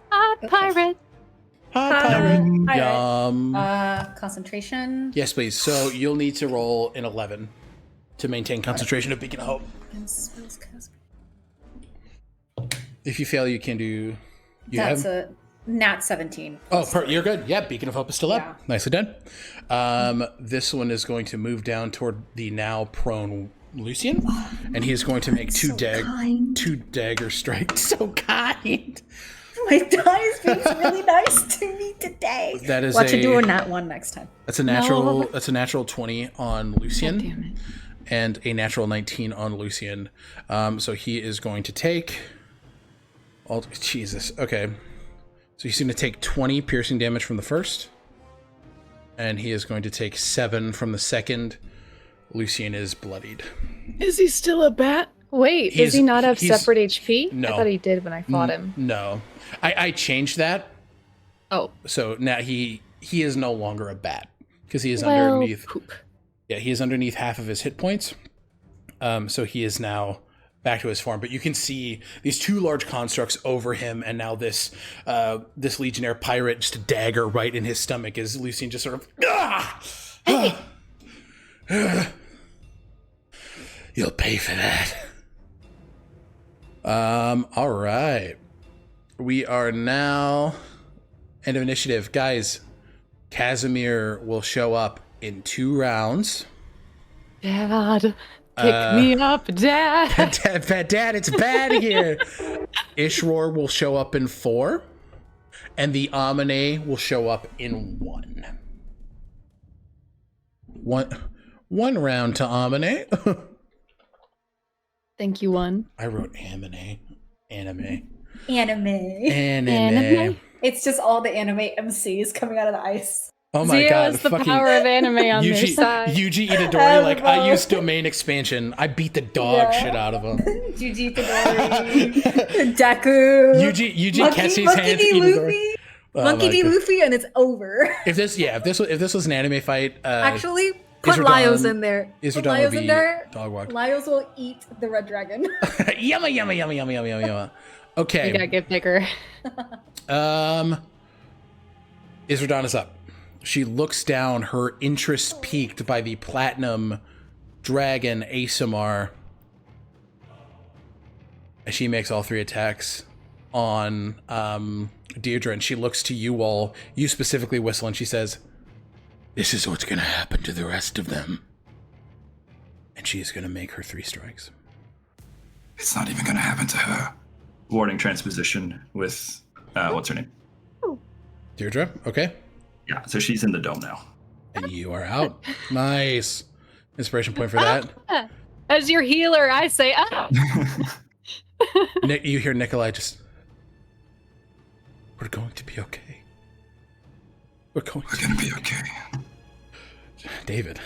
Hot pirate. Hot pirate. Pirate. Yum. Concentration. Yes, please. So you'll need to roll an 11 to maintain concentration of Beacon of Hope. If you fail, you can do... That's a nat 17. Oh, you're good. Yeah, Beacon of Hope is still up. Yeah. Nicely done. This one is going to move down toward the now prone Lucian, and he is going to make two dagger strikes. So kind. My dice being really nice to me today. That is Watch you do a nat 1 next time. That's a natural. No. That's a natural 20 on Lucian, damn it. And a natural 19 on Lucian. So he is going to take. Oh, Jesus. Okay. So he's going to take 20 piercing damage from the first. And he is going to take 7 from the second. Lucian is bloodied. Is he still a bat? Wait, does he not have separate HP? No. I thought he did when I fought him. No. I changed that. Oh. So now he is no longer a bat. Because he is underneath... Poop. Yeah, he is underneath half of his hit points. So he is now... back to his form, but you can see these two large constructs over him, and now this legionnaire pirate, just a dagger right in his stomach, as Lucian just sort of you'll pay for that. All right, we are now end of initiative, guys. Casimir will show up in 2 rounds. Dad, pick me up, Dad. Dad, it's bad here. Ishror will show up in 4, and the Amine will show up in 1. One round to Amine. Thank you, one. I wrote Amine. Anime. It's just all the anime MCs coming out of the ice. Oh my Zero god. is the power of anime on their side. Yuji Itadori, like, I used domain expansion. I beat the dog shit out of him. Yuji Itadori. Deku. Yuji Kessi's hands. Luffy. Monkey D. Luffy, and it's over. If this was an anime fight, actually, put Izradan- Lyos in there. Izradan Put Lyos would be in there. dog walk. Lyos will eat the red dragon. Yummy, yummy, yummy, yummy, yummy, yummy. Okay. You gotta get bigger. Izradan is up. She looks down, her interest piqued by the platinum dragon Aasimar, as she makes all 3 attacks on Deirdre, and she looks to you all, you specifically, Whistle, and she says, "This is what's gonna happen to the rest of them." And she is gonna make her 3 strikes. It's not even gonna happen to her. Warning transposition with what's her name? Deirdre, okay. Yeah, so she's in the dome now. And you are out. Nice. Inspiration point for that. As your healer, I say, You hear Nikolai just, "We're going to be okay. We're gonna be okay." David.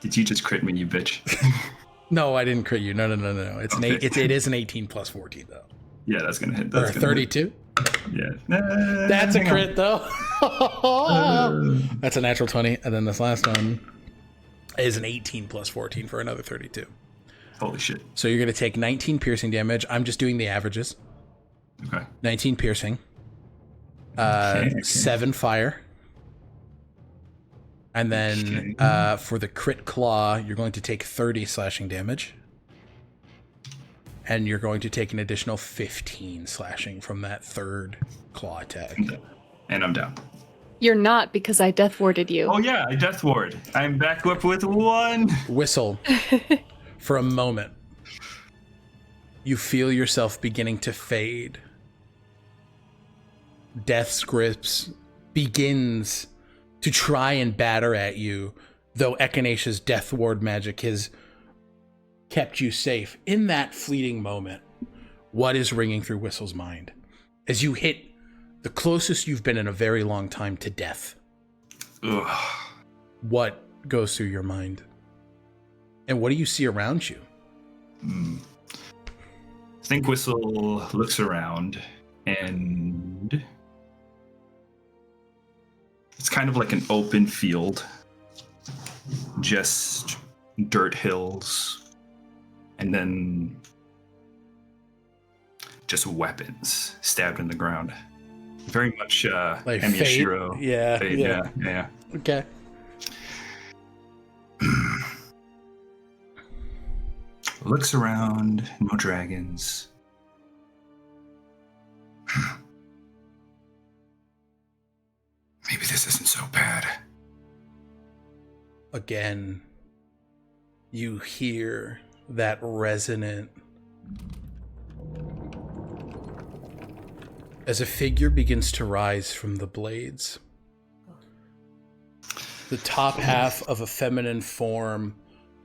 Did you just crit me, you bitch? No, I didn't crit you. No. It's Okay. it is an 18 plus 14 though. Yeah, that's gonna hit. Or That's gonna 32. Hit. Yeah. That's a Hang on. crit though. That's a natural 20, and then this last one is an 18 plus 14 for another 32. Holy shit. So you're gonna take 19 piercing damage. I'm just doing the averages. Okay. 19 piercing. Okay. 7 fire. And then for the crit claw, you're going to take 30 slashing damage. And you're going to take an additional 15 slashing from that 3rd claw attack. And I'm down. You're not, because I death warded you. Oh yeah, I death ward. I'm back up with 1. Whistle. For a moment, you feel yourself beginning to fade. Death's grips begins to try and batter at you, though Echinacea's death ward magic has kept you safe. In that fleeting moment, what is ringing through Whistle's mind as you hit the closest you've been in a very long time to death? Ugh. What goes through your mind? And what do you see around you? I think Whistle looks around, and it's kind of like an open field, just dirt hills, and then just weapons stabbed in the ground. Very much Like Emiyashiro. Yeah, Fate, yeah. Okay. Looks around, no dragons. Maybe this isn't so bad. Again, you hear that resonant as a figure begins to rise from the blades. The top half of a feminine form,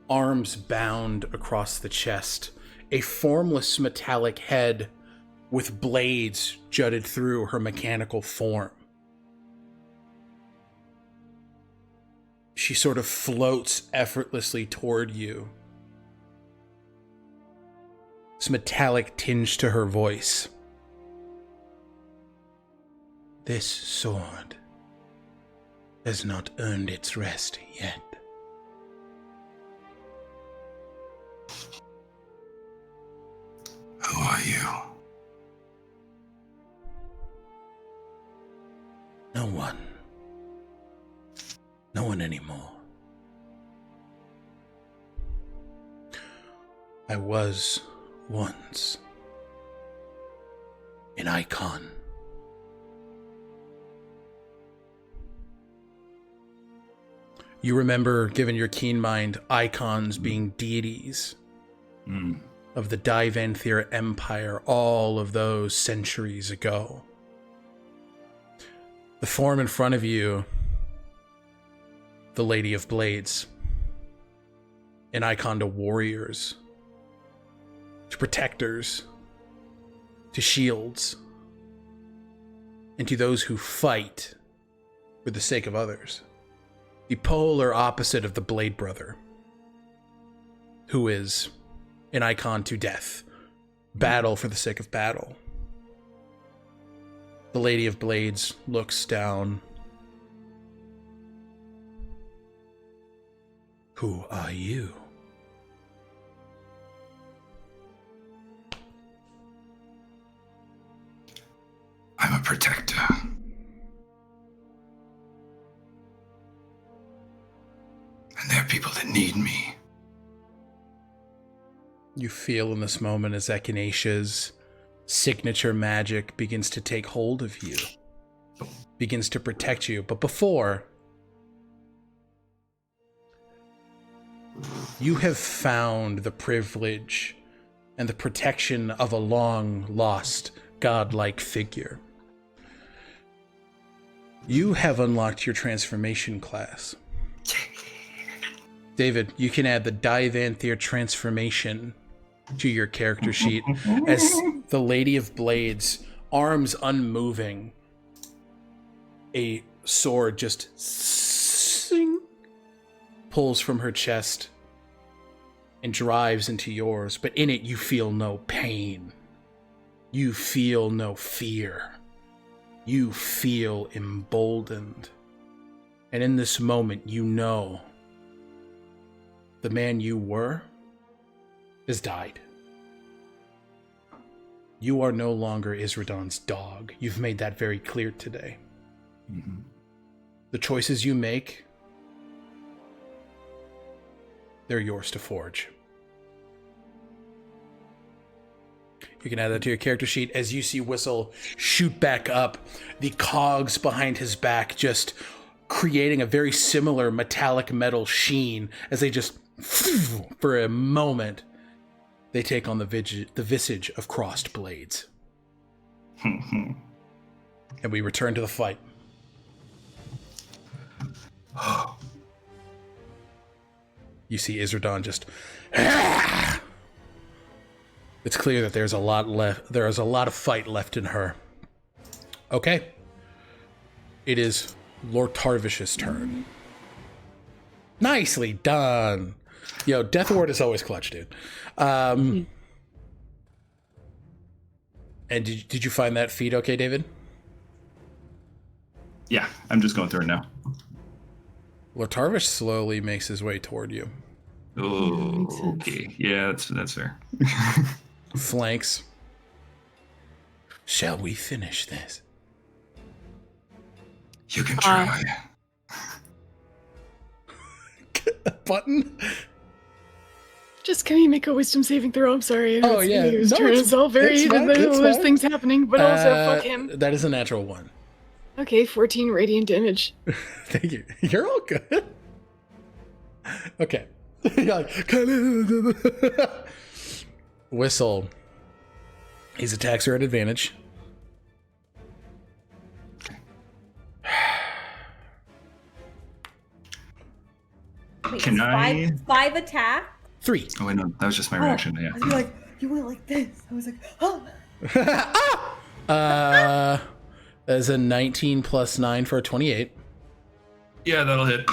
arms bound across the chest, a formless metallic head with blades jutted through her mechanical form. She sort of floats effortlessly toward you. This metallic tinge to her voice. This sword has not earned its rest yet. Who are you? No one. No one anymore. I was once an icon. You remember, given your keen mind, icons being deities of the Divanthiir Empire all of those centuries ago. The form in front of you, the Lady of Blades, an icon to warriors, to protectors, to shields, and to those who fight for the sake of others. The polar opposite of the Blade Brother, who is an icon to death, battle for the sake of battle. The Lady of Blades looks down. Who are you? I'm a protector. And there are people that need me. You feel in this moment as Echinacea's signature magic begins to take hold of you, begins to protect you. But before, you have found the privilege and the protection of a long-lost godlike figure. You have unlocked your transformation class. David, you can add the Divanthiir transformation to your character sheet as the Lady of Blades, arms unmoving, a sword just sing, pulls from her chest and drives into yours, but in it you feel no pain. You feel no fear. You feel emboldened. And in this moment, you know the man you were has died. You are no longer Izradan's dog. You've made that very clear today. Mm-hmm. The choices you make, they're yours to forge. You can add that to your character sheet as you see Whistle shoot back up, the cogs behind his back just creating a very similar metallic metal sheen as they just, for a moment, they take on the visage of crossed blades. And we return to the fight. You see Izradan just... It's clear that there's a lot left. There is a lot of fight left in her. Okay. It is Lortarvish's turn. Nicely done. Yo, Death Ward is always clutch, dude. And did you find that feed okay, David? Yeah, I'm just going through it now. Lortarvish slowly makes his way toward you. Oh, okay. Yeah, that's fair. Flanks. Shall we finish this? You can try. Button? Just can you make a wisdom saving throw? I'm sorry. Oh, yeah. He was No, trying to solve it's fine, those things happening, but also fuck him. That is a natural one. Okay, 14 radiant damage. Thank you. You're all good. Okay. You're like, Whistle. His attacks are at advantage. Wait, Can I- five attack? 3. Oh, wait, no, that was just my reaction. Yeah. I was like, you went like this. I was like, oh. That's a 19 plus 9 for a 28. Yeah, that'll hit.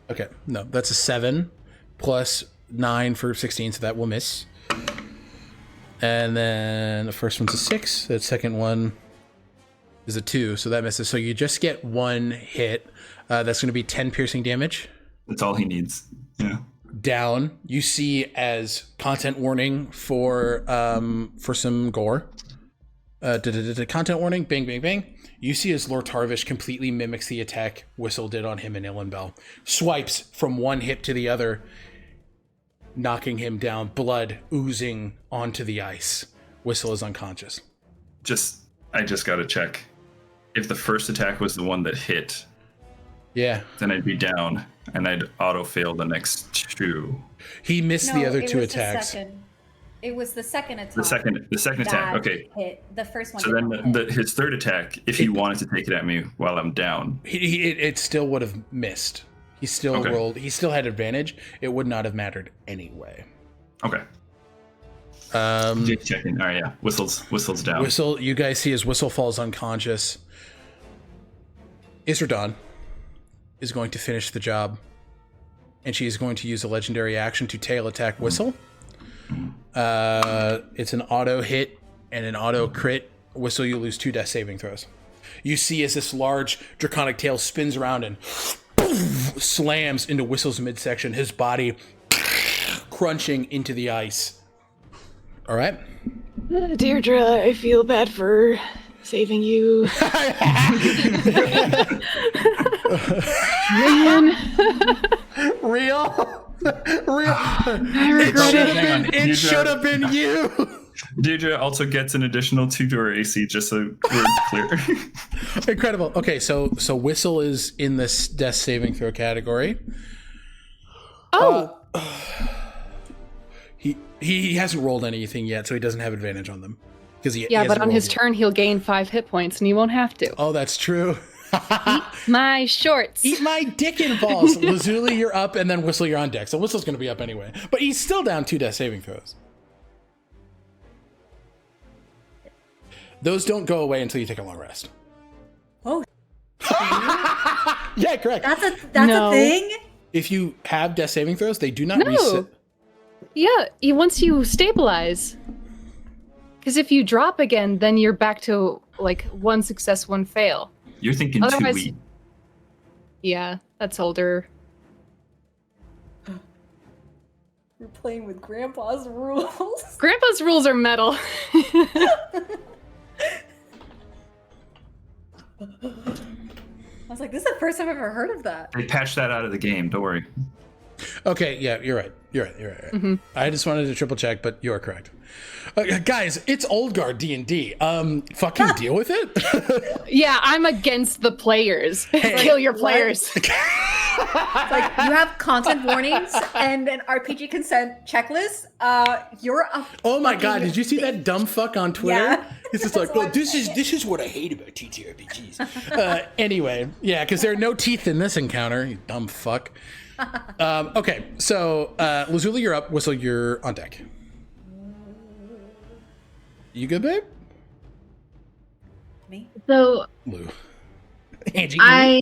Okay, no, that's a 7 plus 9 for 16, so that will miss. And then the first one's a 6. The second one is a 2, so that misses. So you just get one hit. That's going to be 10 piercing damage. That's all he needs. Yeah. Down. You see as content warning for some gore. Content warning. Bang, bang, bang. You see as Lortarvish completely mimics the attack Whistle did on him in Illenbell. Swipes from one hip to the other, knocking him down, blood oozing onto the ice. Whistle is unconscious. I just got to check. if the first attack was the one that hit, Yeah. then I'd be down, and I'd auto-fail the next 2. He missed the other 2 attacks. It was the second attack. The second attack, that okay. Hit. The first one. So then his third attack, if he wanted to take it at me while I'm down. It still would have missed. He still rolled. He still had advantage. It would not have mattered anyway. Okay. Just checking. All right, yeah. Whistle's down. Whistle, you guys see as Whistle falls unconscious. Izradan is going to finish the job, and she is going to use a legendary action to tail attack Whistle. It's an auto hit and an auto crit. Whistle, you lose 2 death saving throws. You see as this large draconic tail spins around and slams into Whistle's midsection, his body crunching into the ice. All right. Deirdre, I feel bad for saving you. Man. Real. I regret it. It should have been you. Deirdre also gets an additional 2 to her AC, just so we're clear. Incredible. Okay, so Whistle is in this death saving throw category. Oh. He hasn't rolled anything yet, so he doesn't have advantage on them. But on his turn, he'll gain 5 hit points, and he won't have to. Oh, that's true. Eat my shorts. Eat my dick and balls. Lazuli, you're up, and then Whistle, you're on deck. So Whistle's going to be up anyway. But he's still down 2 death saving throws. Those don't go away until you take a long rest. Oh. Yeah, correct. That's a thing? If you have death saving throws, they do not reset. Yeah, once you stabilize. Because if you drop again, then you're back to, 1 success, 1 fail. You're thinking Otherwise, 2 weeks. Yeah, that's older. You're playing with Grandpa's rules. Grandpa's rules are metal. I was like, this is the first time I've ever heard of that. They patched that out of the game. Don't worry. Okay, yeah, you're right. Mm-hmm. I just wanted to triple check, but you're correct. Guys, it's old guard D&D. Fucking deal with it. Yeah, I'm against the players. Kill your players. It's like, you have content warnings and an RPG consent checklist. You're a Oh my god, did you see that dumb fuck on Twitter? Yeah. He's just like, oh, this is what I hate about TTRPGs. Anyway, yeah, because there are no teeth in this encounter, you dumb fuck. Okay, so Lazuli, you're up. Whistle, you're on deck. You good, babe? Me? So Lou. Angie, I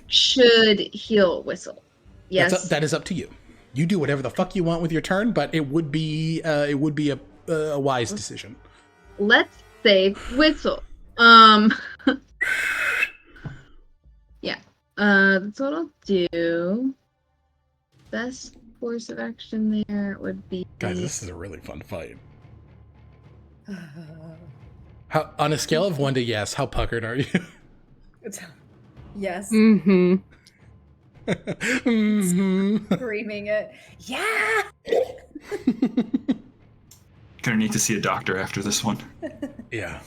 should heal Whistle. Yes. that is up to you. You do whatever the fuck you want with your turn, but it would be a wise decision. Let's save Whistle. Yeah. That's what I'll do. Best course of action there would be. Guys, this is a really fun fight. How, on a scale of 1 to yes, how puckered are you? Yes. Mm-hmm. Screaming it. Yeah! Gonna need to see a doctor after this one. Yeah.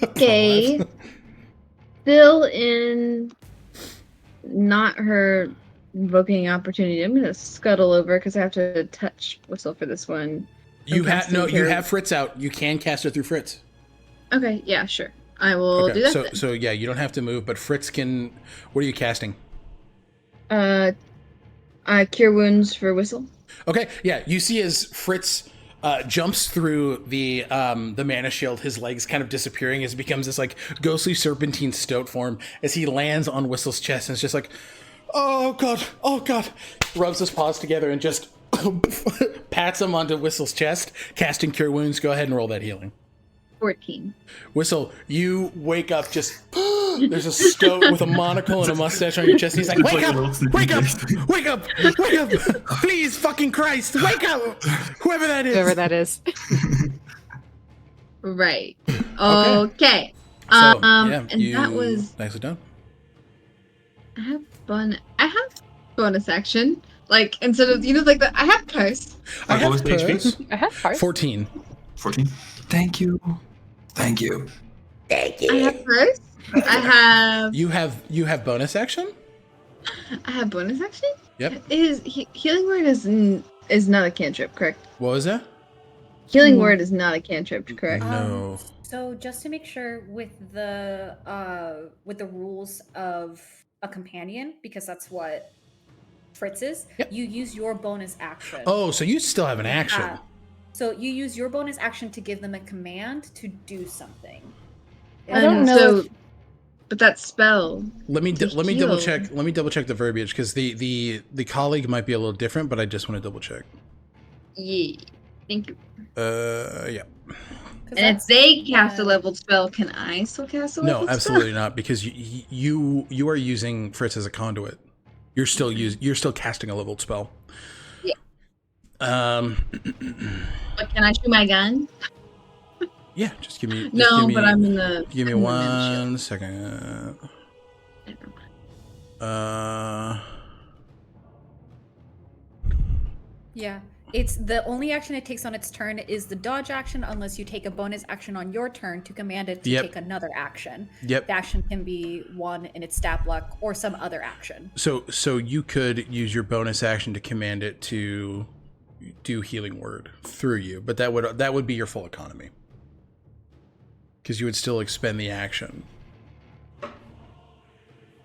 Okay. Still in not her invoking opportunity. I'm gonna scuttle over because I have to touch Whistle for this one. You have Fritz out. You can cast it through Fritz. Okay, yeah, sure. I will do that. then. So yeah, you don't have to move, but Fritz can. What are you casting? Cure wounds for Whistle. Okay, yeah, you see as Fritz jumps through the mana shield, his legs kind of disappearing as it becomes this ghostly serpentine stoat form as he lands on Whistle's chest and it's just like, oh god, rubs his paws together and just pats him onto Whistle's chest, casting Cure Wounds. Go ahead and roll that healing. 14. Whistle, you wake up just there's a stoat with a monocle and a mustache on your chest. He's like, wake up, please, fucking Christ, wake up, whoever that is. Right. Okay. So, and that was nicely done. I have bonus action. Instead of I have curse. I have what was the HP? I have parts. 14. 14. Thank you. Thank I have first. I have. You have bonus action? I have bonus action. Yep. Healing word is not a cantrip, correct? What was that? Healing No. word is not a cantrip, correct? No. So just to make sure with the rules of a companion, because that's what Fritz is, Yep. you use your bonus action. Oh, so you still have an action. So you use your bonus action to give them a command to do something. I don't know. But that spell. Let me to double heal. check. Let me double check the verbiage because the colleague might be a little different, but I just want to double check. Yeah. Thank you. Yeah. And if they cast a leveled spell, can I still cast a leveled No, absolutely not, because you are using Fritz as a conduit. You're still casting a leveled spell. Yeah. But can I shoot my gun? Yeah, just give me. But I'm in the. Give me I'm in the 1 shield. second. Never mind. Yeah. It's the only action it takes on its turn is the dodge action, unless you take a bonus action on your turn to command it to take another action. Yep. The action can be one in its stat block or some other action. So you could use your bonus action to command it to do healing word through you, but that would be your full economy. Because you would still expend the action.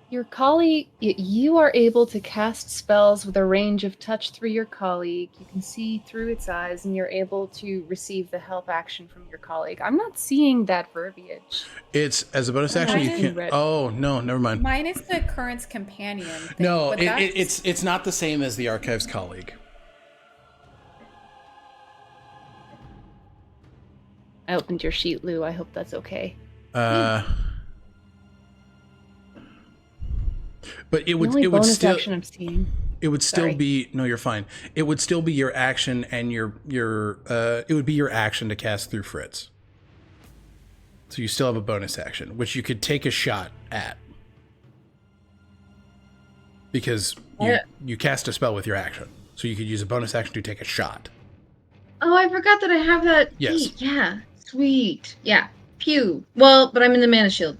Your colleague, you are able to cast spells with a range of touch through your colleague. You can see through its eyes, and you're able to receive the help action from your colleague. I'm not seeing that verbiage. It's as a bonus action. You can. Oh no, never mind. Mine is the current's companion thing, No, but it's not the same as the archives colleague. I opened your sheet, Lou. I hope that's okay. But it would bonus still action I'm seeing. It would still Sorry. be no, you're fine. It would still be your action, and your it would be your action to cast through Fritz. So you still have a bonus action, which you could take a shot at, because you cast a spell with your action, so you could use a bonus action to take a shot. Oh, I forgot that I have that. Yes. feat. Yeah. Sweet. Yeah. Pew. Well, but I'm in the mana shield.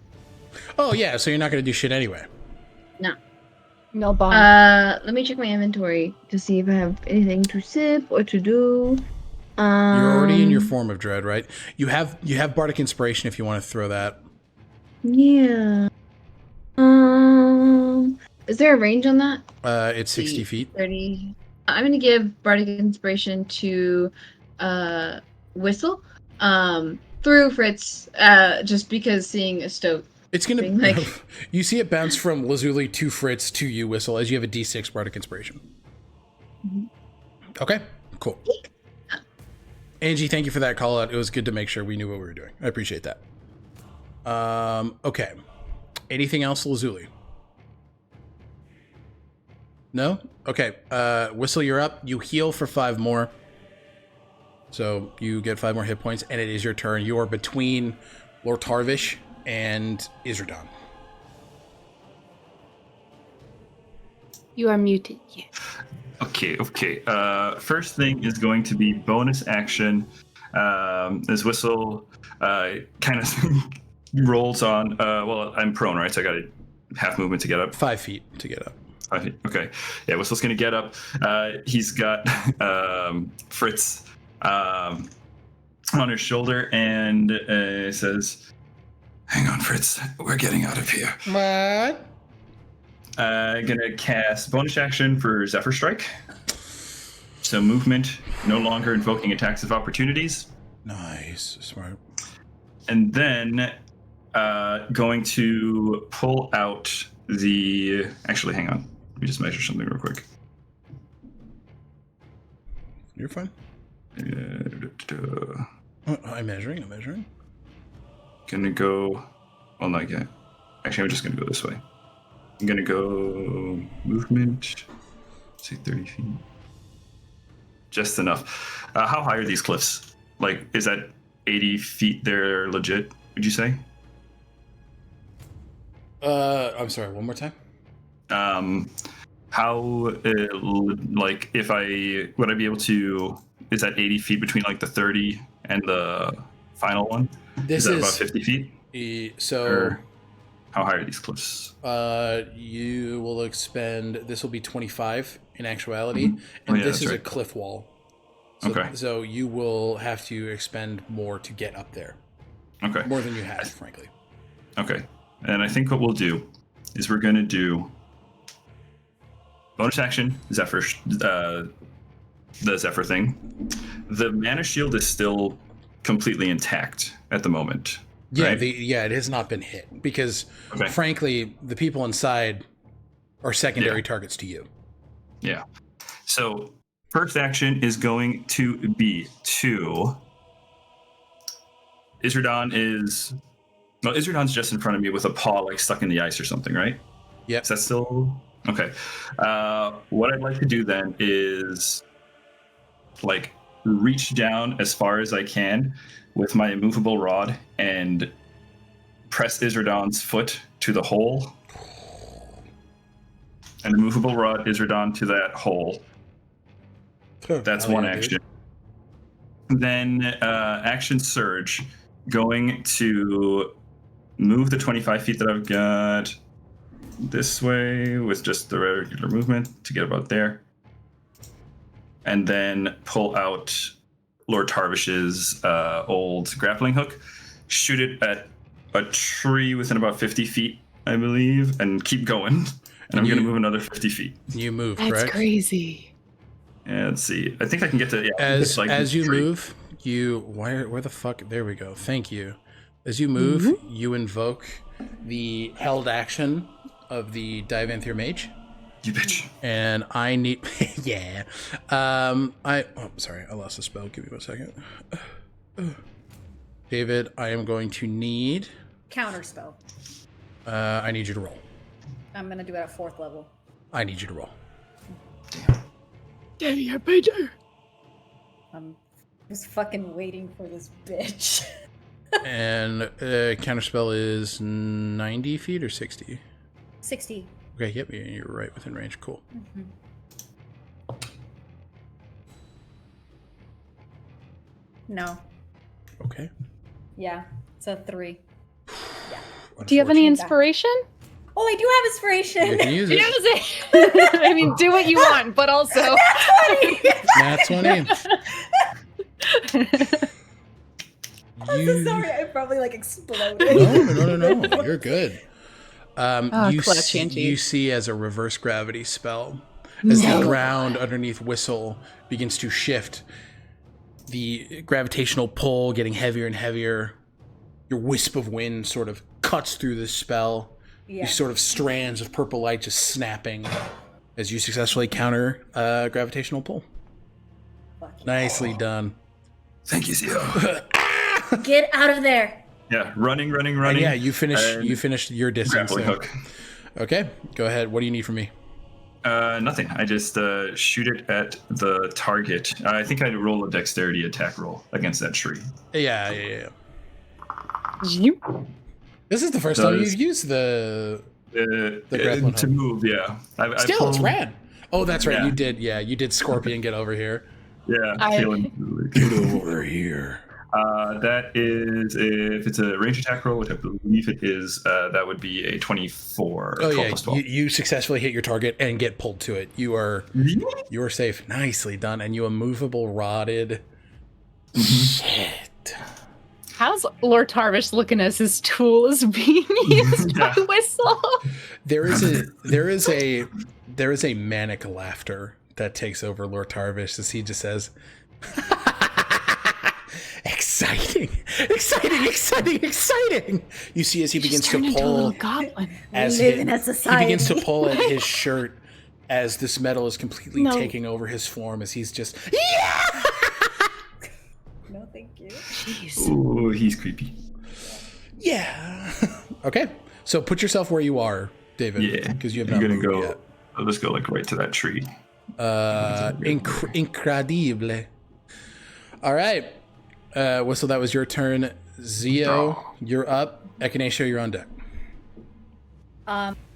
Oh yeah, so you're not going to do shit anyway. No bond. Let me check my inventory to see if I have anything to sip or to do. You're already in your form of dread, right? You have bardic inspiration if you want to throw that. Yeah. Is there a range on that? It's 60 feet. 30. I'm gonna give bardic inspiration to Whistle through Fritz, just because seeing a stoat. It's gonna Like... you see it bounce from Lazuli to Fritz to you, Whistle, as you have a D6 bardic inspiration. Mhm. Okay, cool. Angie, thank you for that call out. It was good to make sure we knew what we were doing. I appreciate that. Okay. Anything else, Lazuli? No? Okay. Whistle, you're up. You heal for 5 more. So you get 5 more hit points, and it is your turn. You are between Lortarvish and Izradan. You are muted. Yeah. Okay. First thing is going to be bonus action. As Whistle kind of rolls on. Well, I'm prone, right? So I got a half movement to get up. 5 feet to get up. 5 feet. Okay. Yeah, Whistle's going to get up. He's got Fritz on his shoulder and says, Hang on, Fritz. We're getting out of here. What? Gonna cast bonus action for Zephyr Strike. So movement, no longer invoking attacks of opportunities. Nice. Smart. And then going to pull out the... Actually, hang on. Let me just measure something real quick. You're fine. I'm measuring. Gonna go... Well, not yet. Actually, I'm just gonna go this way. I'm gonna go movement, say 30 feet. Just enough. How high are these cliffs? Like, is that 80 feet there legit, would you say? I'm sorry, one more time? How, like, would I be able to, is that 80 feet between, like, the 30 and the final one? This is that about 50 feet? So, Or how high are these cliffs? you will expend. This will be 25 in actuality, and this is a cliff wall. So, Okay. So you will have to expend more to get up there. Okay. More than you have, frankly. Okay. And I think what we'll do is we're going to do bonus action, Zephyr, the Zephyr thing. The mana shield is still completely intact at the moment. Yeah, right? it has not been hit because, frankly, the people inside are secondary targets to you. Yeah. So first action is going to be to Izradan's just in front of me with a paw like stuck in the ice or something, right? Yep. Is that still okay? What I'd like to do then is like reach down as far as I can with my immovable rod and press Izradan's foot to the hole. An immovable rod Izradan to that hole. That's one action. Then action surge, going to move the 25 feet that I've got this way with just the regular movement to get about there. And then pull out Lortarvish's old grappling hook, shoot it at a tree within about 50 feet, I believe, and keep going. And I'm going to move another 50 feet. You move, That's correct? crazy. Yeah, let's see. I think I can get to as you move, where the fuck? There we go. Thank you. As you move, you invoke the held action of the Divanthiir mage. You bitch. And I need sorry, I lost the spell. Give me 1 second. David, I am going to need Counterspell. I need you to roll. I'm gonna do it at 4th level. I need you to roll. Daddy, you're better. I'm just fucking waiting for this bitch. And counterspell is 90 feet or 60? 60. Okay, yep, you're right within range. Cool. No. Okay. Yeah, it's a 3. Do you have any inspiration? Oh, I do have inspiration. You can use it. Use it. I mean, do what you want, but also. Nat 20. I'm so sorry. I probably exploded. No. You're good. Clutch, you see as a reverse gravity spell, as the ground underneath Whistle begins to shift, the gravitational pull getting heavier and heavier. Your wisp of wind sort of cuts through the spell. These sort of strands of purple light just snapping as you successfully counter gravitational pull. Nicely done. Thank you, Zio. Get out of there. Yeah, running. And yeah, you finished your distance. Grappling hook. Okay, go ahead. What do you need from me? Nothing. I just shoot it at the target. I think I'd roll a dexterity attack roll against that tree. Yeah. You. This is the first time you've used the grappling to hook. move. Yeah. It's rad. Oh, that's right. Yeah. You did Scorpion get over here. Yeah. Get over here. That is, if it's a range attack roll, which I believe it is, that would be a 24. Oh 12 yeah, plus 12. you successfully hit your target and get pulled to it. You are safe. Nicely done. And you immovable rodded. Shit. How's Lortarvish looking as his tool is being used by Whistle? There is a manic laughter that takes over Lortarvish as he just says, Exciting! You see as he begins to pull goblin. He begins to pull at his shirt as this metal is completely taking over his form as he's just No, thank you. Jeez. Ooh, he's creepy. Yeah. Okay. So put yourself where you are, David. Yeah. Because you have not moved yet. I'll just go right to that tree. Incredible. All right. Whistle, that was your turn. Zio, you're up. Echinacea, you're on deck.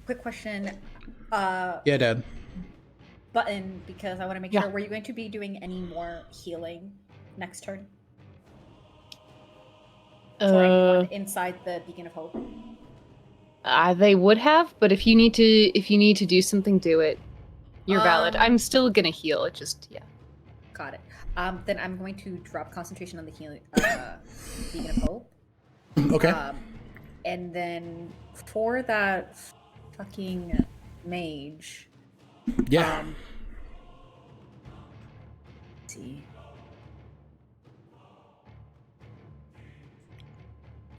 Quick question. Yeah, Dad. Button, because I want to make sure. Were you going to be doing any more healing next turn? for anyone inside the Beacon of Hope? They would have, but if you need to do something, do it. You're valid. I'm still gonna heal. It just Got it. Then I'm going to drop concentration on the healing Beacon of Hope. Okay. And then for that fucking mage. Yeah. Let's see.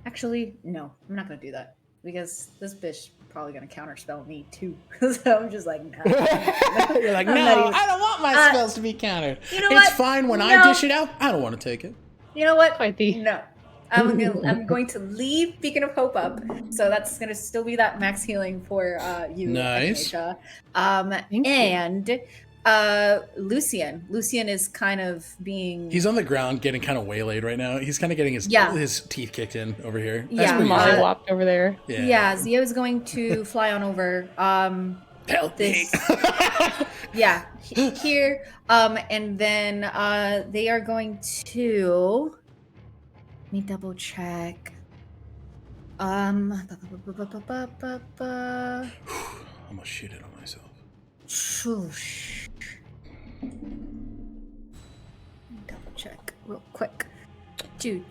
Actually, no, I'm not gonna do that because this bitch probably gonna counterspell me too. So I'm just like, nah. You're like, no, I don't want my spells to be countered. You know it's what? fine when No. I dish it out. I don't want to take it. You know what? quite the. No. I'm going to leave Beacon of Hope up, so that's gonna still be that max healing for you, Nice. Echinacea. Thank you. And Lucian is kind of being. He's on the ground getting kind of waylaid right now. He's kind of getting his teeth kicked in over here. Yeah. per Molly usual. walked over there. Yeah, Zio is going to fly on over. Help This- me. Yeah, here. And then they are going to. Let me double check. I'm gonna shoot it on myself. Shoosh. Double check real quick. Do.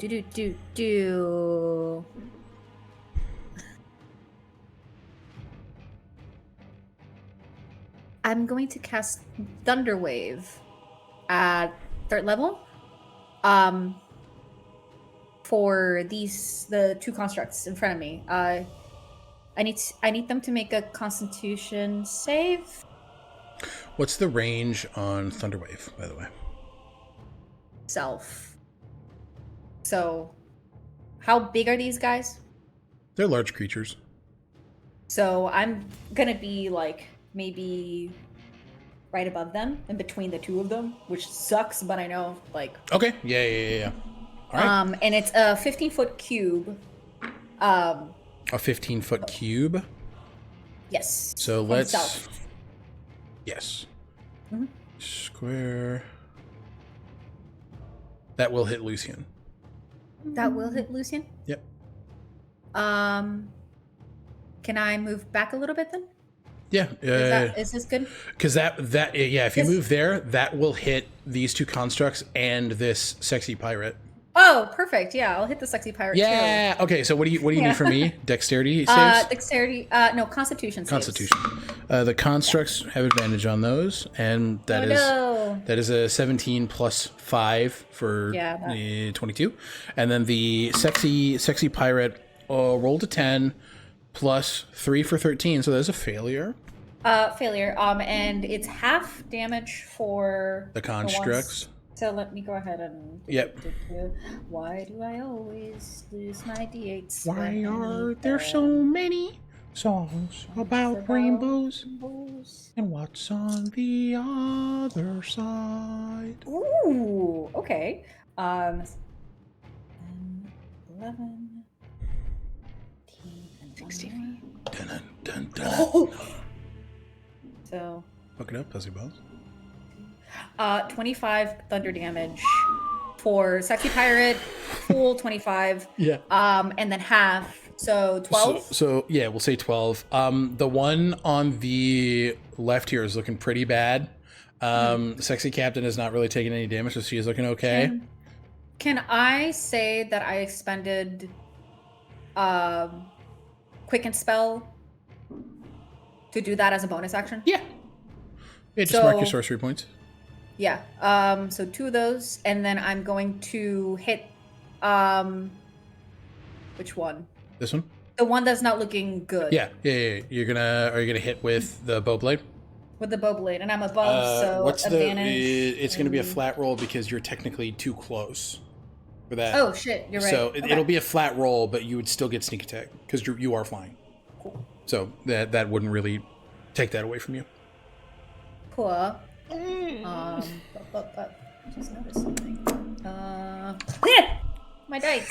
I'm going to cast Thunder Wave at 3rd level. For the two constructs in front of me. I need them to make a Constitution save. What's the range on Thunderwave, by the way? Self. So, how big are these guys? They're large creatures. So I'm gonna be like maybe right above them, in between the two of them, which sucks, but I know like. Okay. Yeah. All right. And it's a 15-foot cube. A 15-foot cube. Yes. So from let's. south. Yes. Mhm. Square. That will hit Lucian. That will hit Lucian. Yep. Can I move back a little bit then? Yeah. Is this good? Because that yeah, if you Yes. move there, that will hit these two constructs and this sexy pirate. Oh, perfect. Yeah, I'll hit the sexy pirate too. Yeah. Okay. So what do you need from me? Dexterity saves. Dexterity. No, Constitution saves. Constitution. The constructs have advantage on those, and that is no. that is a 17 plus 5 for 22, and then the sexy pirate rolled a 10 plus 3 for 13, so there's a failure. Failure. And it's half damage for The ones- constructs. So let me go ahead and. Yep. Why do I always lose my d8s? Why when I are need there them? so many songs about rainbows? And what's on the other side? Ooh, okay. 11, 16. Dun, dun, dun. So, Look it up, Pussy Balls. 25 thunder damage for Sexy Pirate, full 25. Yeah. And then half, so 12. So yeah, we'll say 12. The one on the left here is looking pretty bad. Sexy Captain is not really taking any damage, so she is looking okay. Can I say that I expended Quicken Spell to do that as a bonus action? Yeah. Yeah, just So- mark your sorcery points. Yeah. So 2 of those, and then I'm going to hit which one? This one? The one that's not looking good. Yeah. Are you gonna hit with the bow blade? With the bow blade, and I'm above, so what's advantage. it's gonna be a flat roll because you're technically too close for that. Oh shit, you're right. So Okay. it'll be a flat roll, but you would still get sneak attack because you are flying. Cool. So that wouldn't really take that away from you. Cool. Just noticed something. My dice.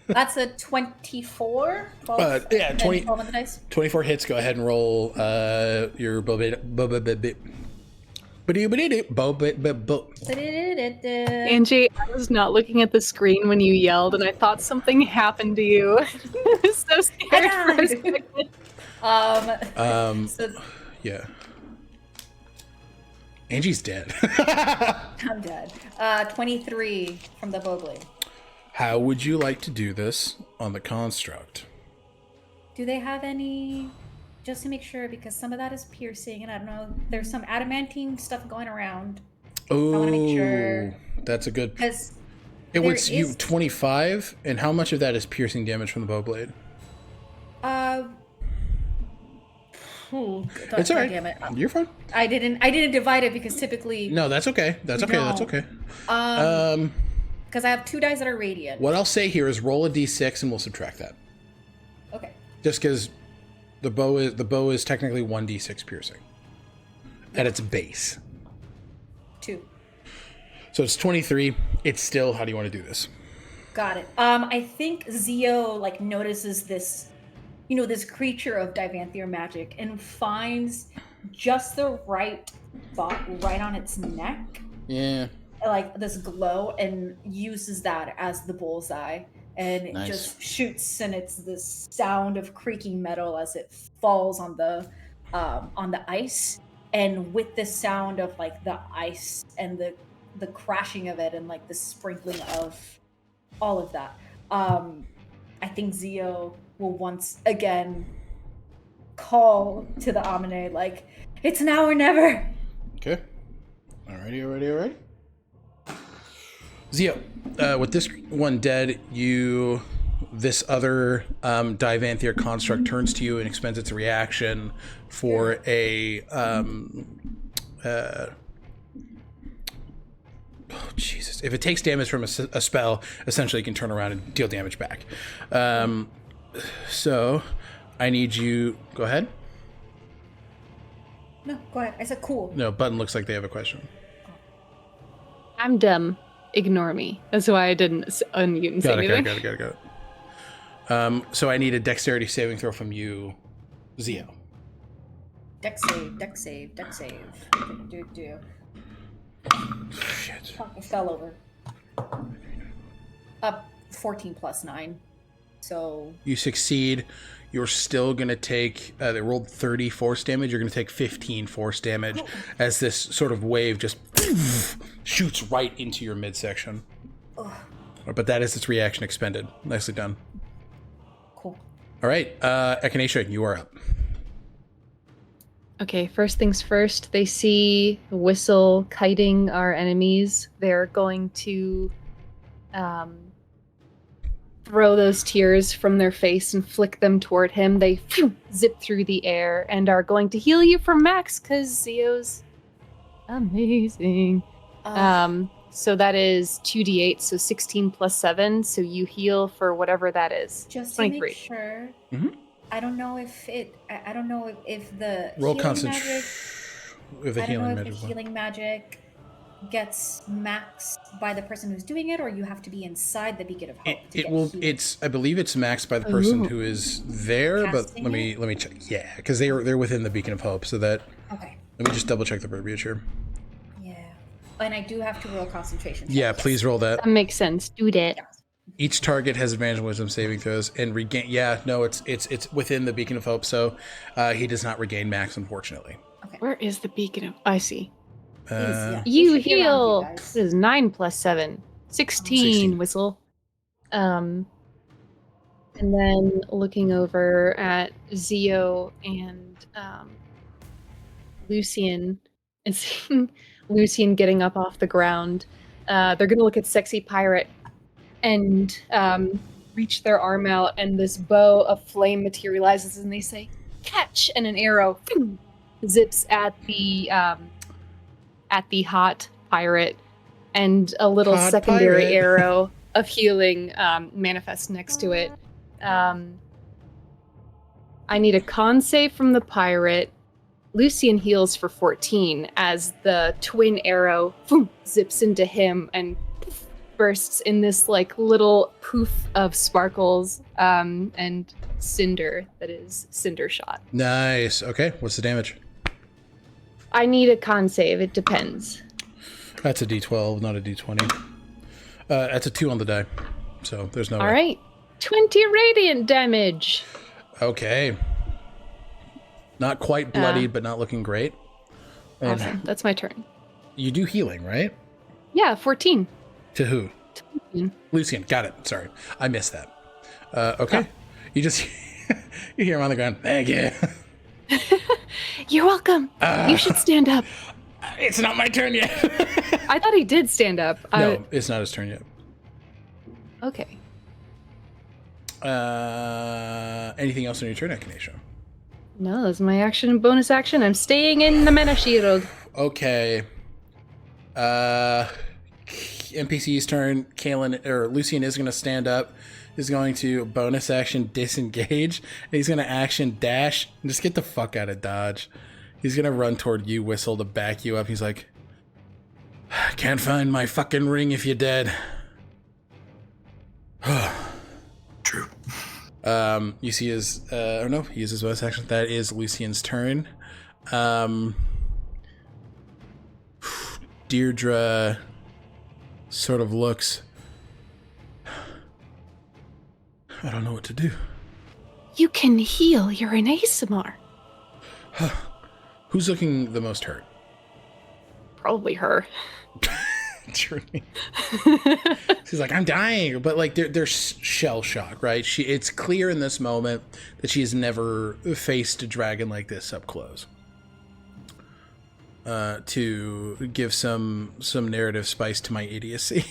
That's a 24. 12, Yeah, and 20 12 on the dice. 24 hits. Go ahead and roll your Angie, I was not looking at the screen when you yelled, and I thought something happened to you. I was so scared for a second. So Yeah. Angie's dead. I'm dead. 23 from the bowblade. How would you like to do this on the construct? Do they have any, just to make sure, because some of that is piercing, and I don't know, there's some adamantine stuff going around. Oh, I want to make sure. That's a good. Because It was you 25, and how much of that is piercing damage from the bowblade? It's all right. Damn it. You're fine. I didn't divide it because typically. No, that's okay. That's okay. That's okay. Because I have 2 dice that are radiant. What I'll say here is roll a d6 and we'll subtract that. Okay. Just because the bow is technically 1d6 piercing at its base. 2. So it's 23. It's still. How do you want to do this? Got it. I think Zio notices this, this creature of Divanthiir magic and finds just the right spot right on its neck. Yeah. This glow, and uses that as the bullseye, and it just shoots, and it's this sound of creaking metal as it falls on the ice, and with the sound of the ice and the crashing of it and the sprinkling of all of that, I think Zio will once again call to the Amine, it's now or never. Okay. Alrighty. Zio, with this one dead, this other Divanthiir construct turns to you and expends its reaction for a Jesus. If it takes damage from a spell, essentially you can turn around and deal damage back. So I need you. Go ahead. No, go ahead. I said cool. No, Button looks like they have a question. I'm dumb. Ignore me. That's why I didn't unmute and say anything. Got it. So I need a dexterity saving throw from you, Zio. Dex save. Do. Shit. Fuck, I fell over. 14 plus 9. So... You succeed. You're still going to take... they rolled 30 force damage. You're going to take 15 force damage as this sort of wave just shoots right into your midsection. But that is its reaction expended. Nicely done. Cool. All right. Echinacea, you are up. Okay, first things first, they see Whistle kiting our enemies. They're going to throw those tears from their face and flick them toward him. They zip through the air and are going to heal you from max because Zio's amazing. So that is 2d8, so 16 plus 7. So you heal for whatever that is. Just 23. to make sure. Mm-hmm. I don't know if the Roll healing concentration. magic. With the I don't healing know if magic. the healing magic gets maxed by the person who's doing it, or you have to be inside the Beacon of Hope. It will. Healed. It's. I believe it's maxed by the person who is there. Casting but let me check. Yeah, because they're within the Beacon of Hope. So that. Okay. Let me just double check the verbiage here. Yeah, and I do have to roll concentration. Yeah, checks. please roll that. That makes sense. Do that. Yeah. Each target has advantage on wisdom saving throws and regain. Yeah, no, it's within the Beacon of Hope, so he does not regain max, unfortunately. Okay. Where is the beacon of... I see. Yeah. You It should be around heal. you guys. It is 9 plus 7. 16, Whistle. And then looking over at Zio and Lucian and seeing Lucian getting up off the ground, they're going to look at Sexy Pirate and reach their arm out, and this bow of flame materializes, and they say, "Catch!" And an arrow zips at the hot pirate, and a little Hot secondary pirate. arrow of healing manifests next to it. I need a con save from the pirate. Lucian heals for 14 as the twin arrow zips into him and bursts in this little poof of sparkles and cinder that is cinder shot. Nice. Okay, what's the damage? I need a con save. It depends. That's a D12, not a D20. That's a 2 on the die, so there's no All way. right. 20 radiant damage. Okay. Not quite bloodied, but not looking great. And Awesome. That's my turn. you do healing, right? Yeah, 14. To who? Lucian. Lucian. Got it. Sorry. I missed that. Okay. You just you hear him on the ground. Thank you. You're welcome. You should stand up. It's not my turn yet. I thought he did stand up. No, it's not his turn yet. Okay. Anything else on your turn, Echinacea? No, that's my action and bonus action. I'm staying in the mana shield. Okay. NPC's turn. Kaelin or Lucian is going to stand up. Is going to bonus action disengage. And he's going to action dash and just get the fuck out of dodge. He's going to run toward you, Whistle, to back you up. He's like, can't find my fucking ring if you're dead. True. You see his, or no, he uses bonus action. That is Lucian's turn. Deirdre sort of looks, I don't know what to do. You can heal. You're an Aasimar. Who's looking the most hurt? Probably her. Truly. She's like, I'm dying, but like they're shell shock, right? It's clear in this moment that she has never faced a dragon like this up close. To give some narrative spice to my idiocy.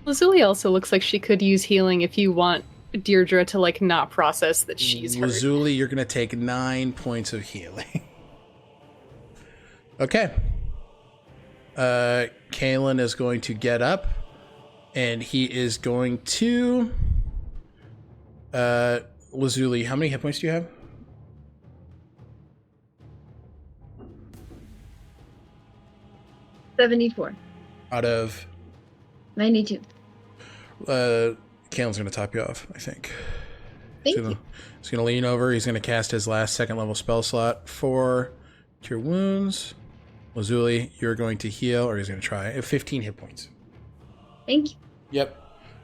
Lazuli also looks like she could use healing if you want Deirdre to like not process that she's hurt. Lazuli, you're gonna take 9 points of healing. Okay. Kaelin is going to get up, and he is going to. Lazuli, how many hit points do you have? $74. Out of. 92. Kaelin's going to top you off, I think. Thank you. He's going to lean over. He's going to cast his last second level spell slot for Cure Wounds. Lazuli, you're going to heal, or he's going to try. 15 hit points. Thank you. Yep.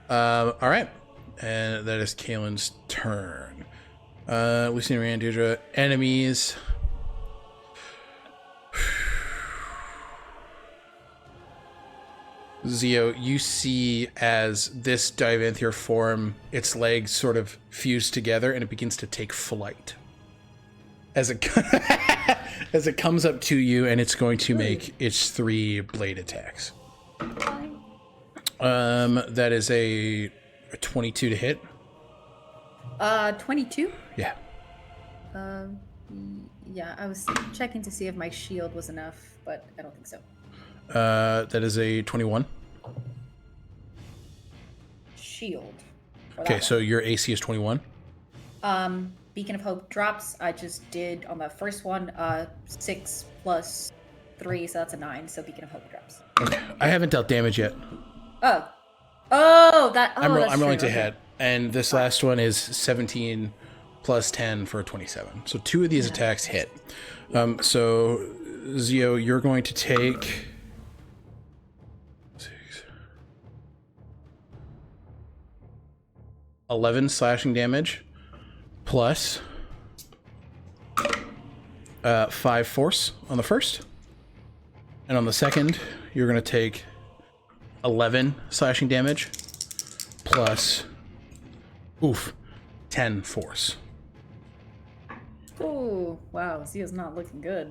All right. And that is Kaelin's turn. Lucian, Rand, Deirdre, enemies. Zio, you see as this Divanthiir form, its legs sort of fuse together and it begins to take flight. As it as it comes up to you, and it's going to make its 3 blade attacks. That is a 22 to hit. 22? Yeah. Yeah, I was checking to see if my shield was enough, but I don't think so. That is a 21. Shield. for Okay, that so your AC is 21. one. Beacon of Hope drops. I just did on the first one 6 plus 3, so that's a 9. So Beacon of Hope drops. Okay. I haven't dealt damage yet. That. I'm that's rolling true. to hit, and this last one is 17 plus 10 for a 27. So 2 of these attacks hit. So Zio, you're going to take 11 slashing damage plus 5 force on the first, and on the second you're going to take 11 slashing damage plus 10 force. Oh, wow. Zio's not looking good.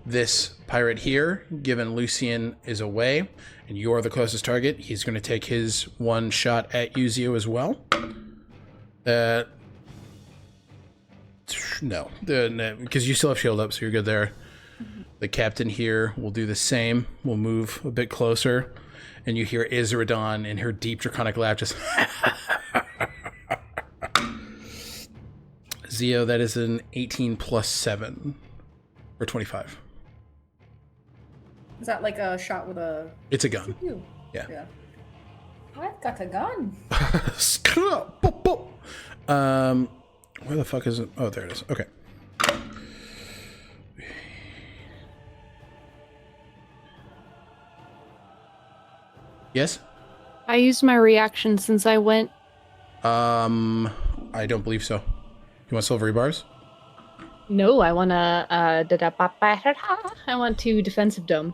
This pirate here, given Lucian is away and you're the closest target, he's going to take his 1 shot at you, Zio, as well. No, because you still have shield up, so you're good there. The captain here will do the same. We'll move a bit closer, and you hear Izradan in her deep draconic laugh just. Zio, that is an 18 plus 7 or 25. Is that like a shot with a... It's a gun. Pew? Yeah. I've got a gun. Where the fuck is it? Oh, there it is. Okay. Yes? I used my reaction since I went. I don't believe so. You want silvery bars? No, I want to. I want to defensive dome.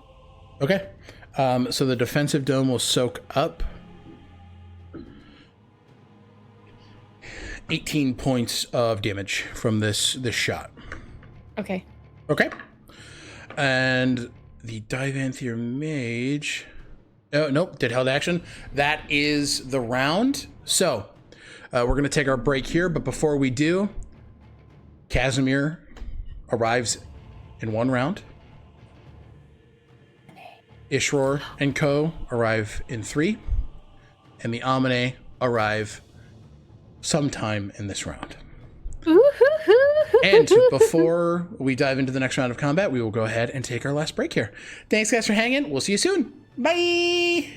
Okay. So the defensive dome will soak up 18 points of damage from this shot. Okay. Okay. And the Divanthiir mage. Oh, nope, did held action. That is the round. So, we're going to take our break here, but before we do, Casimir arrives in 1 round. Ishror and co. arrive in 3. And the Amine arrive sometime in this round. And before we dive into the next round of combat, we will go ahead and take our last break here. Thanks, guys, for hanging. We'll see you soon. Bye!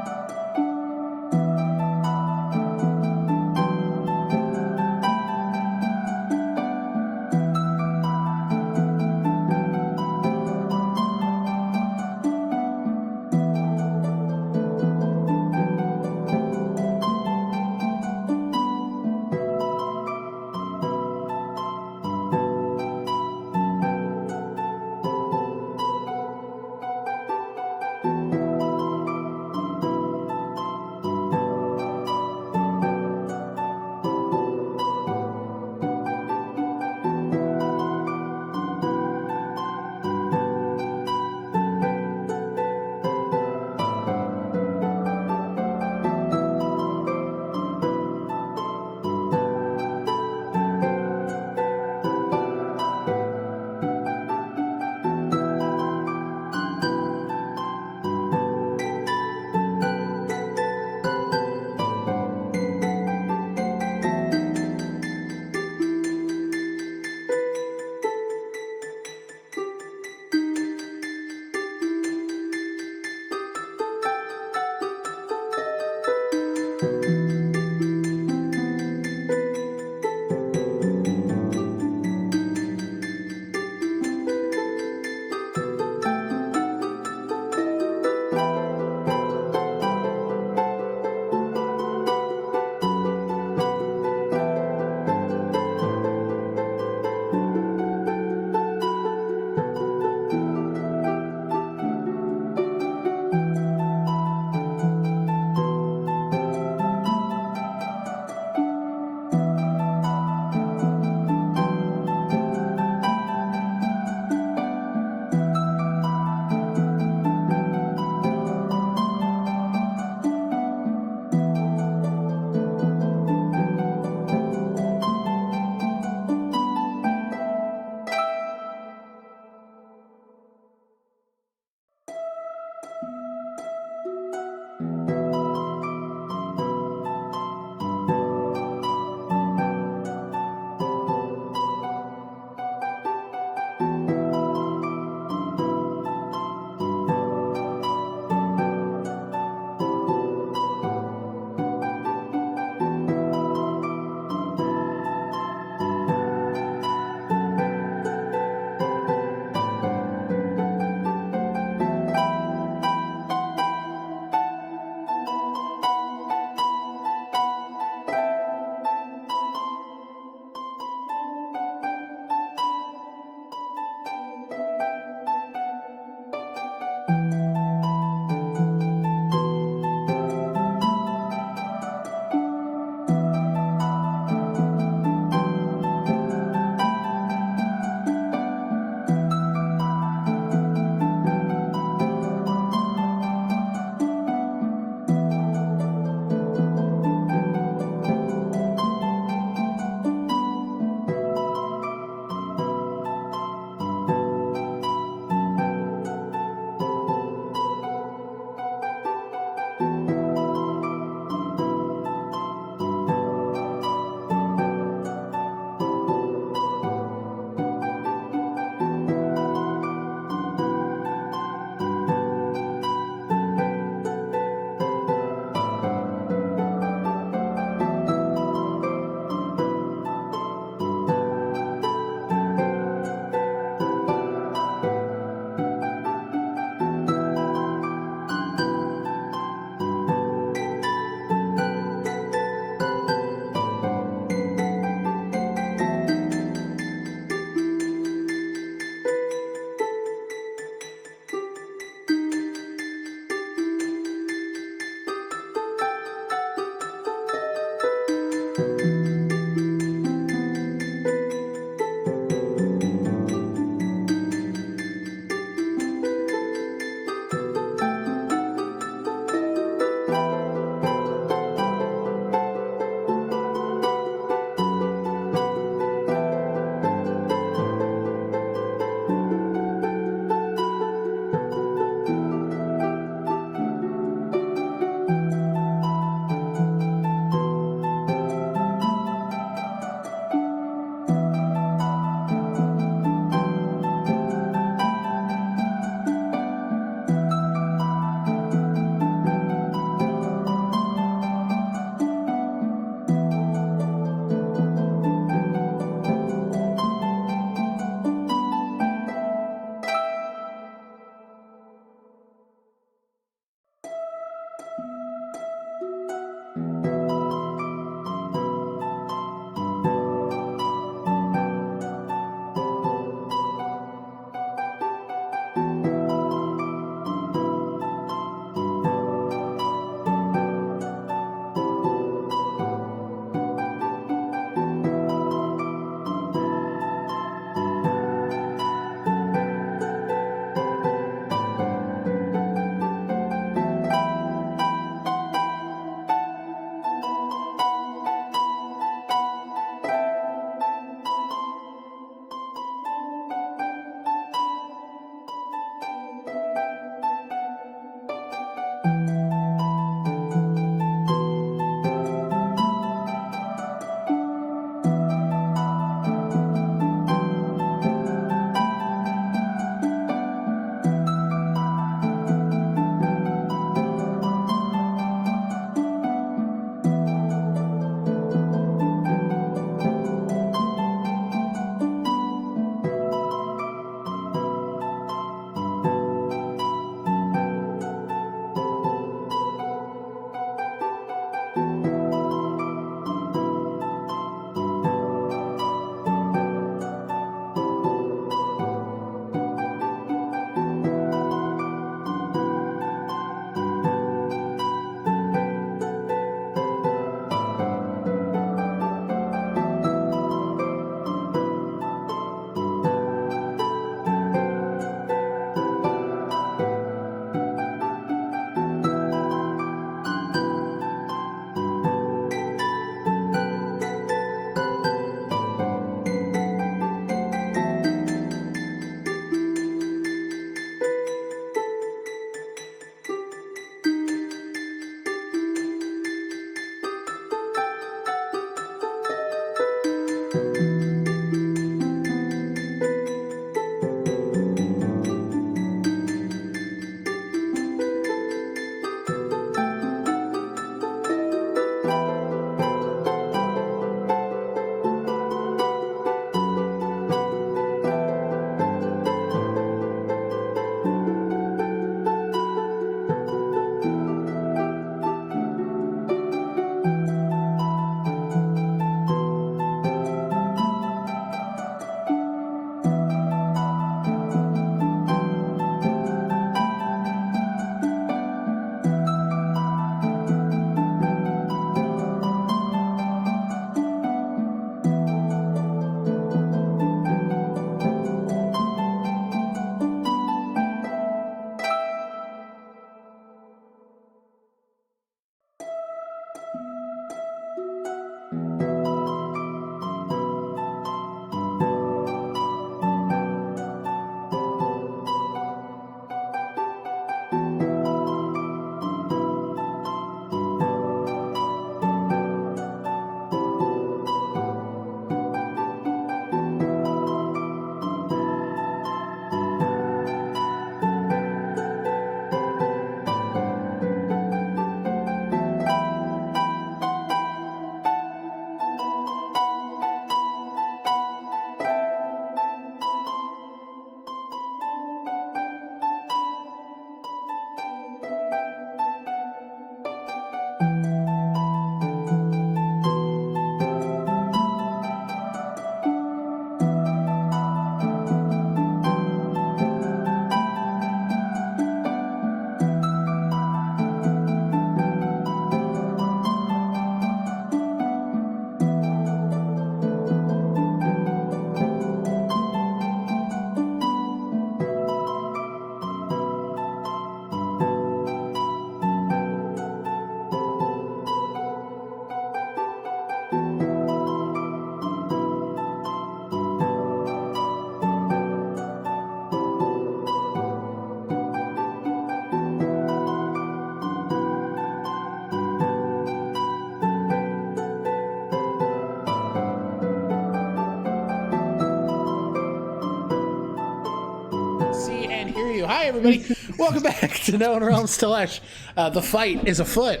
you. Hi, everybody. Welcome back to No One Realms Tolesh. The fight is afoot.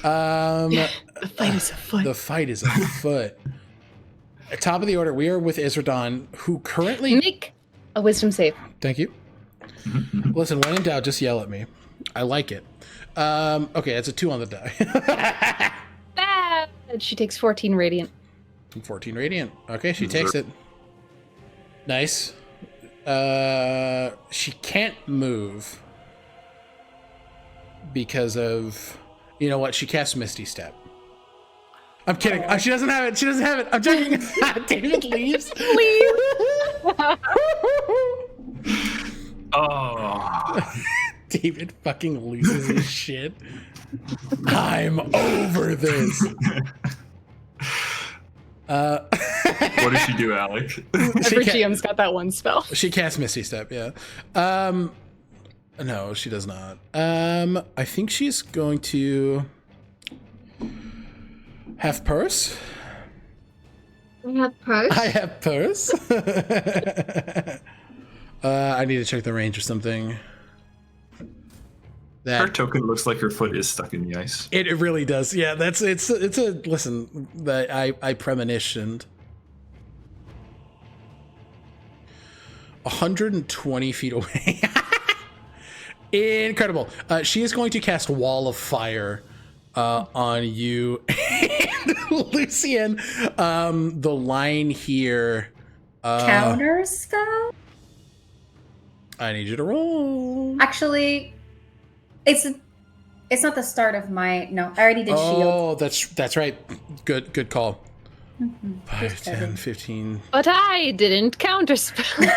The fight is afoot. The fight is afoot. At top of the order, we are with Izradan, who currently... Make a wisdom save. Thank you. Listen, when in doubt, just yell at me. I like it. Okay, that's a 2 on the die. Bad. She takes 14 radiant. 14 radiant. Okay, she takes it. Nice. She can't move because of... You know what? She casts Misty Step. I'm kidding. She doesn't have it. She doesn't have it. I'm joking. David leaves. Leave. Oh. David fucking loses his shit. I'm over this. What does she do, Alec? Every GM's got that one spell. She casts Misty Step, yeah. No, she does not. I think she's going to have purse. I have purse. I have purse. I need to check the range or something. Her token looks like her foot is stuck in the ice. It really does. Yeah, it's a listen. I premonitioned 120 feet away. Incredible. She is going to cast Wall of Fire on you and Lucian. The line here. Counter spell? I need you to roll. Actually, it's not the start of my. No, I already did shield. Oh, that's right. Good call. 5, 10, 15. But I didn't counterspell.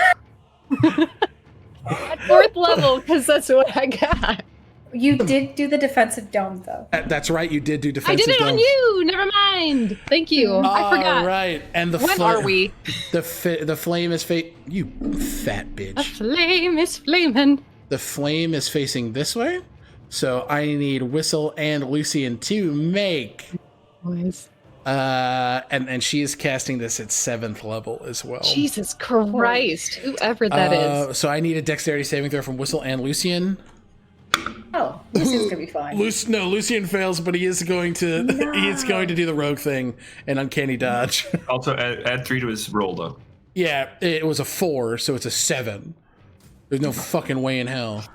At 4th level, because that's what I got. You did do the defensive dome, though. That's right. You did do I defensive. did it on you. Never mind. Thank you. I forgot. All right. And the What are we? The flame is you fat bitch. The flame is flaming. The flame is facing this way. So I need Whistle and Lucian to make. Boys. And she is casting this at 7th level as well. Jesus Christ. Whoever that is. So I need a dexterity saving throw from Whistle and Lucian. Oh, Lucian's gonna be fine. Lucian fails, but he is going to he is going to do the rogue thing and uncanny dodge. Also, add 3 to his roll, though. Yeah, it was a 4, so it's a 7. There's no fucking way in hell.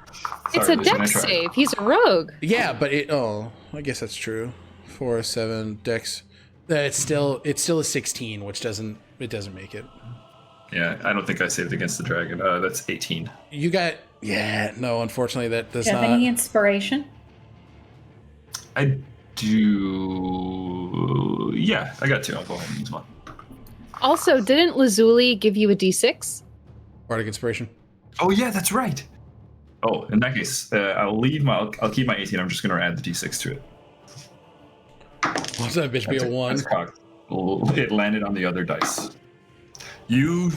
It's Sorry, a Lucian, I dex tried. save. He's a rogue. Yeah, but I guess that's true. 4, 7, dex. It's still a 16, which doesn't make it. Yeah, I don't think I saved against the dragon. That's 18. You got no. Unfortunately, that does Do you have not. any inspiration? I do. Yeah, I got 2. I'll go ahead and use one. Also, didn't Lazuli give you a d6? Bardic inspiration. Oh yeah, that's right. Oh, in that case, I'll keep my 18. I'm just going to add the d6 to it. What's that bitch be a 1? That's cocked. It landed on the other dice. You.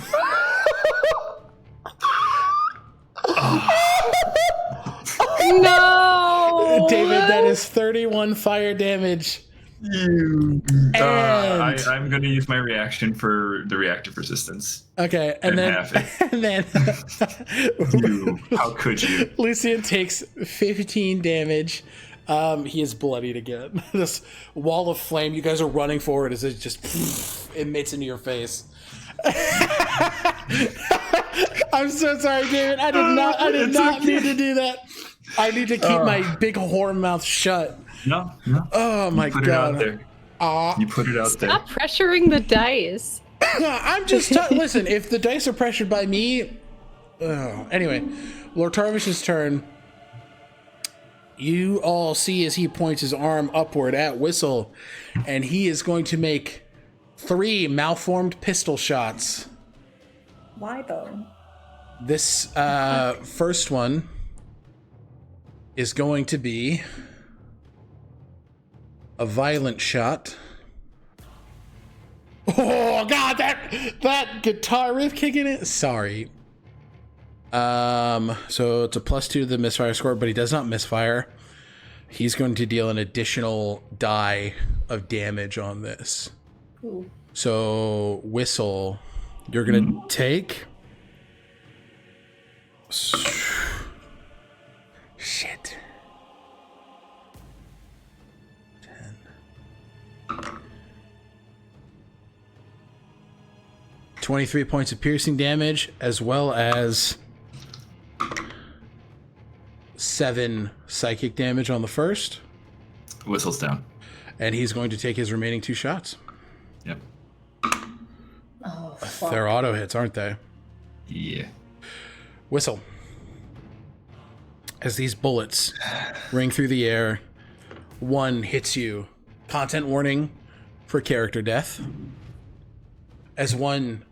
No! David, that is 31 fire damage. You. And I'm going to use my reaction for the reactive resistance. okay, and then half it. and then You. How could you? Lucian takes 15 damage. He is bloodied again. This wall of flame. You guys are running forward as it just emits into your face. I'm so sorry, David. I did not mean to do that. I need to keep my big whore mouth shut. No. Oh my Put god. it out there. You put it out there. Stop pressuring the dice. I'm just listen. If the dice are pressured by me, anyway, Lortarvish's turn. You all see as he points his arm upward at Whistle, and he is going to make 3 malformed pistol shots. Why though? This first one is going to be a violent shot. Oh god, that guitar riff kicking it. Sorry. So it's a +2 to the misfire score, but he does not misfire. He's going to deal an additional die of damage on this. Ooh. So Whistle, you're gonna take shit. 10. 23 points of piercing damage, as well as 7 psychic damage on the first. Whistle's down. And he's going to take his remaining 2 shots. Yep. Oh, fuck. They're auto hits, aren't they? Yeah. Whistle. As these bullets ring through the air, one hits you. Content warning for character death. As one,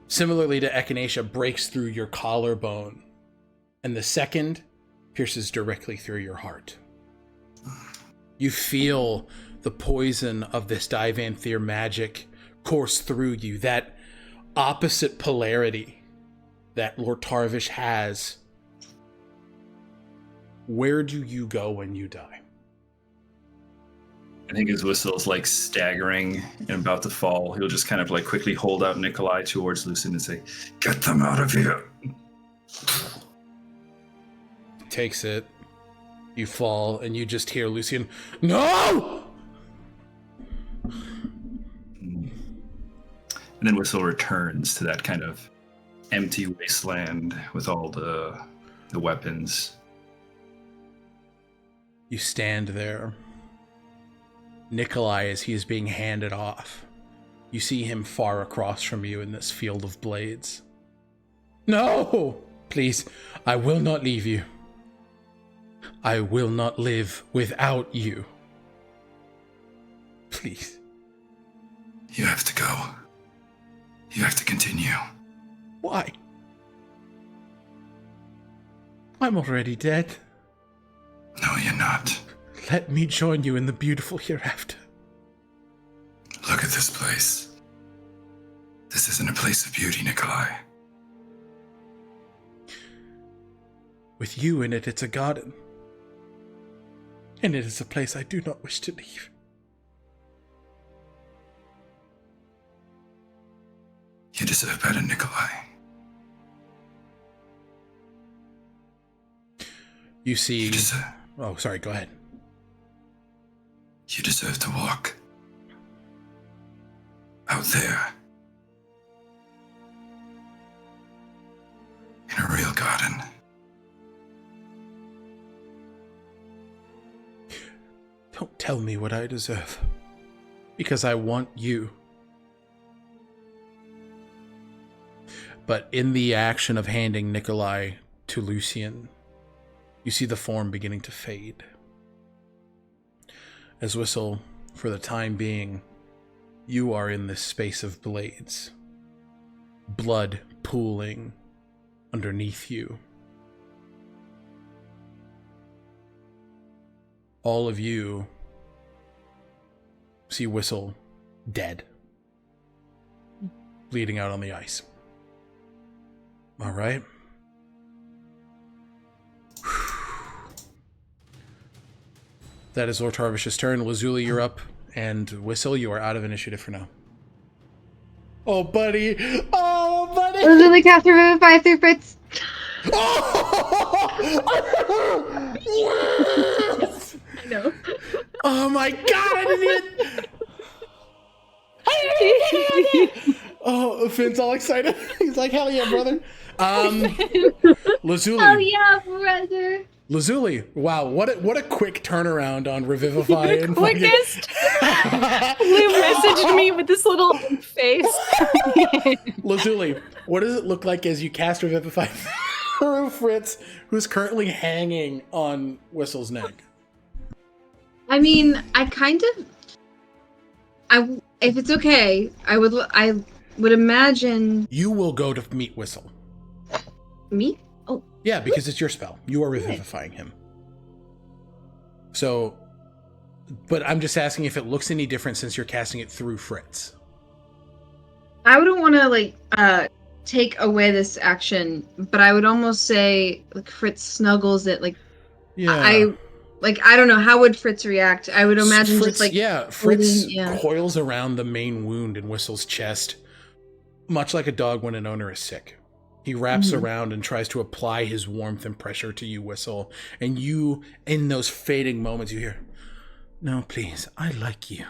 similarly to Echinacea, breaks through your collarbone. And the second pierces directly through your heart. You feel the poison of this Divanthiir magic course through you. That opposite polarity that Lortarvish has. Where do you go when you die? I think his Whistle's like staggering and about to fall. He'll just kind of like quickly hold out Nikolai towards Lucien and say, "Get them out of here." Takes it. You fall, and you just hear Lucien, "No!" And then Whistle returns to that kind of empty wasteland with all the weapons. You stand there. Nikolai, as he is being handed off, you see him far across from you in this field of blades. "No! Please, I will not leave you. I will not live without you. Please." You have to go. You have to continue. "Why? I'm already dead. No, you're not. Let me join you in the beautiful hereafter." Look at this place. This isn't a place of beauty, Nikolai. With you in it, it's a garden. And it is a place I do not wish to leave. You deserve better, Nikolai. You see... You deserve... Oh, sorry, go ahead. You deserve to walk. Out there. In a real garden. Don't tell me what I deserve. Because I want you. But in the action of handing Nikolai to Lucien, you see the form beginning to fade. As Whistle, for the time being, you are in this space of blades. Blood pooling underneath you. All of you see Whistle dead. Bleeding out on the ice. All right. That is Lortarvish's turn. Lazuli, you're up. And Whistle, you are out of initiative for now. Oh, buddy. Oh, buddy. Lazuli cast Revivify through Fritz. Oh! Yes! I know. Oh my god, I didn't even... Oh, Finn's all excited. He's like, hell yeah, brother. Lazuli. Oh yeah, brother. Lazuli, wow, what a quick turnaround on Revivify. The quickest. Blue messaged me with this little face. Lazuli, what does it look like as you cast Revivify through Fritz, who's currently hanging on Whistle's neck? I mean, if it's okay, I would imagine You will go to meet Whistle. me. Oh, Yeah, because it's your spell. You are revivifying him. So, but I'm just asking if it looks any different since you're casting it through Fritz. I wouldn't want to take away this action, but I would almost say Fritz snuggles it. Yeah. I don't know, how would Fritz react? I would imagine Fritz, Fritz yeah. coils around the main wound in Whistle's chest, much like a dog when an owner is sick. He wraps around and tries to apply his warmth and pressure to you, Whistle. And you, in those fading moments, you hear, "No, please, I like you.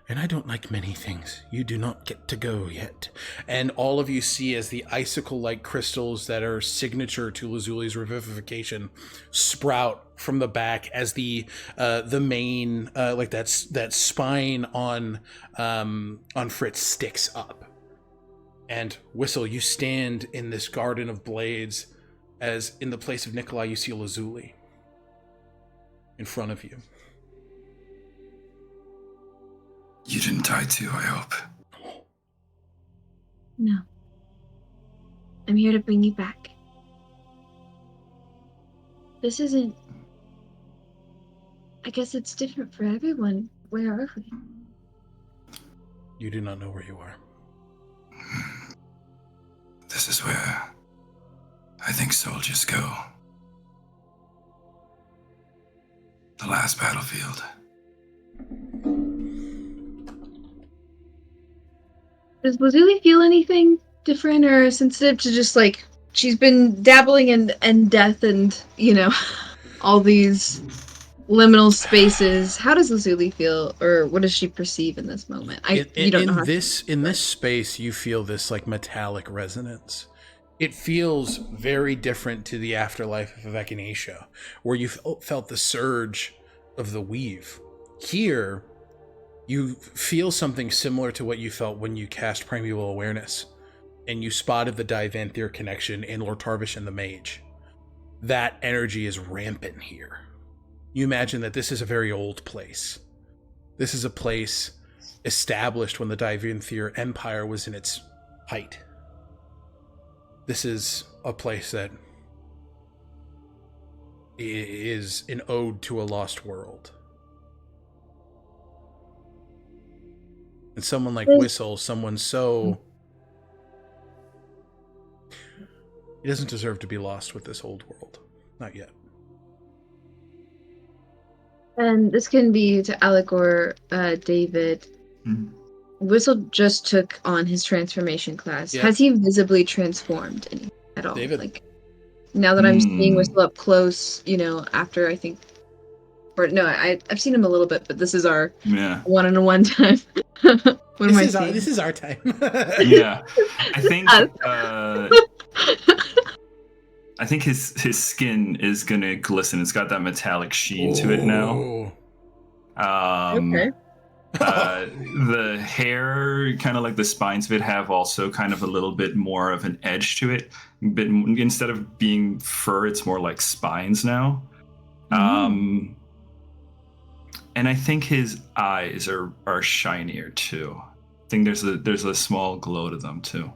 And I don't like many things. You do not get to go yet." And all of you see as the icicle-like crystals that are signature to Lazuli's revivification sprout from the back as the main, like that spine on Fritz sticks up. And Whistle, you stand in this garden of blades as in the place of Nikolai you see Lazuli in front of you. You didn't die too, I hope. No. I'm here to bring you back. This isn't... I guess it's different for everyone. Where are we? You do not know where you are. This is where I think soldiers go. The last battlefield. Does Lazuli feel anything different or sensitive to just like she's been dabbling in death and, you know, all these liminal spaces? How does Lazuli feel, or what does she perceive in this moment? In this space, you feel this like metallic resonance. It feels very different to the afterlife of Echinacea, where you felt the surge of the weave. Here, you feel something similar to what you felt when you cast Primeval Awareness, and you spotted the Divanthiir connection in Lortarvish and the Mage. That energy is rampant here. You imagine that this is a very old place. This is a place established when the Divanthiir Empire was in its height. This is a place that is an ode to a lost world. And someone like Whistle, someone so... He doesn't deserve to be lost with this old world. Not yet. And this can be to Alec or David. Whistle just took on his transformation class. Yeah. Has he visibly transformed at all? David? Like, now that I'm seeing Whistle up close, you know, after I think... Or no, I've seen him a little bit, but this is our one-on-one time. This is our time. Yeah. I think his skin is gonna glisten. It's got that metallic sheen to it now. Okay. The hair, kind of like the spines of it, have also kind of a little bit more of an edge to it. But instead of being fur, it's more like spines now. And I think his eyes are shinier too. I think there's a small glow to them too.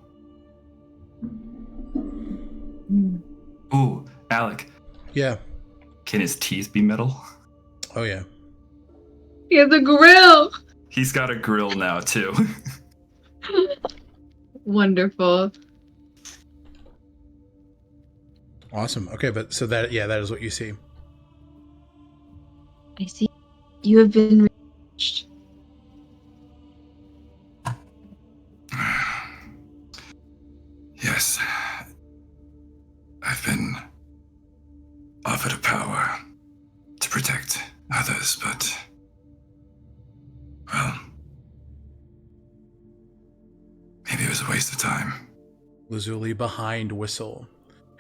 Ooh, Alec. Yeah. Can his teeth be metal? Oh, yeah. He has a grill! He's got a grill now, too. Wonderful. Awesome. Okay, but so that is what you see. I see. You have been reached. Yes. I've been offered a power to protect others, but... well... maybe it was a waste of time. Lazuli behind Whistle.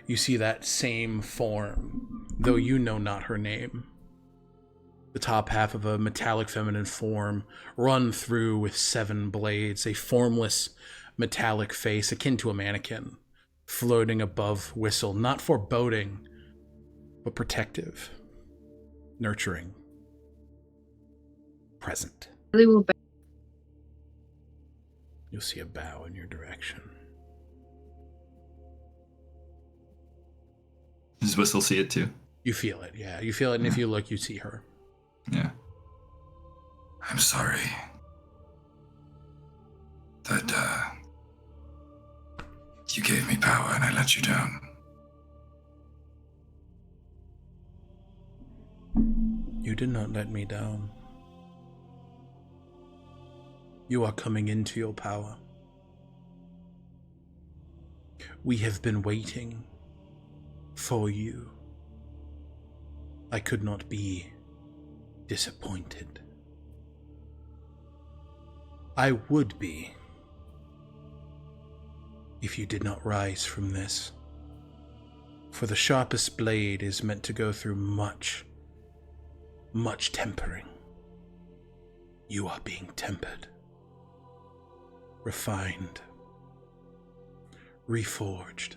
You see that same form, though you know not her name. The top half of a metallic feminine form, run through with 7 blades, a formless metallic face akin to a mannequin, floating above Whistle, not foreboding, but protective, nurturing, present. You'll see a bow in your direction. Does Whistle see it too? You feel it, yeah. You feel it, and if you look, you see her. Yeah. I'm sorry that you gave me power and I let you down. You did not let me down. You are coming into your power. We have been waiting for you. I could not be disappointed. I would be if you did not rise from this. For the sharpest blade is meant to go through much tempering. You are being tempered, refined, reforged.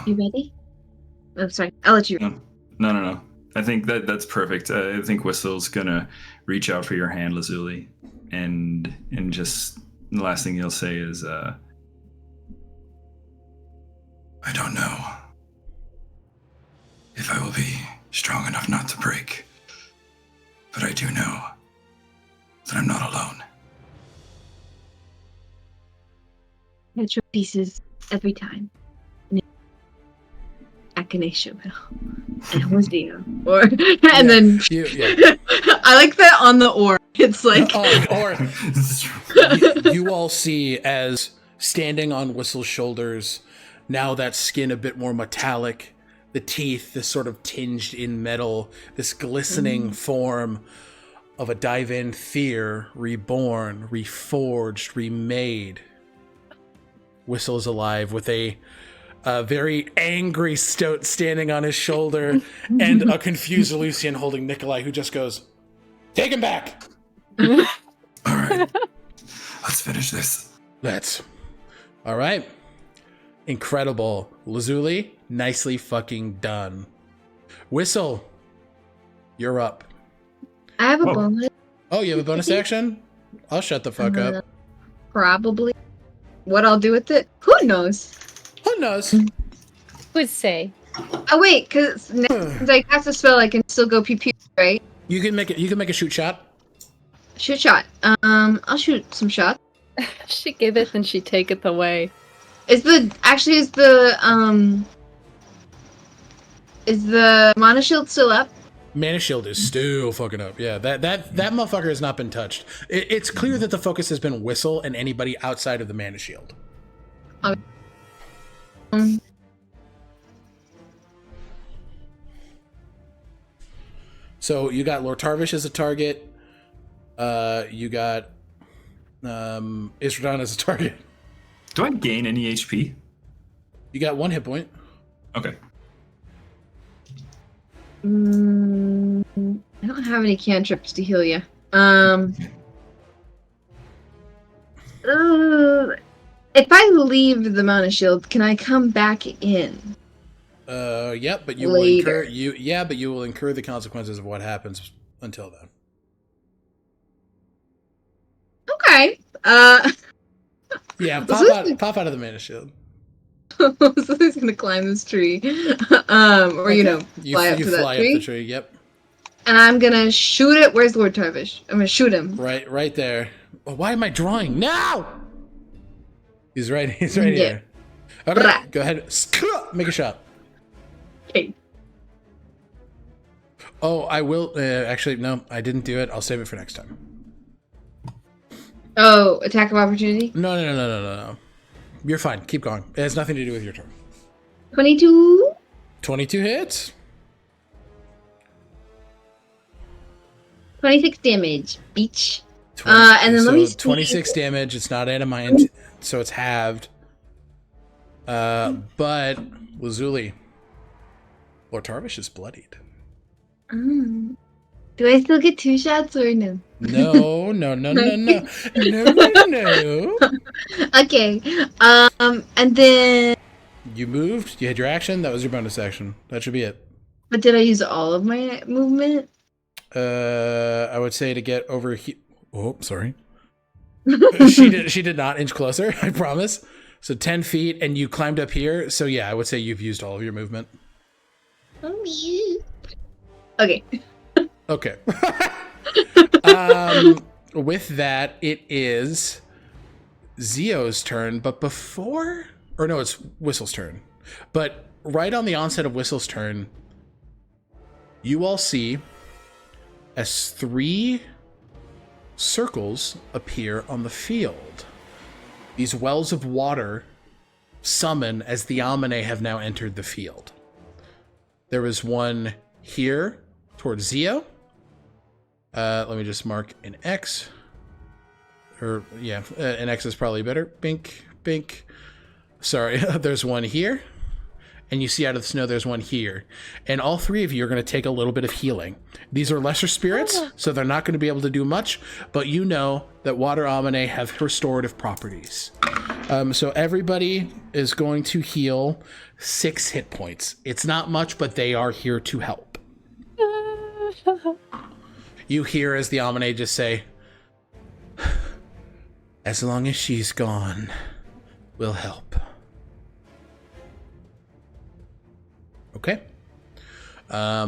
You ready? Oh, sorry. I'll let you. No. I think that's perfect. I think Whistle's gonna reach out for your hand, Lazuli, and just the last thing he'll say is, I don't know if I will be strong enough not to break, but I do know that I'm not alone. Metro pieces every time. Echinacea and Hosea. Or and then I like that on the or. It's like you all see as standing on Whistle's shoulders, now that skin a bit more metallic, the teeth, this sort of tinged in metal, this glistening form of a Divanthiir reborn, reforged, remade. Whistle is alive with a very angry Stoat standing on his shoulder and a confused Lucian holding Nikolai, who just goes, "Take him back!" All right, let's finish this. Let's. All right. Incredible. Lazuli, nicely fucking done. Whistle, you're up. I have a bonus. Oh, you have a bonus action? I'll shut the fuck up. Probably. What I'll do with it? Who knows? Who knows? Would say. Oh wait, because I cast a spell, I can still go pew pew, right? You can make it. You can make a shoot shot. Shoot shot. I'll shoot some shots. She giveth and she taketh away. Is the mana shield still up? Mana shield is still fucking up. Yeah, that motherfucker has not been touched. It's clear that the focus has been Whistle and anybody outside of the mana shield. So you got Lortarvish as a target. You got Izradan as a target. do I gain any HP? You got 1 hit point. Okay. I don't have any cantrips to heal you. If I leave the mana shield, can I come back in? Yep, but you Later. will incur the consequences of what happens until then. Okay. Yeah, pop out of the mana shield. So he's gonna climb this tree, or You fly up to that fly tree. up the tree. Yep, And I'm gonna shoot it. Where's Lortarvish? I'm gonna shoot him. right there. Oh, why am I drawing now? He's right Yeah. here. Okay, Brat. go ahead. Make a shot. Okay. Oh, I will. Actually, no, I didn't do it. I'll save it for next time. Oh, attack of opportunity. No. You're fine. Keep going. It has nothing to do with your turn. 22. 22 hits. 26 damage. Beach. 20, and then so let me see. 26 damage. It's not adamant, so it's halved. But Lazuli, Lortarvish is bloodied. Do I still get 2 shots or no? No. Okay. And then. You moved. You had your action. That was your bonus action. That should be it. But did I use all of my movement? I would say to get over here. Oh, sorry. She did not inch closer. I promise. So 10 feet, and you climbed up here. So yeah, I would say you've used all of your movement. Okay. Okay. With that, it is Zio's turn, but it's Whistle's turn. But right on the onset of Whistle's turn, you all see as 3 circles appear on the field. These wells of water summon as the Amane have now entered the field. There is one here towards Zio. Let me just mark an X. Or, yeah, an X is probably better. Bink, bink. Sorry, there's one here. And you see out of the snow, there's one here. And all 3 of you are going to take a little bit of healing. These are lesser spirits, so they're not going to be able to do much, but you know that water Amane have restorative properties. So everybody is going to heal 6 hit points. It's not much, but they are here to help. You hear as the Amane just say, as long as she's gone, we'll help. Okay. All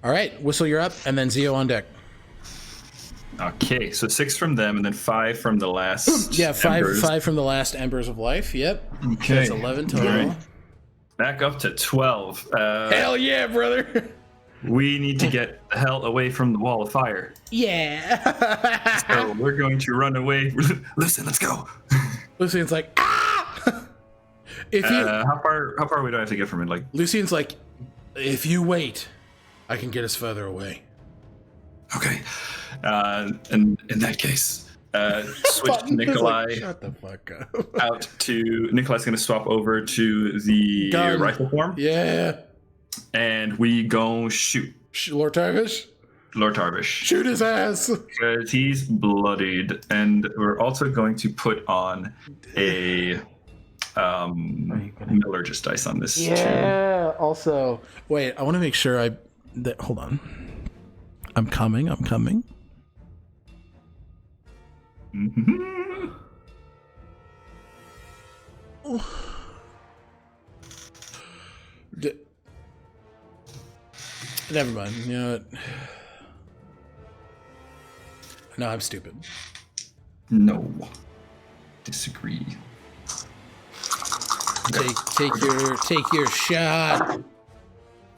right, Whistle, you're up, and then Zio on deck. Okay, so 6 from them, and then 5 from the last. Yeah, embers. 5 from the last Embers of Life. Yep. Okay, That's 11 total. All right. Back up to 12. Hell yeah, brother. We need to get the hell away from the wall of fire. Yeah. So we're going to run away. Listen, let's go. Lucian's like, ah! If you, how far away do I have to get from it? Like, Lucian's like, if you wait, I can get us further away. Okay. And in that case, switch Button is Nikolai like, shut the fuck up. out to Nikolai's going to swap over to the Gun. rifle form, Yeah. and we go shoot Lortarvish, Lortarvish shoot his ass. because he's bloodied, and we're also going to put on a metallurgist dice on this. Yeah. Also, wait, I want to make sure hold on. I'm coming. Mm-hmm. Never mind. You know what? No, I'm stupid. No, disagree. Take your shot.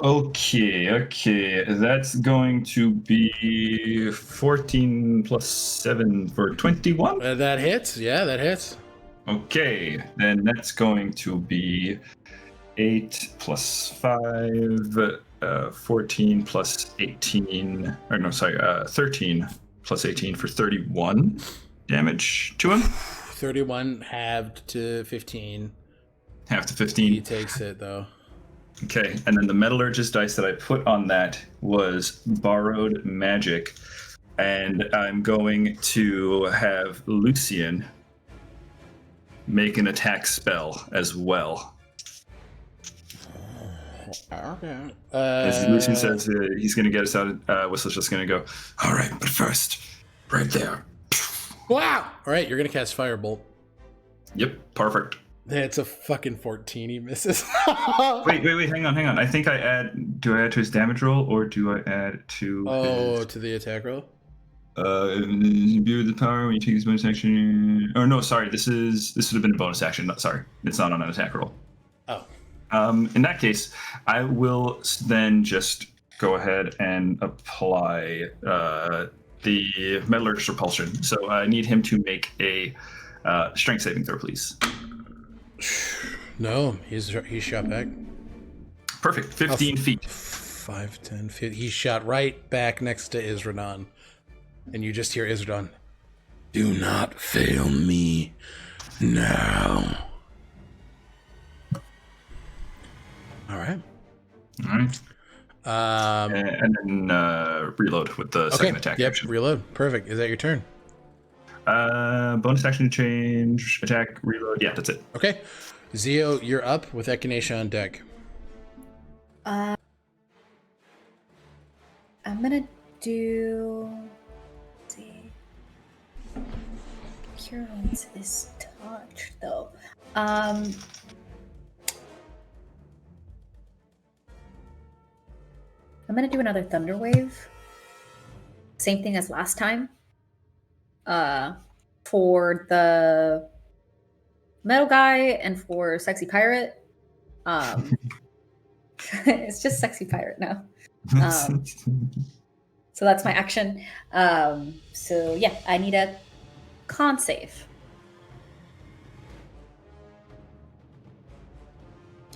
Okay. That's going to be 14 plus 7 for 21. That hits. Yeah, that hits. Okay, then that's going to be 8 plus 5, 14 plus 18, 13 plus 18 for 31 damage to him. 31 halved to 15. Half to He 15. takes it, though. Okay, and then the metallurgist dice that I put on that was borrowed magic, and I'm going to have Lucian make an attack spell as well. Okay. As Lucian says, he's going to get us out. Whistle's just going to go. All right, but first, right there. Wow! All right, you're going to cast Firebolt. Yep, perfect. It's a fucking 14. He misses. Wait, hang on. I think do I add to his damage roll, or do I add to his... to the attack roll? View the power when you take this bonus action. Or no, sorry, this would have been a bonus action. Sorry, it's not on an attack roll. Oh. In that case, I will then just go ahead and apply the metallurgist repulsion. So I need him to make a strength saving throw, please. No, he's shot back. Perfect. 15 feet. 5, 10, 15. He's shot right back next to Izradan. And you just hear Izradan. Do not fail me now. All right. And then reload with the second attack action. Reload. Perfect. Is that your turn? Bonus action to change, attack, reload. Yeah, that's it. Okay. Zio, you're up with Echinacea on deck. I'm gonna do. Let's see. Cure Wounds is touch though. I'm gonna do another Thunder Wave. Same thing as last time. For the metal guy and for Sexy Pirate. It's just sexy pirate now. So that's my action. So yeah, I need a con save.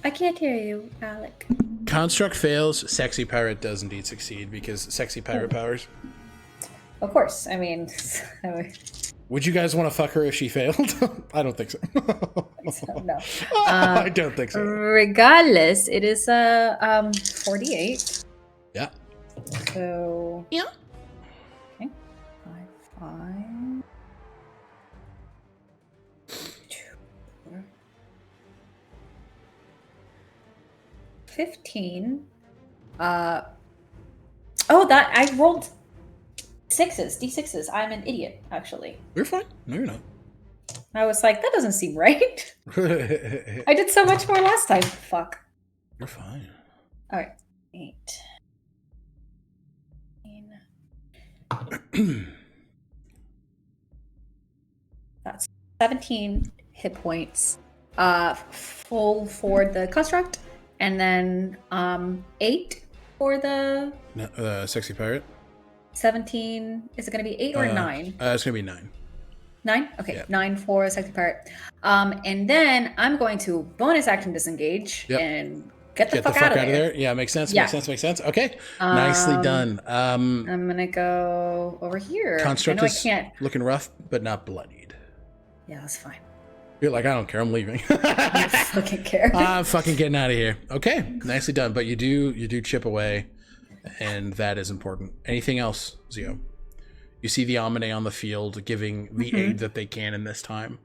I can't hear you, Alec. Construct fails. Sexy pirate does indeed succeed because sexy pirate powers. Of course. I mean, Would you guys want to fuck her if she failed? I don't think so. no. I don't think so. Regardless, it is a 48. Yeah. So Yeah. okay. 5, 2, 4, 15. That I rolled D6s. I'm an idiot, actually. You're fine. No, you're not. I was like, that doesn't seem right. I did so much more last time. Fuck. You're fine. All right. 8. That's 17 hit points. Full for the construct, and then 8 for the No, sexy pirate. 17. Is it going to be 8 or 9? It's gonna be 9. 9? Okay, Yeah. 9 for sexy pirate. And then I'm going to bonus action disengage Yep. and get the fuck out of there. Yeah, makes sense. Yeah. Makes sense. Okay, nicely done. I'm gonna go over here. Construct I know is I can't. looking rough, but not bloodied. Yeah, that's fine. You're like, I don't care. I'm leaving. I don't fucking care. I'm fucking getting out of here. Okay, nicely done. But you do chip away, and that is important. Anything else, Zio? You see the Amine on the field giving the aid that they can in this time.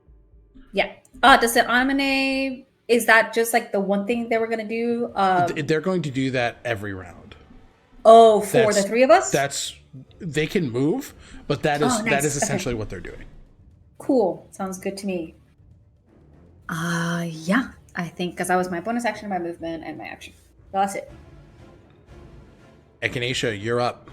Yeah. Does the Amine, is that just like the one thing they were gonna do? They're going to do that every round. For the That's- 3 of us? They can move, but that is Oh, nice. that is Okay. essentially what they're doing. Cool. Sounds good to me. Yeah. I think because that was my bonus action, my movement, and my action. That's it. Echinacea, you're up.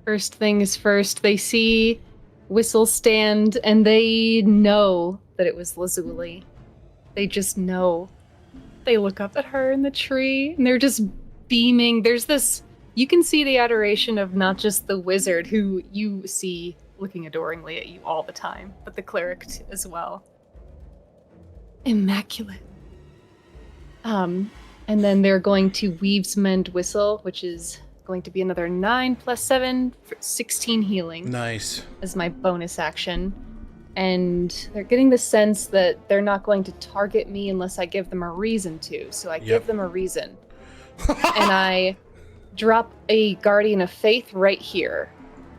First things first, they see Whistle stand and they know that it was Lazuli. They just know. They look up at her in the tree and they're just beaming. There's this, you can see the adoration of not just the wizard who you see looking adoringly at you all the time, but the cleric as well. Immaculate. And then they're going to Weaves Mend Whistle, which is going to be another 9 plus 7 for 16 healing Nice. as my bonus action. And they're getting the sense that they're not going to target me unless I give them a reason to. So I give them a reason. And I drop a Guardian of Faith right here.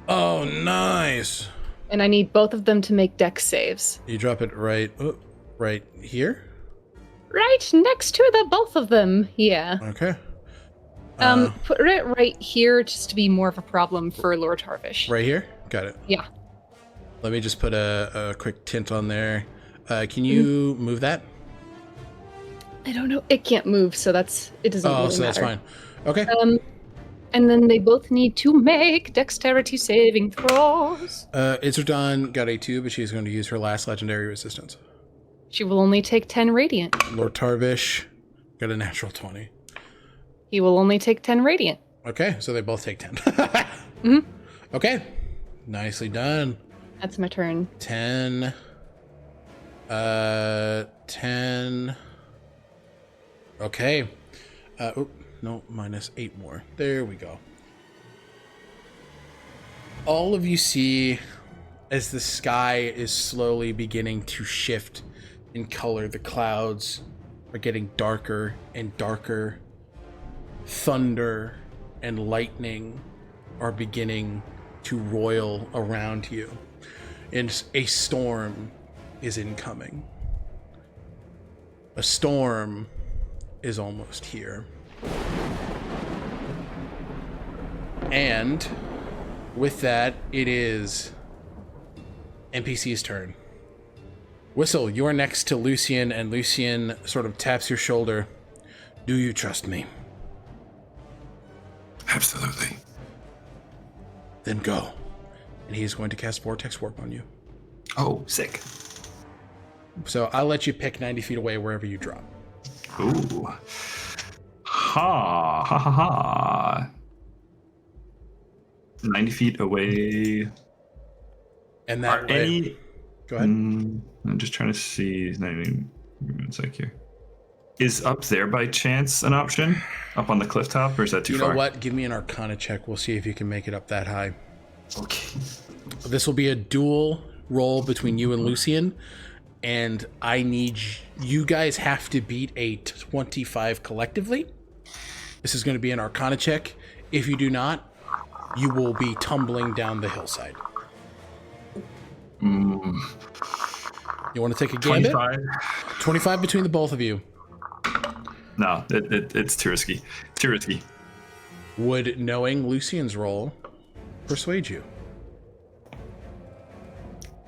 Oh, nice. And I need both of them to make dex saves. You drop it right here. Right next to the both of them. Yeah. Okay. Put it right here just to be more of a problem for Lortarvish. Right here. Got it. Yeah. Let me just put a quick tint on there. Can you move that? I don't know. It can't move, so it doesn't really So matter. that's fine. Okay. And then they both need to make dexterity saving throws. Izradan got a 2, but she's going to use her last legendary resistance. She will only take 10 radiant. Lortarvish got a natural 20. He will only take 10 radiant. Okay, so they both take 10. Mhm. Okay. Nicely done. That's my turn. 10. 10. Okay. No, minus 8 more. There we go. All of you see as the sky is slowly beginning to shift in color. The clouds are getting darker and darker. Thunder and lightning are beginning to roil around you. And a storm is incoming. A storm is almost here. And with that, it is NPC's turn. Whistle, you are next to Lucian, and Lucian sort of taps your shoulder. Do you trust me? Absolutely. Then go. And he's going to cast Vortex Warp on you. Oh, sick. So I'll let you pick 90 feet away wherever you drop. Ooh. Ha ha ha ha. 90 feet away. And Are that way, any? go ahead. I'm just trying to see. 90. One sec here. Is up there by chance an option? Up on the cliff top, or is that too You far? know what? Give me an Arcana check. We'll see if you can make it up that high. Okay. This will be a dual roll between you and Lucian, and I need you guys have to beat a 25 collectively. This is going to be an Arcana check. If you do not, you will be tumbling down the hillside. You want to take a gambit? 25. 25 between the both of you. No, it's too risky. Too risky. Would knowing Lucian's roll persuade you?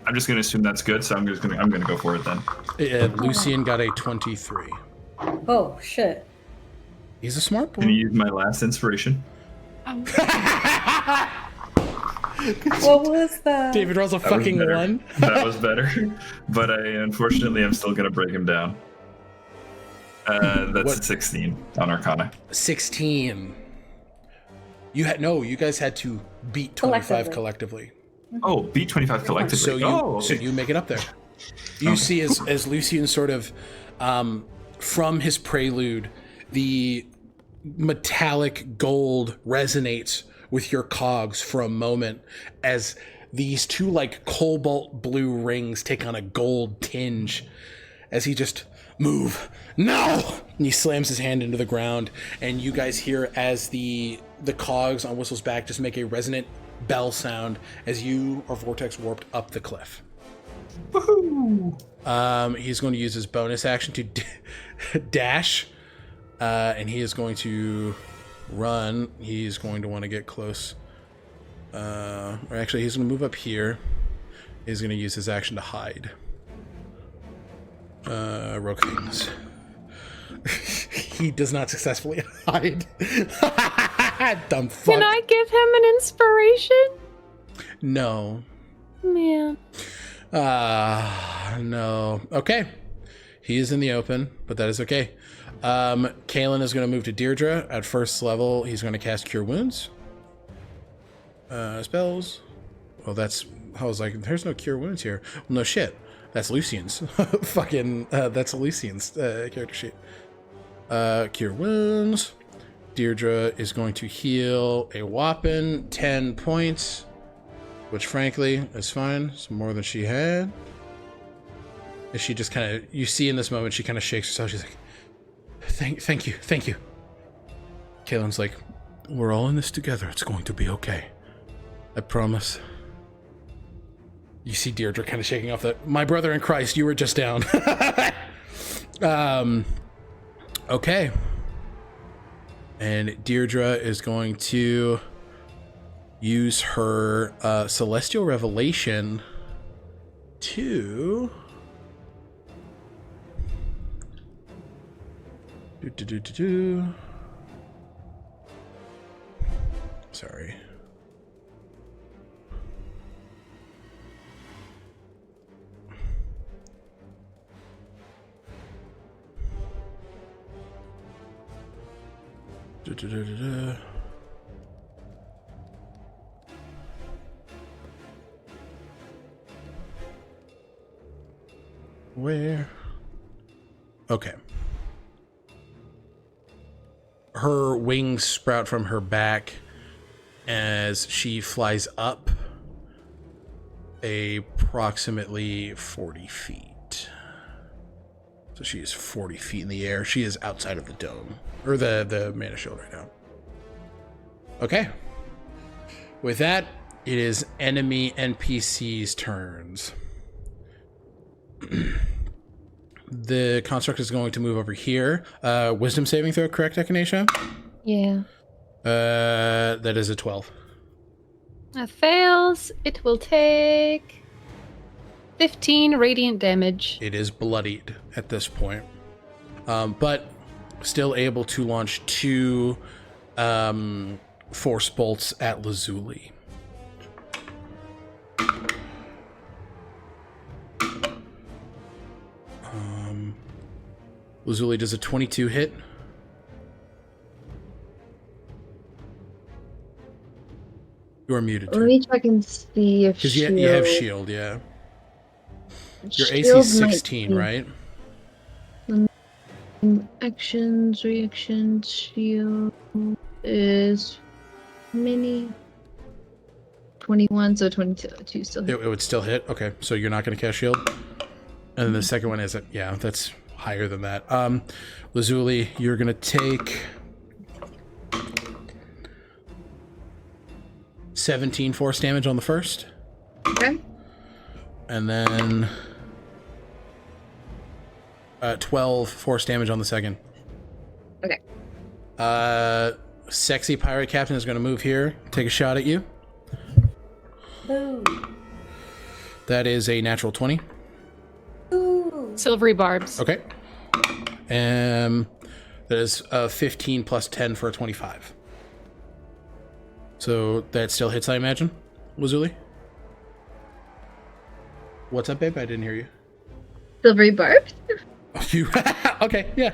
I'm just gonna assume that's good, so I'm gonna go for it then. Lucian got a 23. Oh shit. He's a smart boy. Can you use my last inspiration? What was that? David rolls a That was fucking better. 1. That was better, but I unfortunately am still gonna break him down. That's What? a 16 on Arcana. 16. You guys had to beat 25 collectively. Oh, beat 25 collectively. So you okay. so you make it up there. You see as Lucian sort of from his prelude, the metallic gold resonates with your cogs for a moment as these two like cobalt blue rings take on a gold tinge as he just move no, and he slams his hand into the ground, and you guys hear as the cogs on Whistle's back just make a resonant bell sound as you are vortex warped up the cliff. Woohoo! He's going to use his bonus action to dash, and he is going to run. He's going to want to get close. Or actually, he's going to move up here. He's going to use his action to hide. Rogue things. He does not successfully hide. Dumb fuck. Can I give him an inspiration? No. Man. No. Okay. He is in the open, but that is okay. Kalen is going to move to Deirdre. At first level, he's going to cast Cure Wounds. Spells. Well, I was like, there's no Cure Wounds here. Well, no shit. That's Lucian's. Fucking, that's Lucian's character sheet. Cure Wounds. Deirdre is going to heal a whopping 10 points, which frankly is fine. It's more than she had. And she just kind of, you see in this moment, she kind of shakes herself. She's like, thank you. Kalen's like, we're all in this together. It's going to be okay. I promise. You see Deirdre kind of shaking off that. My brother in Christ, you were just down. Okay. And Deirdre is going to use her Celestial Revelation to... Sorry. Where? Okay. Her wings sprout from her back as she flies up approximately 40 feet. So she is 40 feet in the air. She is outside of the dome, or the mana shield right now. Okay. With that, it is enemy NPCs' turns. The construct is going to move over here. Wisdom saving throw, correct, Echinacea? Yeah. That is a 12. That fails. It will take 15 radiant damage. It is bloodied at this point. But still able to launch 2 force bolts at Lazuli. Lazuli does a 22 hit. You are muted Let too. me check and see if Because shield. you have shield, yeah. Your AC Shield is might 16, be- right? Actions, reactions, shield is mini 21, so 22 still. It would still hit. Okay, so you're not going to cast shield. And then the second one isn't. Yeah, that's higher than that. Lazuli, you're going to take 17 force damage on the first. Okay. And then 12 force damage on the second. Okay. Sexy pirate captain is going to move here, take a shot at you. Boo. That is a natural 20. Ooh. Silvery barbs. Okay. That is 15 plus 10 for a 25. So that still hits, I imagine, Lazuli? What's up, babe? I didn't hear you. Silvery barbs? You okay, yeah.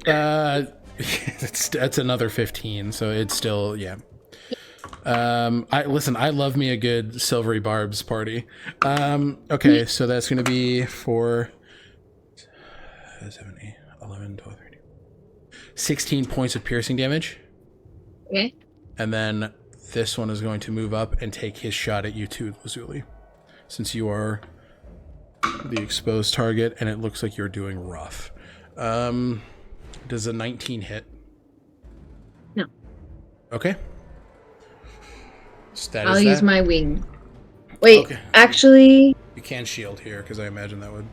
That's another 15, so it's still, yeah. I love me a good silvery barbs party. Okay, so that's gonna be for 7, 8, 11, 12, 13, 16 points of piercing damage. Okay. And then this one is going to move up and take his shot at you too, Lazuli. Since you are the exposed target, and it looks like you're doing rough. Does a 19 hit? No. Okay. So I'll use that. my wing. Wait, Okay. actually, You can shield here, because I imagine that would...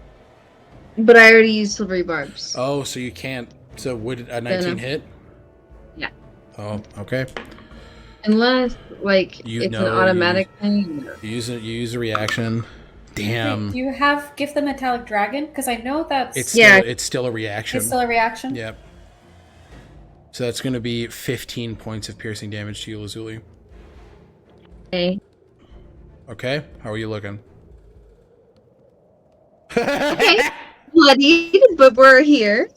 but I already used silvery barbs. Oh, so you can't... So would a 19 hit? Yeah. Oh, okay. Unless, like, You it's know, an automatic thing. You use a reaction. Damn. Wait, do you have Give the Metallic Dragon? Because I know that's It's still a reaction. it's still a reaction. Yep. So that's going to be 15 points of piercing damage to you, Lazuli. Okay. Okay, how are you looking? Okay. Bloodied, but we're here.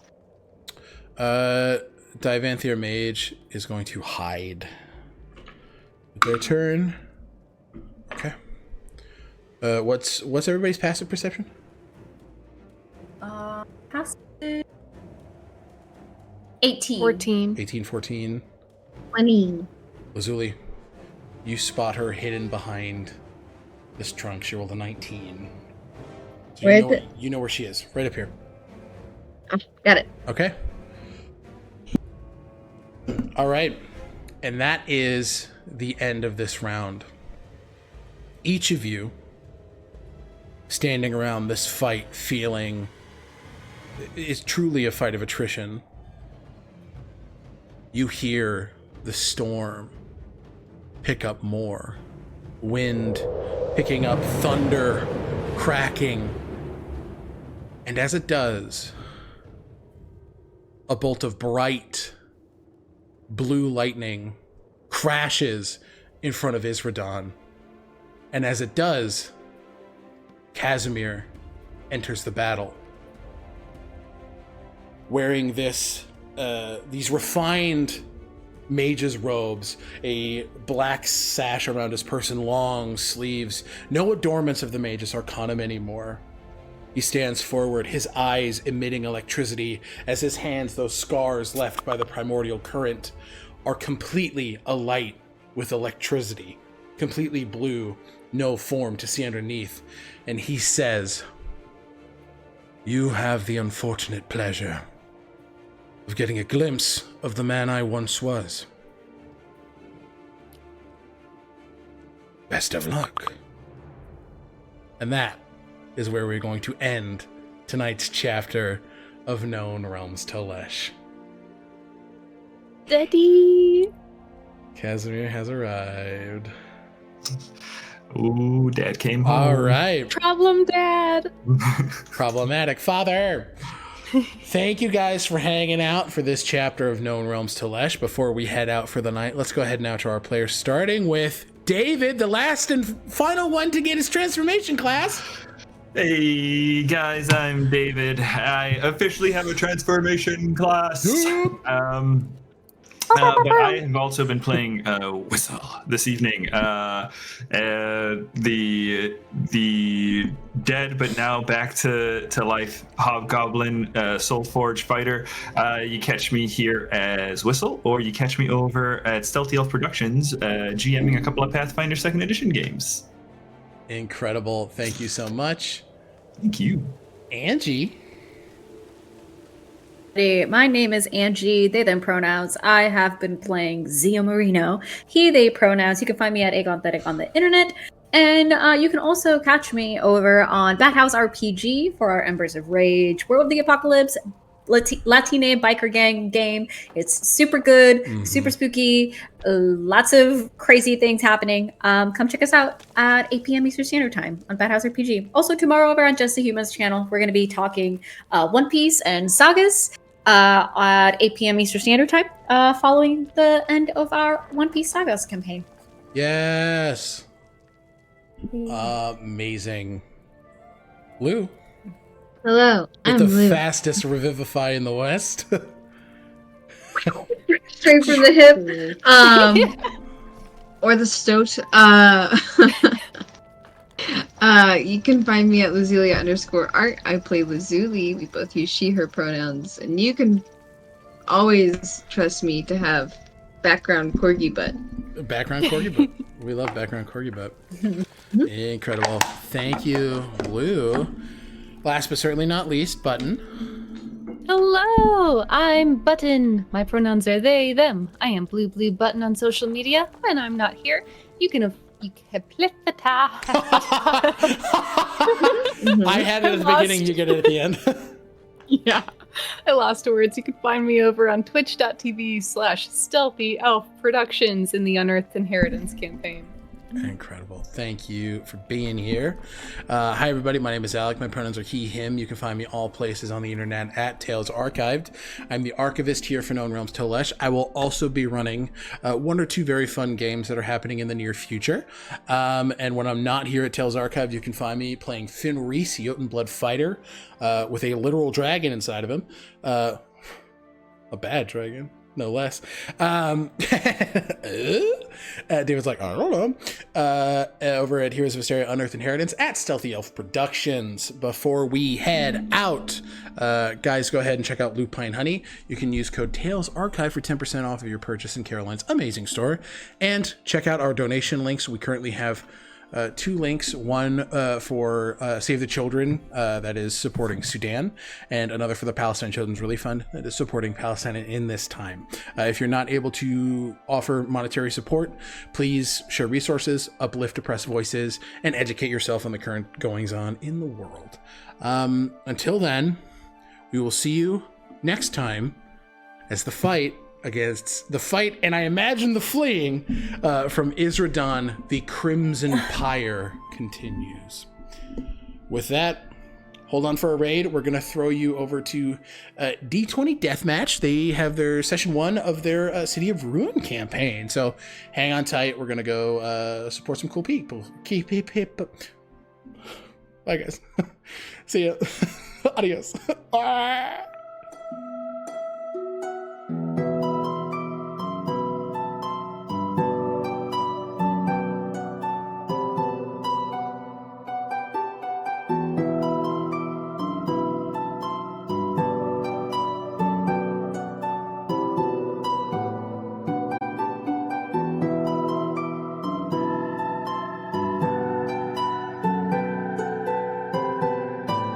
Divanthiir Mage is going to hide. Their turn. Okay. What's everybody's passive perception? Passive 18. 14. 18, 14. 20. Lazuli, you spot her hidden behind this trunk. She rolled a 19. So Where you is know, it? You know where she is. Right up here. Oh, got it. Okay. All right. And that is the end of this round. Each of you standing around this fight feeling it's truly a fight of attrition. You hear the storm pick up more. Wind picking up, thunder cracking. And as it does, a bolt of bright blue lightning crashes in front of Izradan. And as it does, Casimir enters the battle. Wearing these refined mage's robes, a black sash around his person, long sleeves, no adornments of the mage's arcanum anymore. He stands forward, his eyes emitting electricity as his hands, those scars left by the primordial current, are completely alight with electricity, completely blue, no form to see underneath. And he says, "You have the unfortunate pleasure of getting a glimpse of the man I once was. Best of luck." And that is where we're going to end tonight's chapter of Known Realms Tolesh. Daddy! Casimir has arrived. Ooh, Dad came home. All right. Problem, Dad! Problematic father. Thank you guys for hanging out for this chapter of Known Realms Tolesh. Before we head out for the night, let's go ahead now to our players, starting with David, the last and final one to get his transformation class. Hey guys, I'm David. I officially have a transformation class. But I have also been playing Whistle this evening. The dead but now back to life Hobgoblin Soulforge fighter. You catch me here as Whistle, or you catch me over at Stealthy Elf Productions, GMing a couple of Pathfinder 2nd Edition games. Incredible. Thank you so much. Thank you. Angie. Hey, my name is Angie, they, them pronouns. I have been playing Zio Marino, he, they pronouns. You can find me at Agonethetic on the internet. And you can also catch me over on Bathouse RPG for our Embers of Rage, World of the Apocalypse, Latine biker gang game. It's super good, super spooky, lots of crazy things happening. Come check us out at 8 p.m. Eastern Standard Time on Bathouse RPG. Also tomorrow over on Just the Humans channel, we're going to be talking One Piece and sagas at 8 p.m. Eastern Standard Time, following the end of our One Piece sagas campaign. Yes. Amazing. Lou. Hello, With I'm the Lou. fastest revivify in the West. Straight from the hip. Or the stoat. You can find me at Lazuli_art. I play Lazuli. We both use she, her pronouns. And you can always trust me to have background corgi butt. Background corgi butt. We love background corgi butt. Incredible. Thank you, Lou. Last but certainly not least, Button. Hello, I'm Button. My pronouns are they, them. I am Bluebluebutton on social media. When I'm not here, you can flip the ta. I had it at the beginning, you get it at the end. Yeah, I lost words. You can find me over on twitch.tv/Stealthy Elf Productions in the Unearthed Inheritance campaign. Incredible. Thank you for being here. Hi, everybody. My name is Alec. My pronouns are he, him. You can find me all places on the internet at Tales Archived. I'm the Archivist here for Known Realms Tolesh. I will also be running one or two very fun games that are happening in the near future. And when I'm not here at Tales Archived, you can find me playing Finn Reese, Jotunblood fighter, with a literal dragon inside of him. A bad dragon. No less. David's like, I don't know. Over at Heroes of Hysteria Unearthed Inheritance at Stealthy Elf Productions. Before we head out, guys, go ahead and check out Lupine Honey. You can use code TALESARCHIVE for 10% off of your purchase in Caroline's amazing store. And check out our donation links. We currently have two links, one for Save the Children, that is supporting Sudan, and another for the Palestine Children's Relief Fund that is supporting Palestine in this time. If you're not able to offer monetary support, please share resources, uplift oppressed voices, and educate yourself on the current goings-on in the world. Until then, we will see you next time as the fight, and I imagine the fleeing from Izradan, the Crimson Pyre continues. With that, hold on for a raid. We're going to throw you over to D20 Deathmatch. They have their session 1 of their City of Ruin campaign. So hang on tight. We're going to go support some cool people. Bye, guys. See ya. Adios.